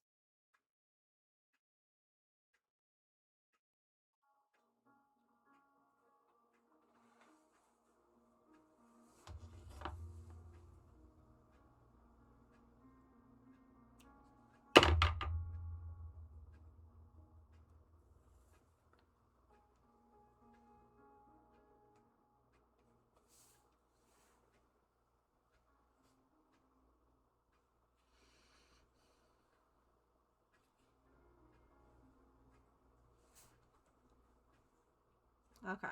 Okay.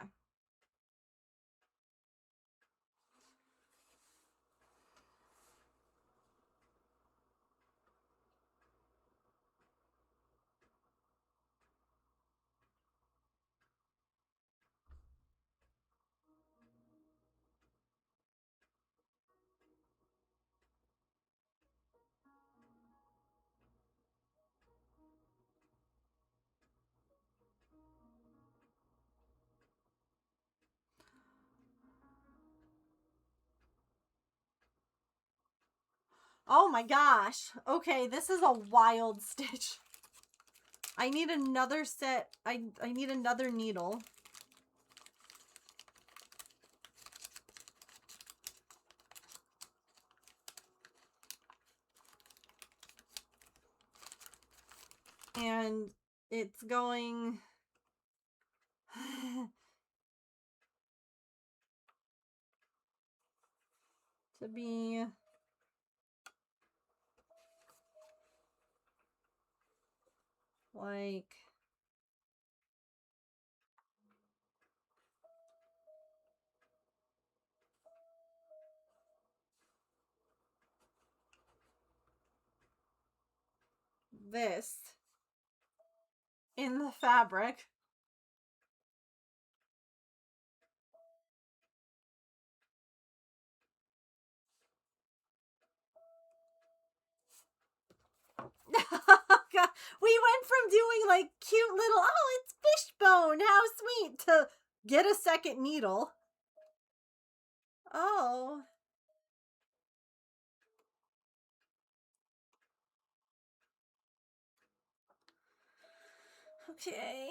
Oh my gosh. Okay, this is a wild stitch. I need another set. I need another needle. And it's going to be like this in the fabric. We went from doing like cute little, oh, it's fishbone, how sweet, to get a second needle. Oh. Okay.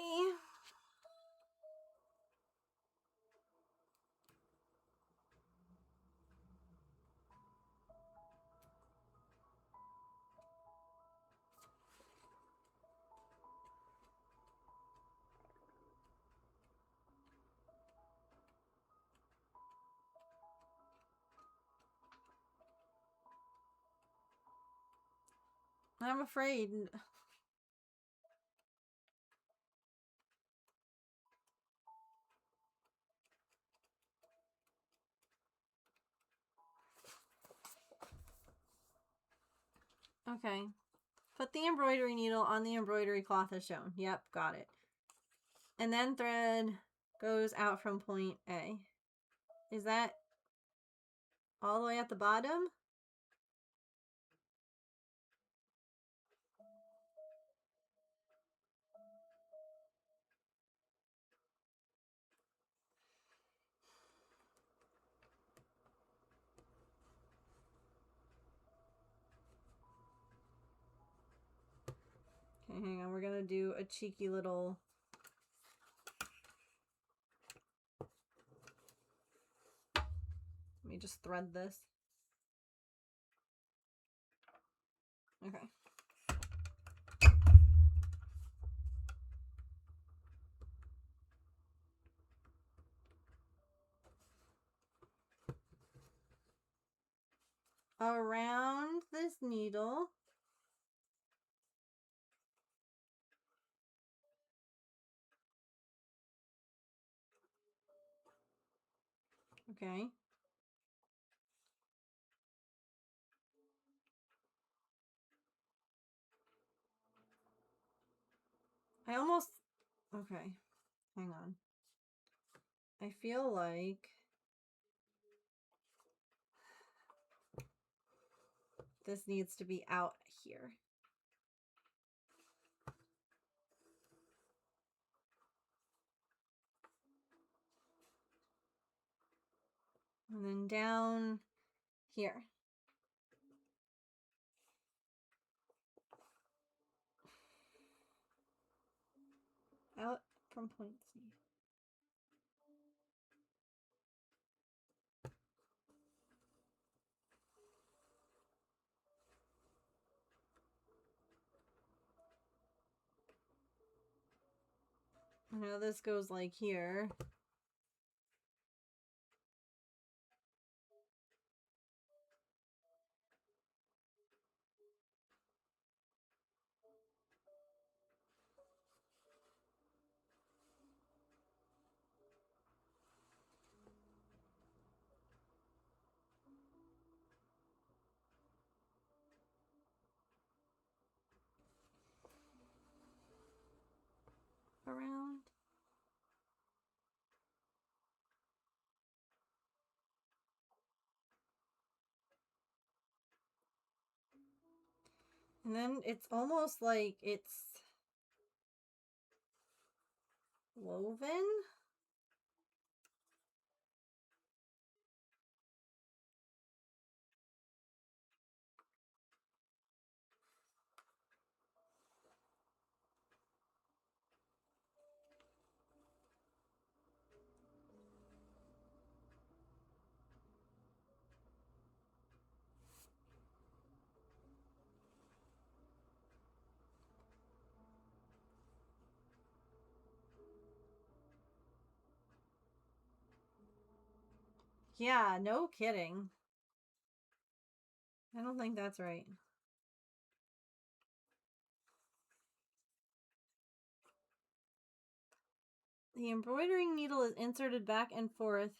I'm afraid. Okay. Put the embroidery needle on the embroidery cloth as shown. Yep, got it. And then thread goes out from point A. Is that all the way at the bottom? Okay, hang on. We're going to do a cheeky little... Let me just thread this. Okay. Around this needle. Okay. I almost... Okay. Hang on. I feel like... this needs to be out here. And then down here. Out from point C. Now this goes like here. Around. And then it's almost like it's woven. Yeah, no kidding. I don't think that's right. The embroidering needle is inserted back and forth.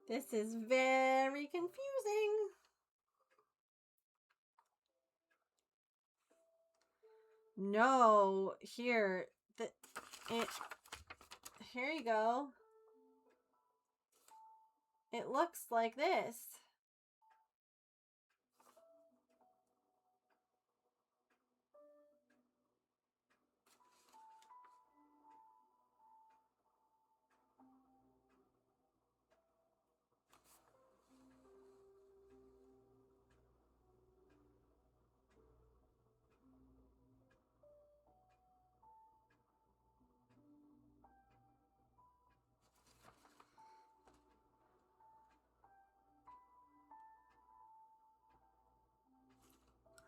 This is very confusing. No, here. Here you go. It looks like this.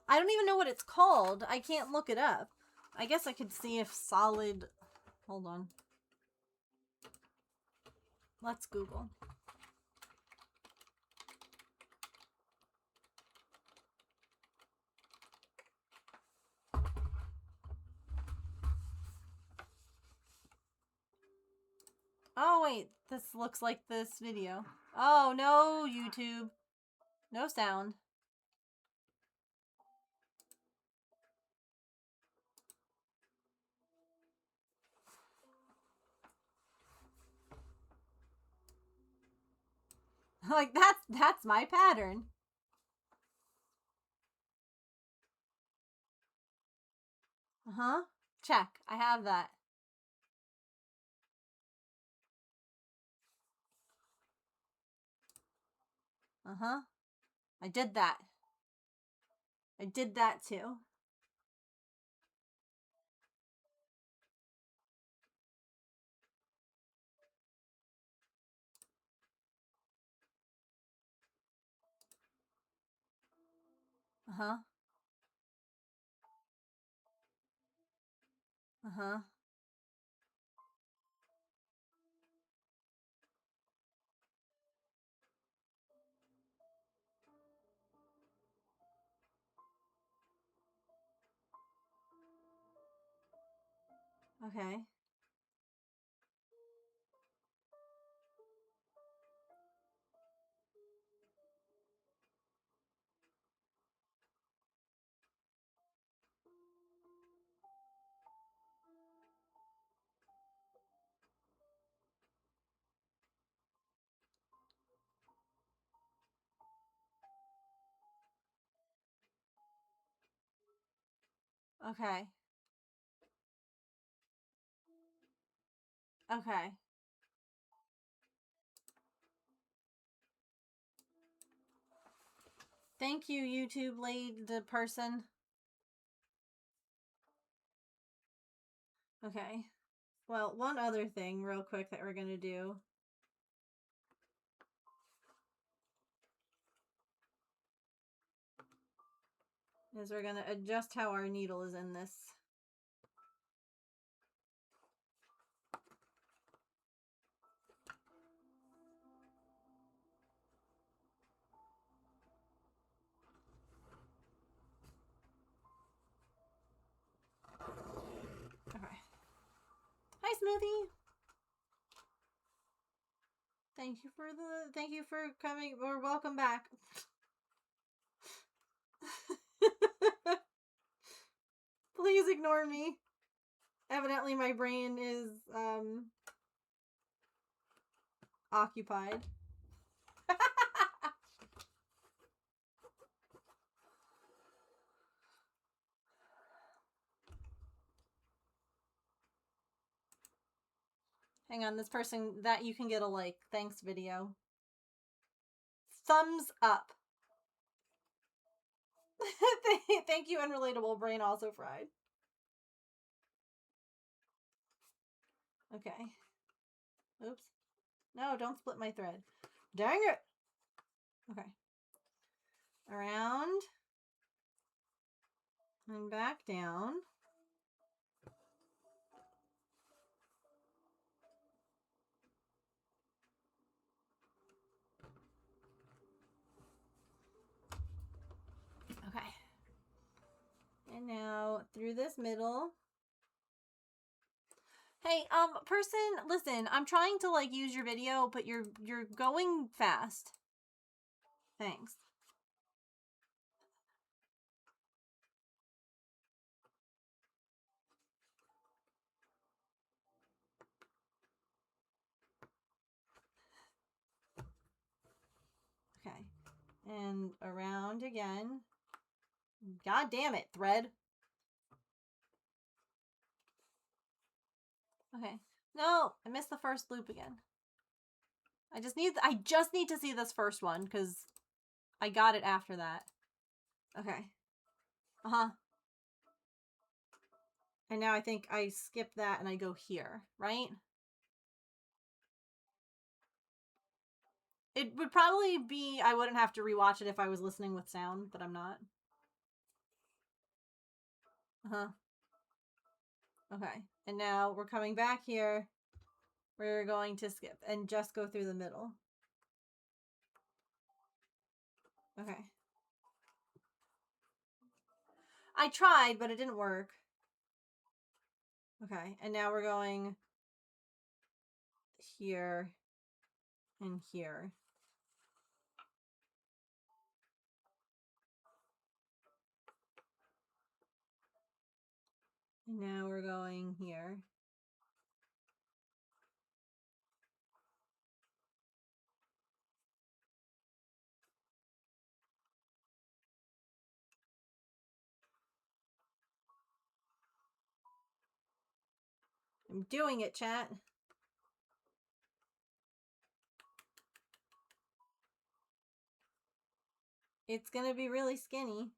I don't even know what it's called. I can't look it up. I guess I could see if solid... Hold on. Let's Google. Oh, wait. This looks like this video. Oh, no, YouTube. No sound. Like, that's my pattern. Uh-huh. Check. I have that. Uh-huh. I did that. I did that too. Uh-huh. Uh-huh. Okay. Okay. Okay. Thank you, YouTube lady person. Okay. Well, one other thing real quick that we're going to do. Is we're going to adjust how our needle is in this. Okay. Hi, Smoothie. Thank you for coming, or welcome back. Please ignore me. Evidently my brain is occupied. Hang on, this person, that you can get a like. Thanks, video. Thumbs up. Thank you, unrelatable brain also fried. Okay. Oops. No, don't split my thread. Dang it! Okay. Around. And back down. Okay. And now through this middle. Hey, person, listen, I'm trying to like use your video, but you're going fast. Thanks. And around again. God damn it, thread. Okay. No, I missed the first loop again. I just need to see this first one because I got it after that. Okay. Uh-huh. And now I think I skip that and I go here, right? It would probably be, I wouldn't have to rewatch it if I was listening with sound, but I'm not. Uh-huh. Okay. And now we're coming back here. We're going to skip and just go through the middle. Okay. I tried, but it didn't work. Okay. And now we're going here and here. And now we're going here. I'm doing it, chat. It's gonna be really skinny.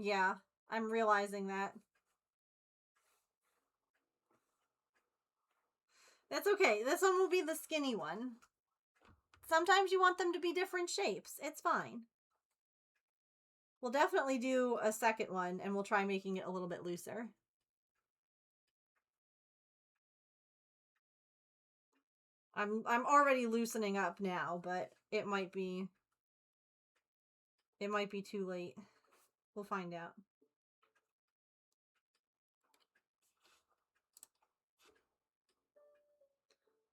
Yeah, I'm realizing that. That's okay. This one will be the skinny one. Sometimes you want them to be different shapes. It's fine. We'll definitely do a second one and we'll try making it a little bit looser. I'm already loosening up now, but it might be too late. We'll find out.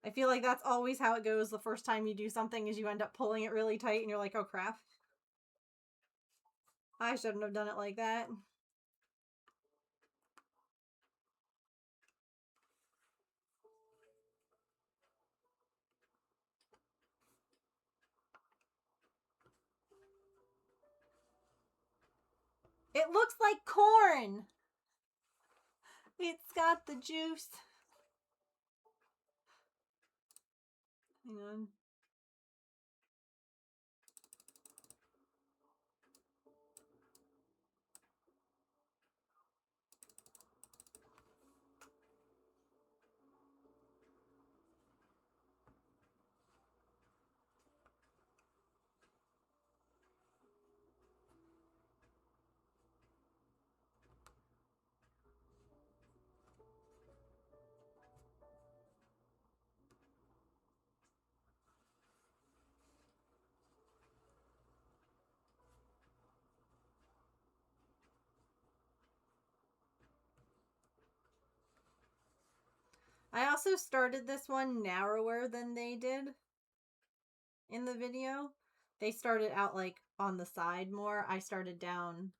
I feel like that's always how it goes the first time you do something is you end up pulling it really tight and you're like, oh crap. I shouldn't have done it like that. It looks like corn. It's got the juice. Hang on. I also started this one narrower than they did in the video. They started out like on the side more. I started down.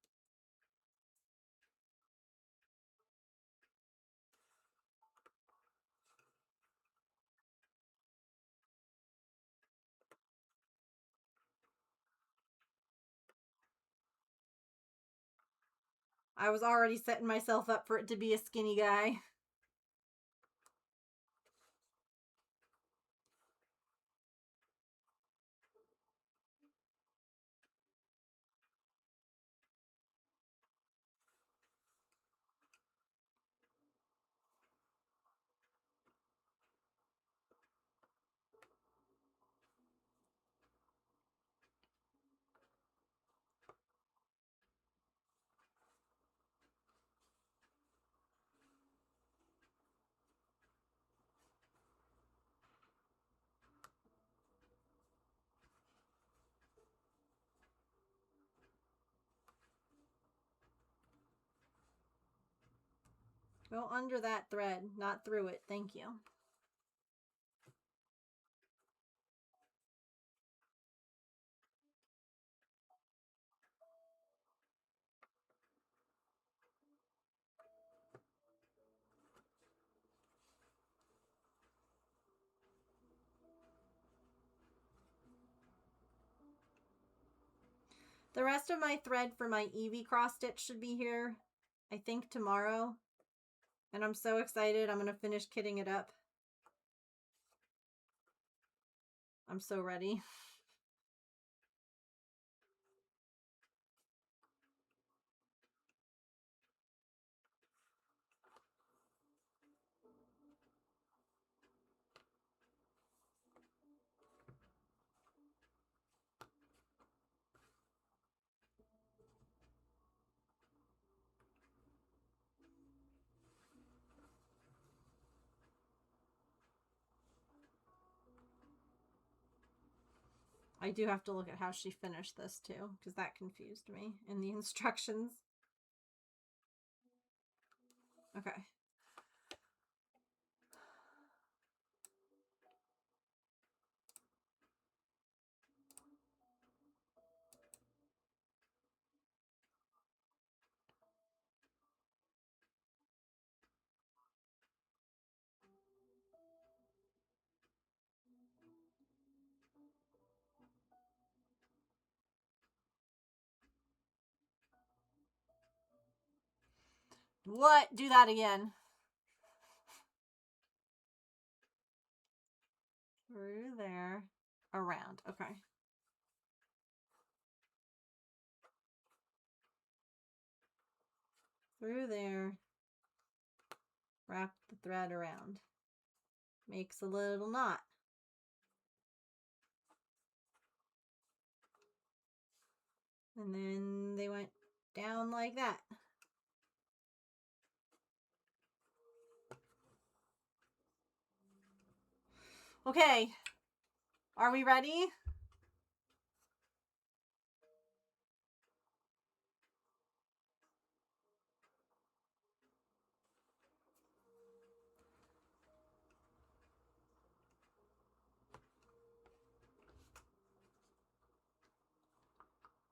I was already setting myself up for it to be a skinny guy. Go under that thread, not through it. Thank you. The rest of my thread for my Eevee cross stitch should be here, I think, tomorrow. And I'm so excited. I'm going to finish kitting it up. I'm so ready. I do have to look at how she finished this too, because that confused me in the instructions. Okay. What? Do that again. Through there. Around. Okay. Through there. Wrap the thread around. Makes a little knot. And then they went down like that. Okay. Are we ready?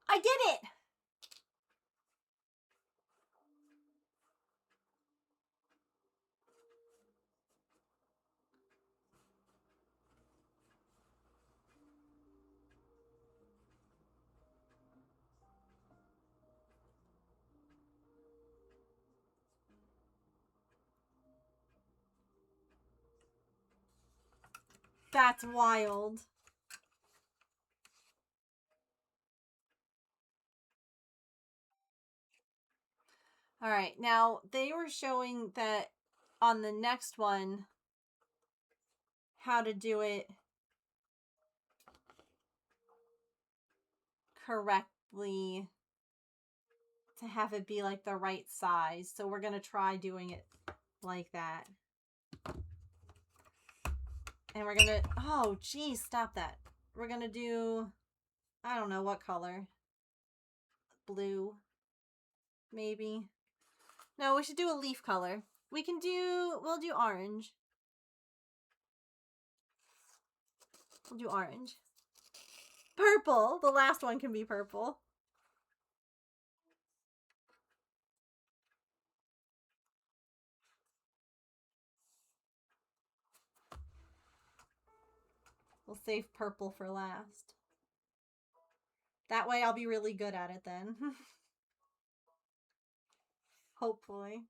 I did it! That's wild. All right, now they were showing that on the next one, how to do it correctly to have it be like the right size. So we're going to try doing it like that. And we're going to, oh, geez, stop that. We're going to do, I don't know what color. Blue, maybe. No, we should do a leaf color. We'll do orange. We'll do orange. Purple. The last one can be purple. We'll save purple for last. That way I'll be really good at it then. Hopefully.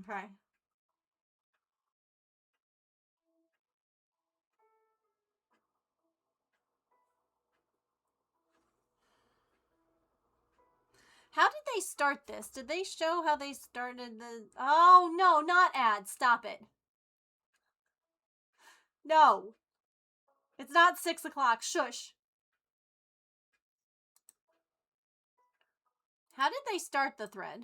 Okay. How did they start this? Did they show how they started the... Oh, no, not ads. Stop it. No. It's not 6 o'clock. Shush. How did they start the thread?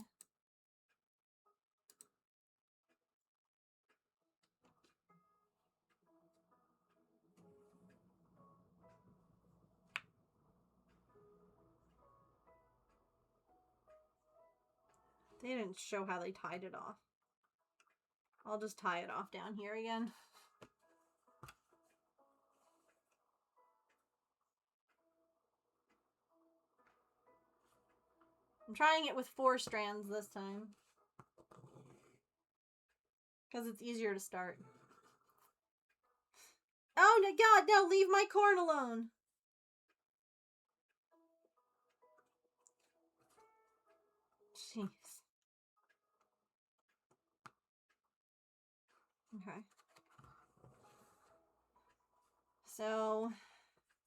They didn't show how they tied it off. I'll just tie it off down here again. I'm trying it with 4 strands this time. Because it's easier to start. Oh my god, no, leave my corn alone! Jeez. Okay. So,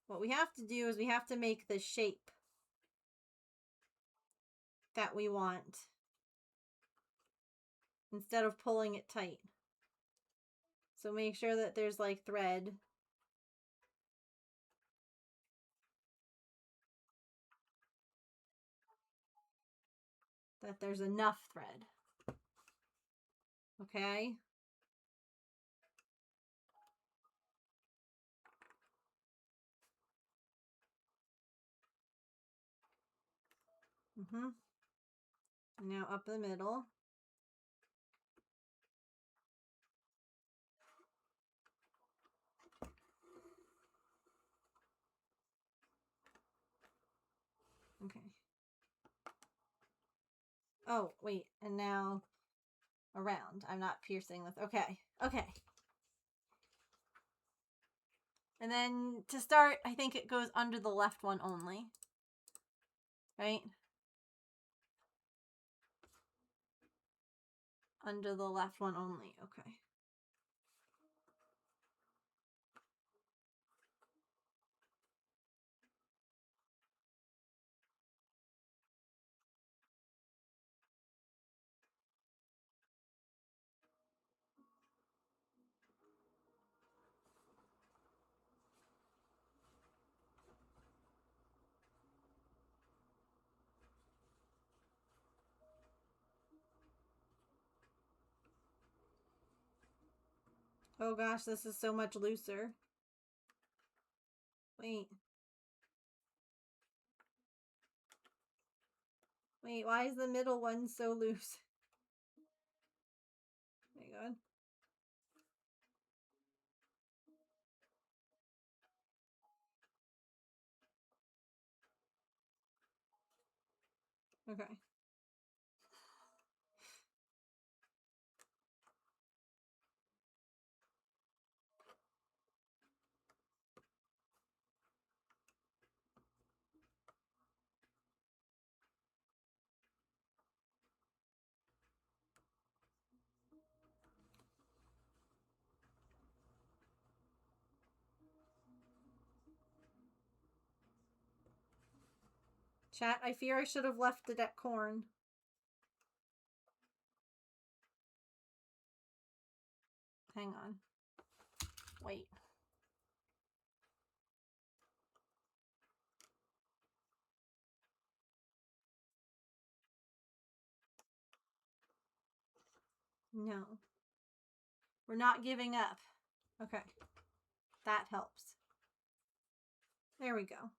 what we have to do is we have to make the shape that we want instead of pulling it tight. So make sure that there's like thread. That there's enough thread. Okay? Now up the middle. Okay. Oh, wait, and now around. I'm not piercing with. Okay. Okay. And then to start, I think it goes under the left one only. Right? Under the left one only. Okay. Oh gosh, this is so much looser. Wait. Wait, why is the middle one so loose? Oh my god. Okay. Chat, I fear I should have left it at corn. Hang on. Wait. No. We're not giving up. Okay. That helps. There we go.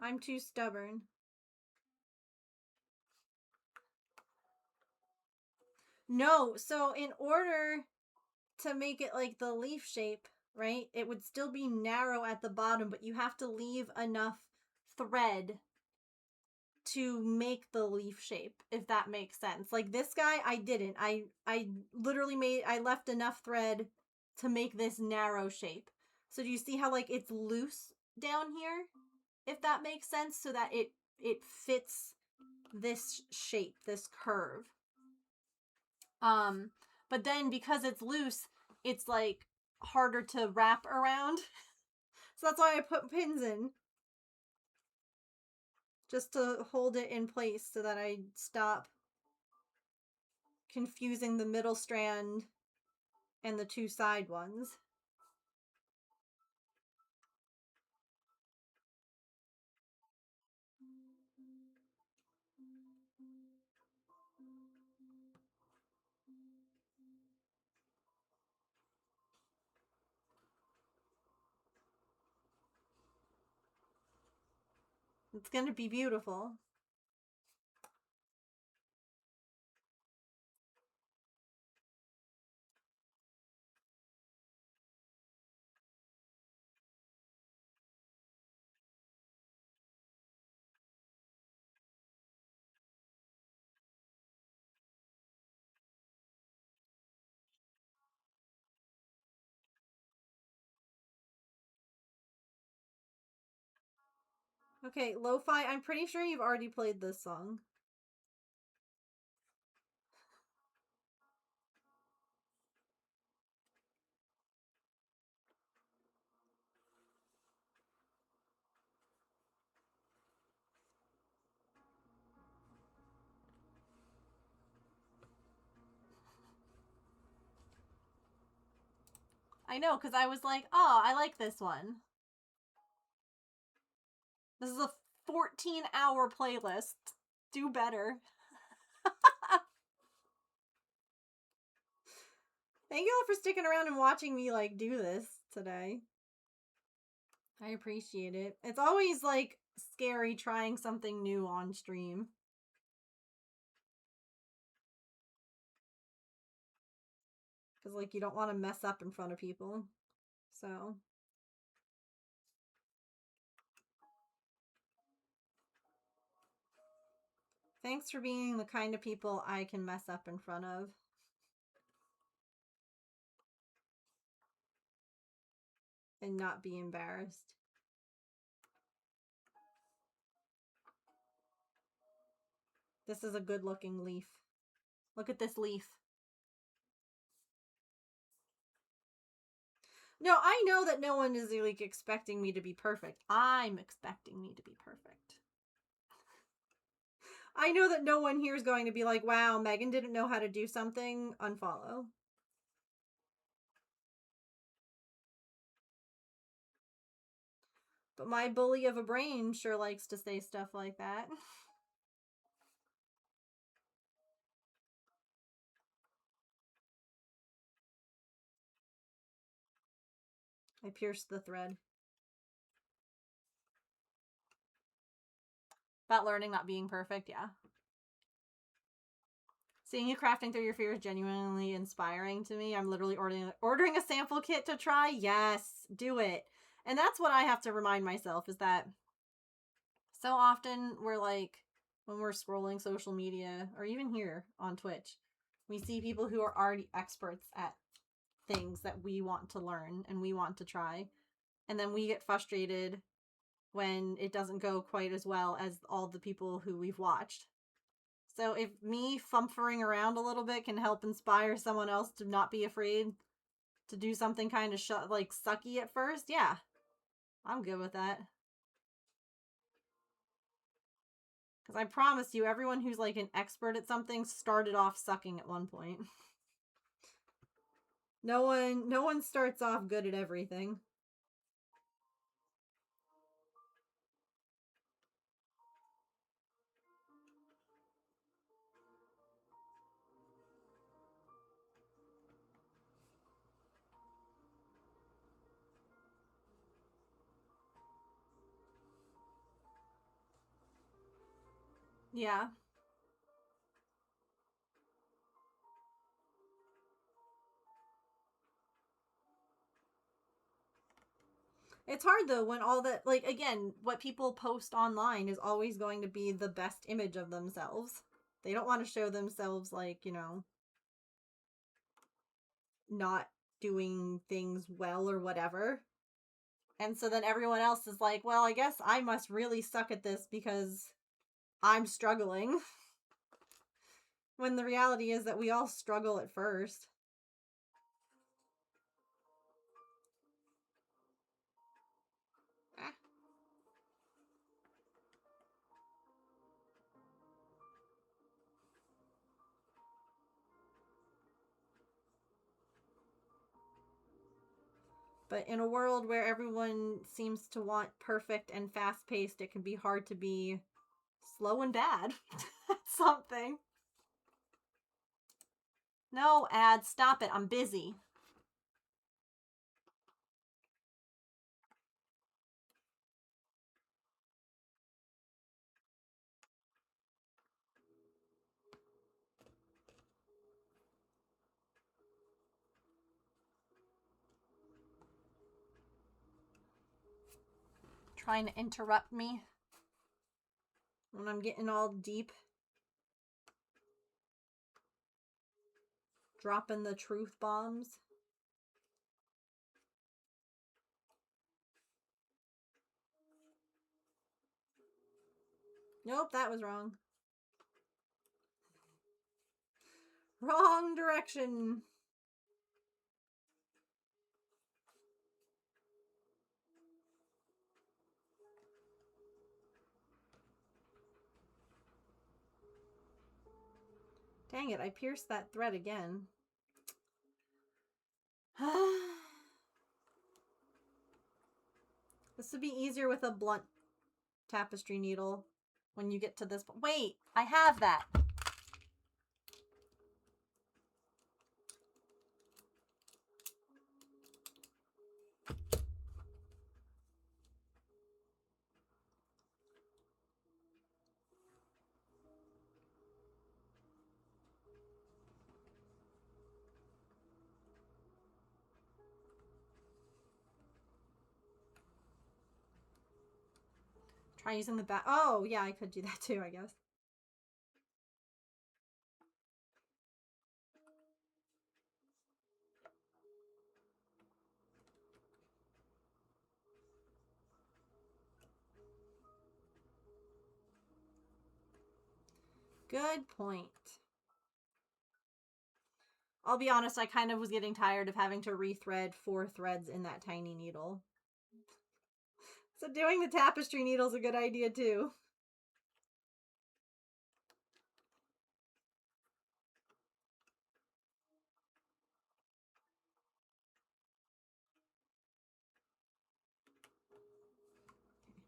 I'm too stubborn. No, so in order to make it like the leaf shape, right, it would still be narrow at the bottom, but you have to leave enough thread to make the leaf shape, if that makes sense. Like this guy, I didn't. I literally I left enough thread to make this narrow shape. So do you see how like it's loose down here? If that makes sense, so that it fits this shape, this curve. But then because it's loose, it's like harder to wrap around. So that's why I put pins in. Just to hold it in place so that I stop confusing the middle strand and the 2 side ones. It's gonna be beautiful. Okay, Lo-Fi, I'm pretty sure you've already played this song. I know, because I was like, oh, I like this one. This is a 14-hour playlist. Do better. Thank you all for sticking around and watching me, like, do this today. I appreciate it. It's always, like, scary trying something new on stream. Because, like, you don't want to mess up in front of people. So... thanks for being the kind of people I can mess up in front of. And not be embarrassed. This is a good looking leaf. Look at this leaf. No, I know that no one is like expecting me to be perfect. I'm expecting me to be perfect. I know that no one here is going to be like, wow, Megan didn't know how to do something. Unfollow. But my bully of a brain sure likes to say stuff like that. I pierced the thread. About learning, not being perfect, yeah. Seeing you crafting through your fear is genuinely inspiring to me. I'm literally ordering a sample kit to try. Yes, do it. And that's what I have to remind myself, is that so often we're like, when we're scrolling social media, or even here on Twitch, we see people who are already experts at things that we want to learn and we want to try. And then we get frustrated when it doesn't go quite as well as all the people who we've watched. So if me fumfering around a little bit can help inspire someone else to not be afraid to do something kind of like sucky at first, yeah, I'm good with that. Because I promise you, everyone who's like an expert at something started off sucking at one point. No one starts off good at everything. Yeah. It's hard though when all that, like, again, what people post online is always going to be the best image of themselves. They don't want to show themselves, like, you know, not doing things well or whatever. And so then everyone else is like, well, I guess I must really suck at this because I'm struggling. When the reality is that we all struggle at first. But in a world where everyone seems to want perfect and fast-paced, it can be hard to be slow and bad at something. No, ad, stop it. I'm busy. Trying to interrupt me when I'm getting all deep. Dropping the truth bombs. Nope, that was wrong. Wrong direction. Dang it, I pierced that thread again. This would be easier with a blunt tapestry needle when you get to this point. Wait, I have that. Try using the back. Oh, yeah, I could do that too, I guess. Good point. I'll be honest, I kind of was getting tired of having to rethread 4 threads in that tiny needle. So doing the tapestry needle is a good idea too.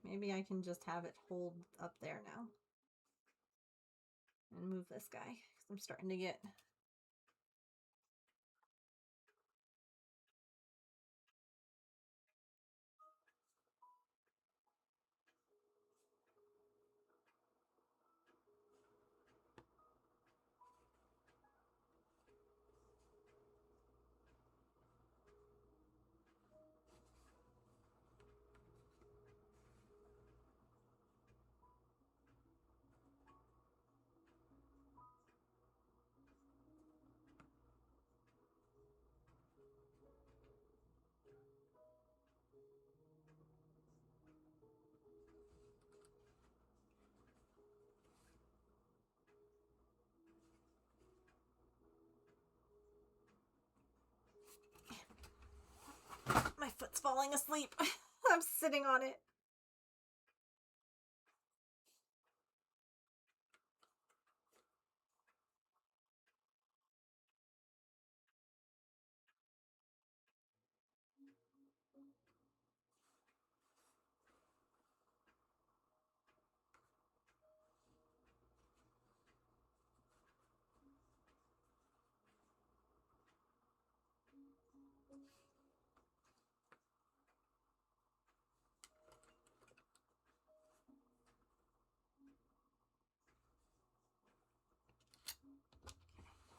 Maybe I can just have it hold up there now. And move this guy, because I'm starting to get... My foot's falling asleep. I'm sitting on it.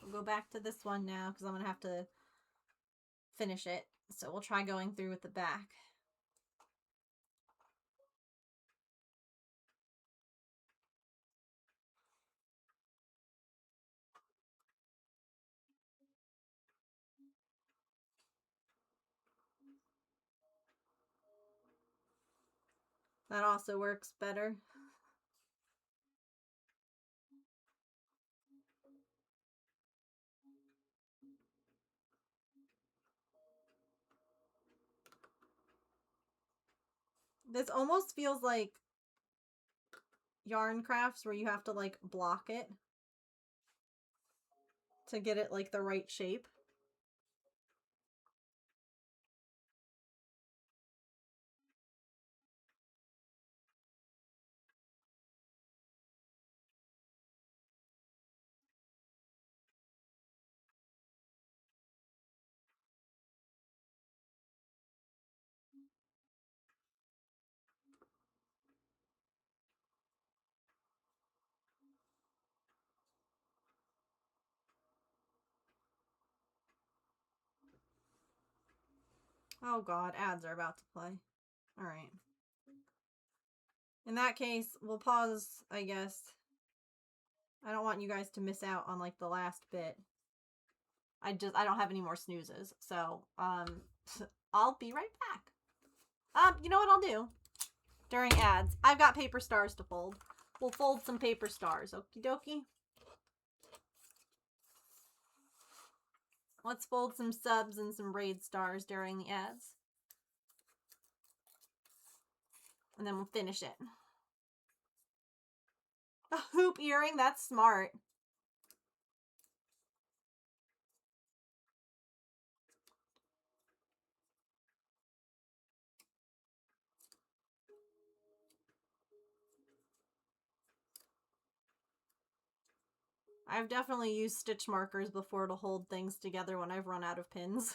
We'll go back to this one now because I'm going to have to finish it. So we'll try going through with the back. That also works better. This almost feels like yarn crafts where you have to like block it to get it like the right shape. Oh god, ads are about to play. Alright. In that case, we'll pause, I guess. I don't want you guys to miss out on like the last bit. I don't have any more snoozes. So, I'll be right back. You know what I'll do? During ads, I've got paper stars to fold. We'll fold some paper stars. Okie dokie. Let's fold some subs and some braid stars during the ads. And then we'll finish it. A hoop earring? That's smart. I've definitely used stitch markers before to hold things together when I've run out of pins.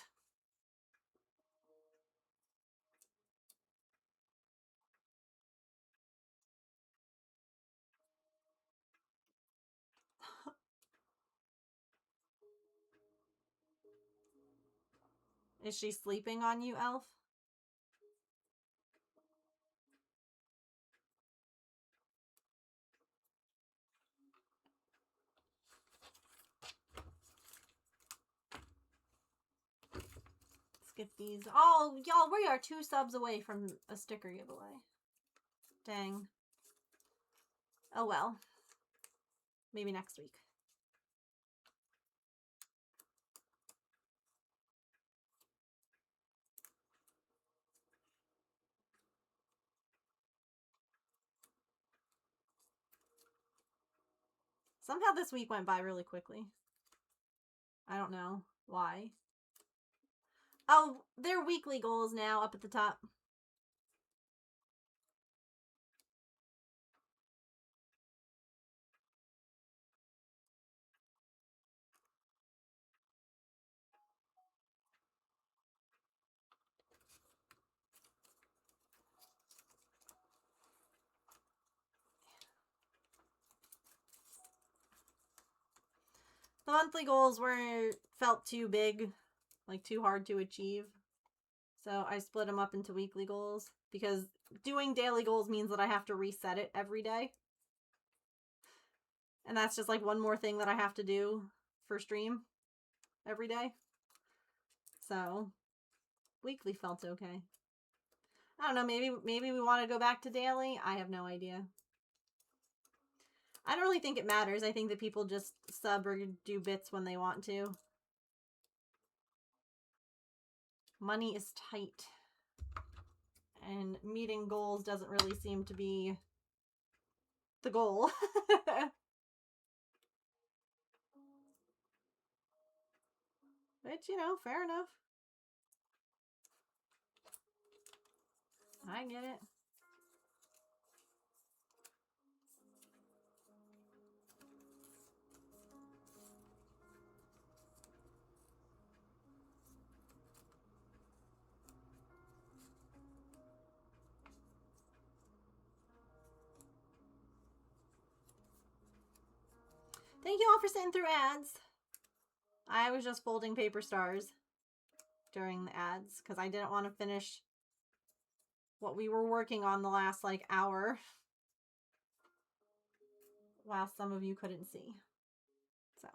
Is she sleeping on you, Elf? Let's get these. Oh, y'all, we are 2 subs away from a sticker giveaway. Dang. Oh well. Maybe next week. Somehow this week went by really quickly. I don't know why. Oh, they're weekly goals now up at the top. The monthly goals felt too big, like too hard to achieve. So I split them up into weekly goals because doing daily goals means that I have to reset it every day. And that's just like one more thing that I have to do for stream every day. So weekly felt okay. I don't know, maybe we want to go back to daily. I have no idea. I don't really think it matters. I think that people just sub or do bits when they want to. Money is tight. And meeting goals doesn't really seem to be the goal. Which, you know, fair enough. I get it. Thank you all for sitting through ads. I was just folding paper stars during the ads because I didn't want to finish what we were working on the last like hour while some of you couldn't see. So.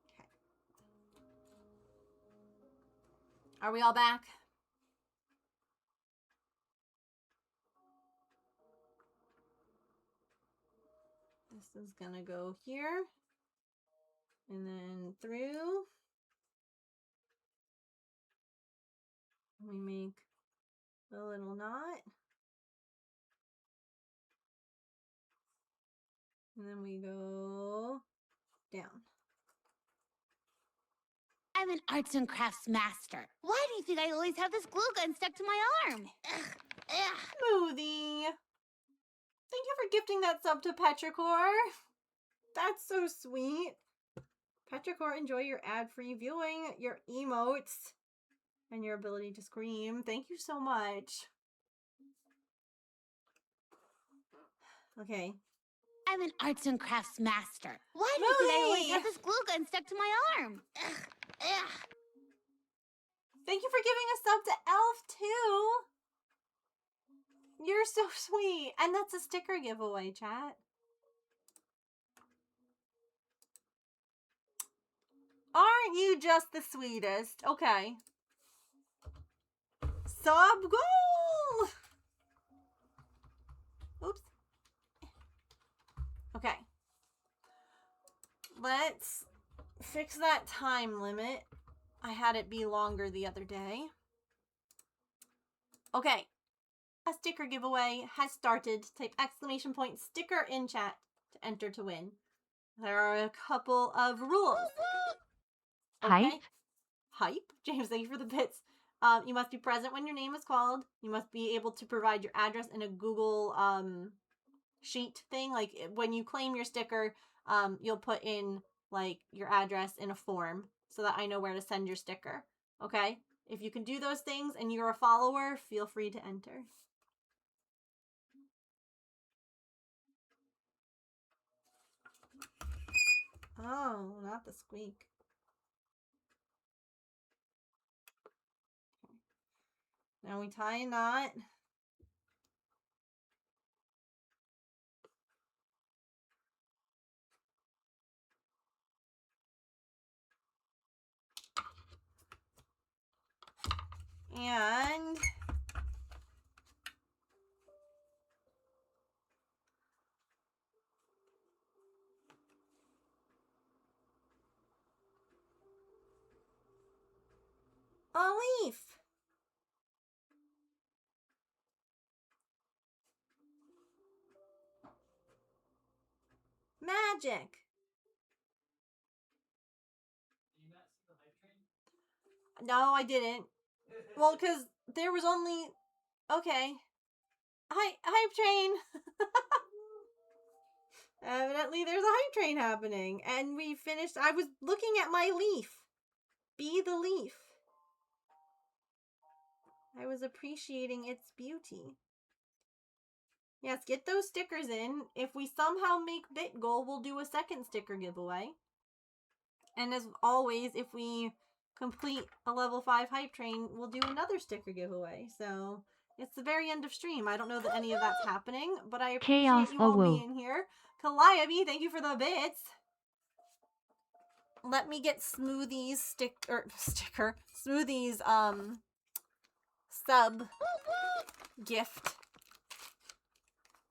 Okay. Are we all back? This is gonna go here and then through. We make a little knot. And then we go down. I'm an arts and crafts master. Why do you think I always have this glue gun stuck to my arm? Ugh, ugh. Smoothie. Thank you for gifting that sub to Petrichor. That's so sweet. Petrichor, enjoy your ad-free viewing, your emotes, and your ability to scream. Thank you so much. Okay. I'm an arts and crafts master. Why do you think I always have this glue gun stuck to my arm? Ugh, ugh. Thank you for giving a sub to Elf, too. You're so sweet. And that's a sticker giveaway, chat. Aren't you just the sweetest? Okay. Sub goal! Oops. Okay. Let's fix that time limit. I had it be longer the other day. Okay. A sticker giveaway has started. Type exclamation point sticker in chat to enter to win. There are a couple of rules. Okay. Hype. James, thank you for the bits. You must be present when your name is called. You must be able to provide your address in a Google sheet thing. Like when you claim your sticker, you'll put in like your address in a form so that I know where to send your sticker. Okay? If you can do those things and you're a follower, feel free to enter. Oh, not the squeak. Now we tie a knot. And a leaf. Magic. No, I didn't. Well, because there was only... Okay. Hype train. Evidently, there's a hype train happening. And we finished... I was looking at my leaf. Be the leaf. I was appreciating its beauty. Yes, get those stickers in. If we somehow make bit goal, we'll do a second sticker giveaway. And as always, if we complete a level 5 hype train, we'll do another sticker giveaway. So it's the very end of stream. I don't know that any of that's happening, but I appreciate you all being here. Calliope, thank you for the bits. Let me get Smoothie's Smoothie's sub gift.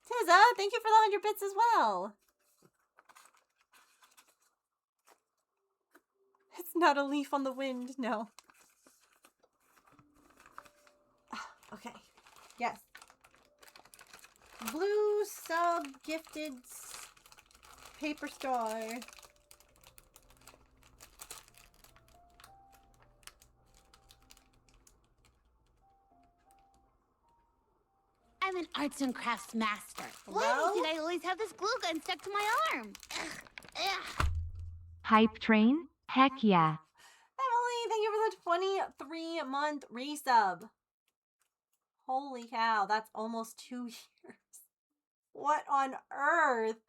Tizza, thank you for the 100 bits as well. It's not a leaf on the wind, no. Okay. Yes. Blue sub gifted paper star. I'm an arts and crafts master. Why Well? do you think I always have this glue gun stuck to my arm? Ugh. Hype train? Heck yeah. Emily, thank you for the 23-month resub. Holy cow, that's almost 2 years. What on earth?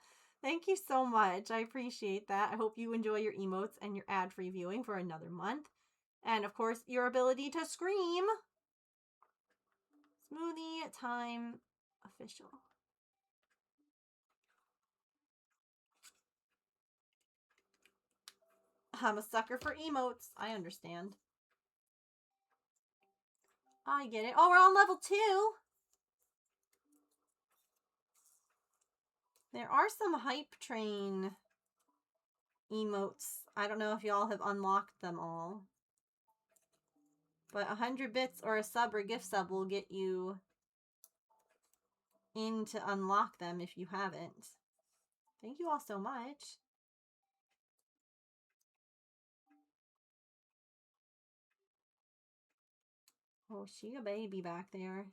Thank you so much. I appreciate that. I hope you enjoy your emotes and your ad-free viewing for another month. And of course, your ability to scream. Smoothie time official. I'm a sucker for emotes. I understand. I get it. Oh, we're on level 2. There are some hype train emotes. I don't know if y'all have unlocked them all. But 100 bits or a sub or gift sub will get you in to unlock them if you haven't. Thank you all so much. Oh, she a baby back there.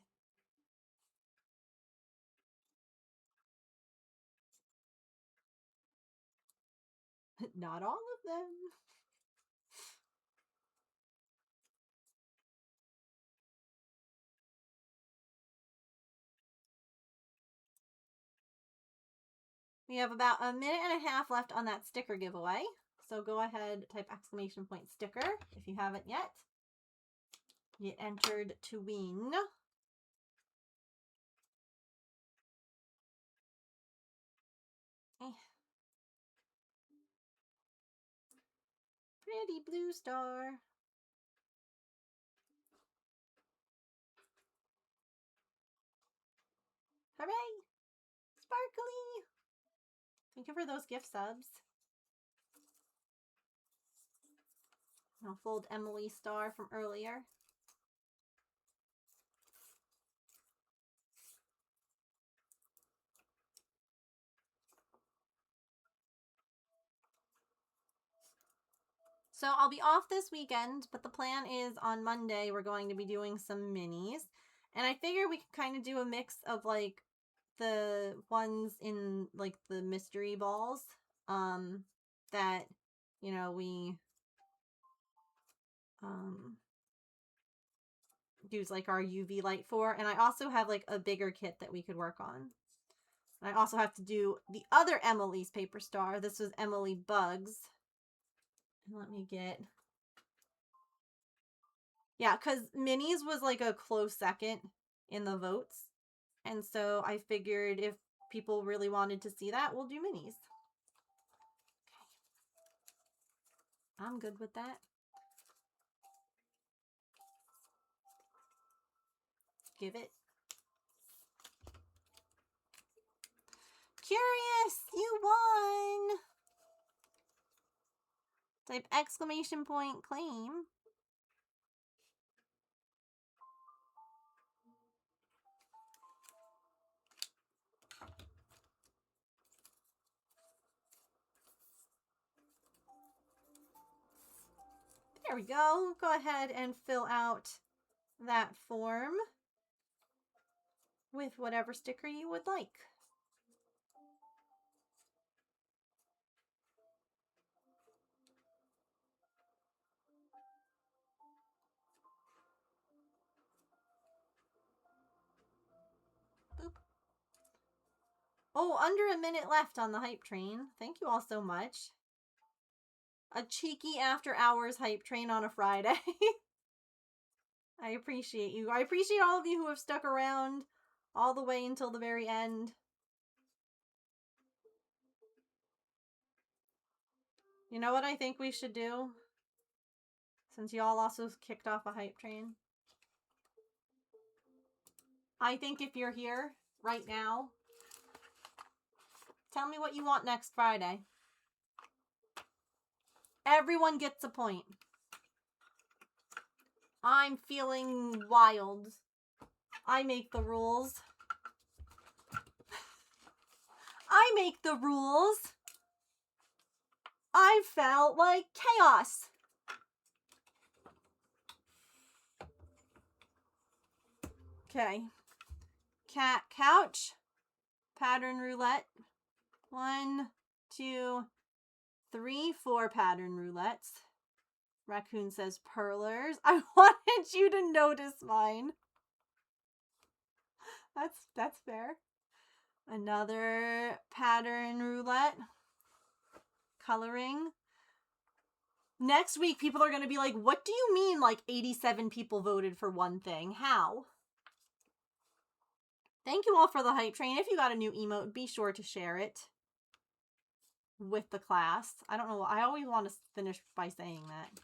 Not all of them. We have about a minute and a half left on that sticker giveaway. So go ahead, type exclamation point sticker if you haven't yet. Get entered to win. Pretty blue star. Hooray! Sparkly! Thank you for those gift subs. I'll fold Emily's star from earlier. So I'll be off this weekend, but the plan is on Monday we're going to be doing some minis. And I figure we can kind of do a mix of like the ones in like the mystery balls that, you know, we use like our UV light for. And I also have like a bigger kit that we could work on. And I also have to do the other Emily's paper star. This was Emily Bugs. And let me get... Yeah, because minis was like a close second in the votes. And so I figured if people really wanted to see that, we'll do minis. Okay. I'm good with that. Give it. Curious! You won! Type exclamation point claim. There we go. Go ahead and fill out that form with whatever sticker you would like. Boop. Oh, under a minute left on the hype train. Thank you all so much. A cheeky after hours hype train on a Friday. I appreciate you. I appreciate all of you who have stuck around all the way until the very end. You know what I think we should do? Since y'all also kicked off a hype train. I think if you're here right now, tell me what you want next Friday. Everyone gets a point. I'm feeling wild. I make the rules. I make the rules. I felt like chaos. Okay. Cat couch. Pattern roulette. 1, 2, 3, 4 pattern roulettes. Raccoon says perlers. I wanted you to notice mine. That's fair. Another pattern roulette. Coloring. Next week, people are going to be like, what do you mean like 87 people voted for one thing? How? Thank you all for the hype train. If you got a new emote, be sure to share it with the class. I don't know. I always want to finish by saying that.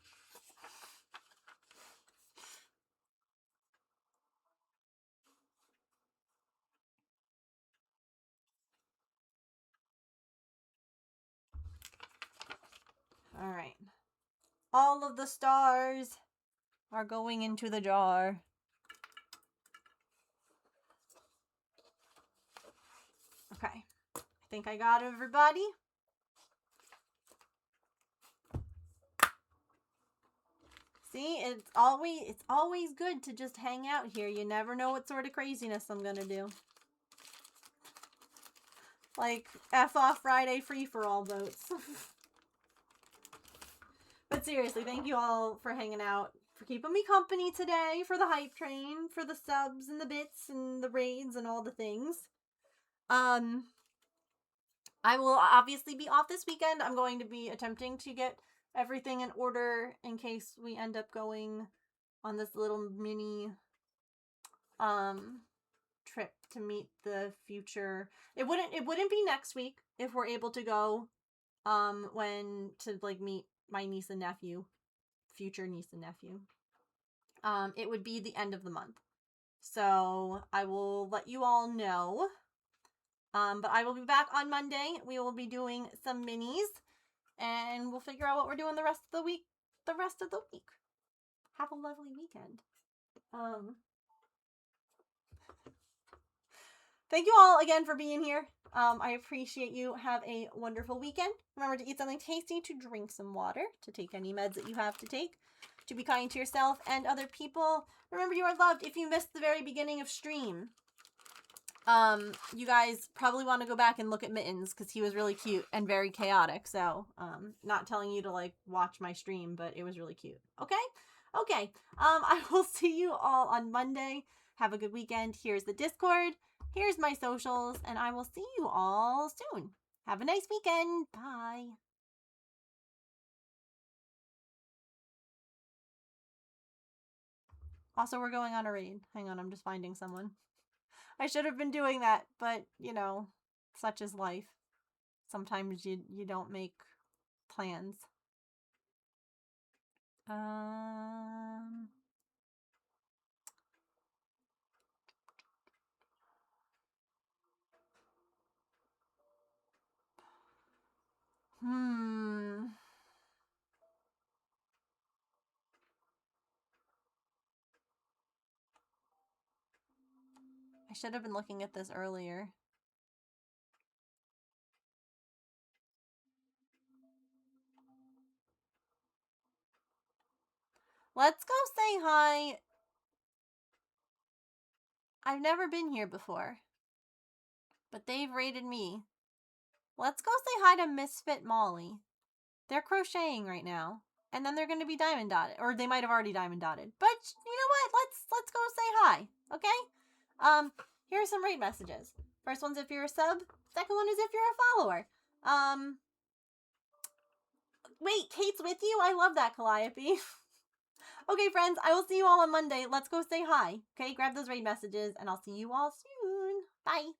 All right. All of the stars are going into the jar. Okay. I think I got everybody. See, it's always good to just hang out here. You never know what sort of craziness I'm gonna do. Like F off Friday free for all votes. But seriously, thank you all for hanging out, for keeping me company today, for the hype train, for the subs and the bits and the raids and all the things. I will obviously be off this weekend. I'm going to be attempting to get everything in order in case we end up going on this little mini trip to meet the future. It wouldn't be next week if we're able to go when to like meet my niece and nephew, future niece and nephew, it would be the end of the month. So I will let you all know. But I will be back on Monday. We will be doing some minis, and we'll figure out what we're doing the rest of the week. Have a lovely weekend. Thank you all again for being here. I appreciate you. Have a wonderful weekend. Remember to eat something tasty, to drink some water, to take any meds that you have to take, to be kind to yourself and other people. Remember, you are loved. If you missed the very beginning of stream, you guys probably want to go back and look at Mittens because he was really cute and very chaotic. So, not telling you to like watch my stream, but it was really cute. Okay? Okay. I will see you all on Monday. Have a good weekend. Here's the Discord. Here's my socials, and I will see you all soon. Have a nice weekend. Bye. Also, we're going on a raid. Hang on, I'm just finding someone. I should have been doing that, but, you know, such is life. Sometimes you don't make plans. I should have been looking at this earlier. Let's go say hi. I've never been here before, but they've raided me. Let's go say hi to Misfit Molly. They're crocheting right now, and then they're going to be diamond dotted, or they might have already diamond dotted. But you know what? Let's go say hi, okay? Here are some raid messages. First one's if you're a sub. Second one is if you're a follower. Wait, Kate's with you? I love that, Calliope. Okay, friends, I will see you all on Monday. Let's go say hi. Okay, grab those raid messages, and I'll see you all soon. Bye.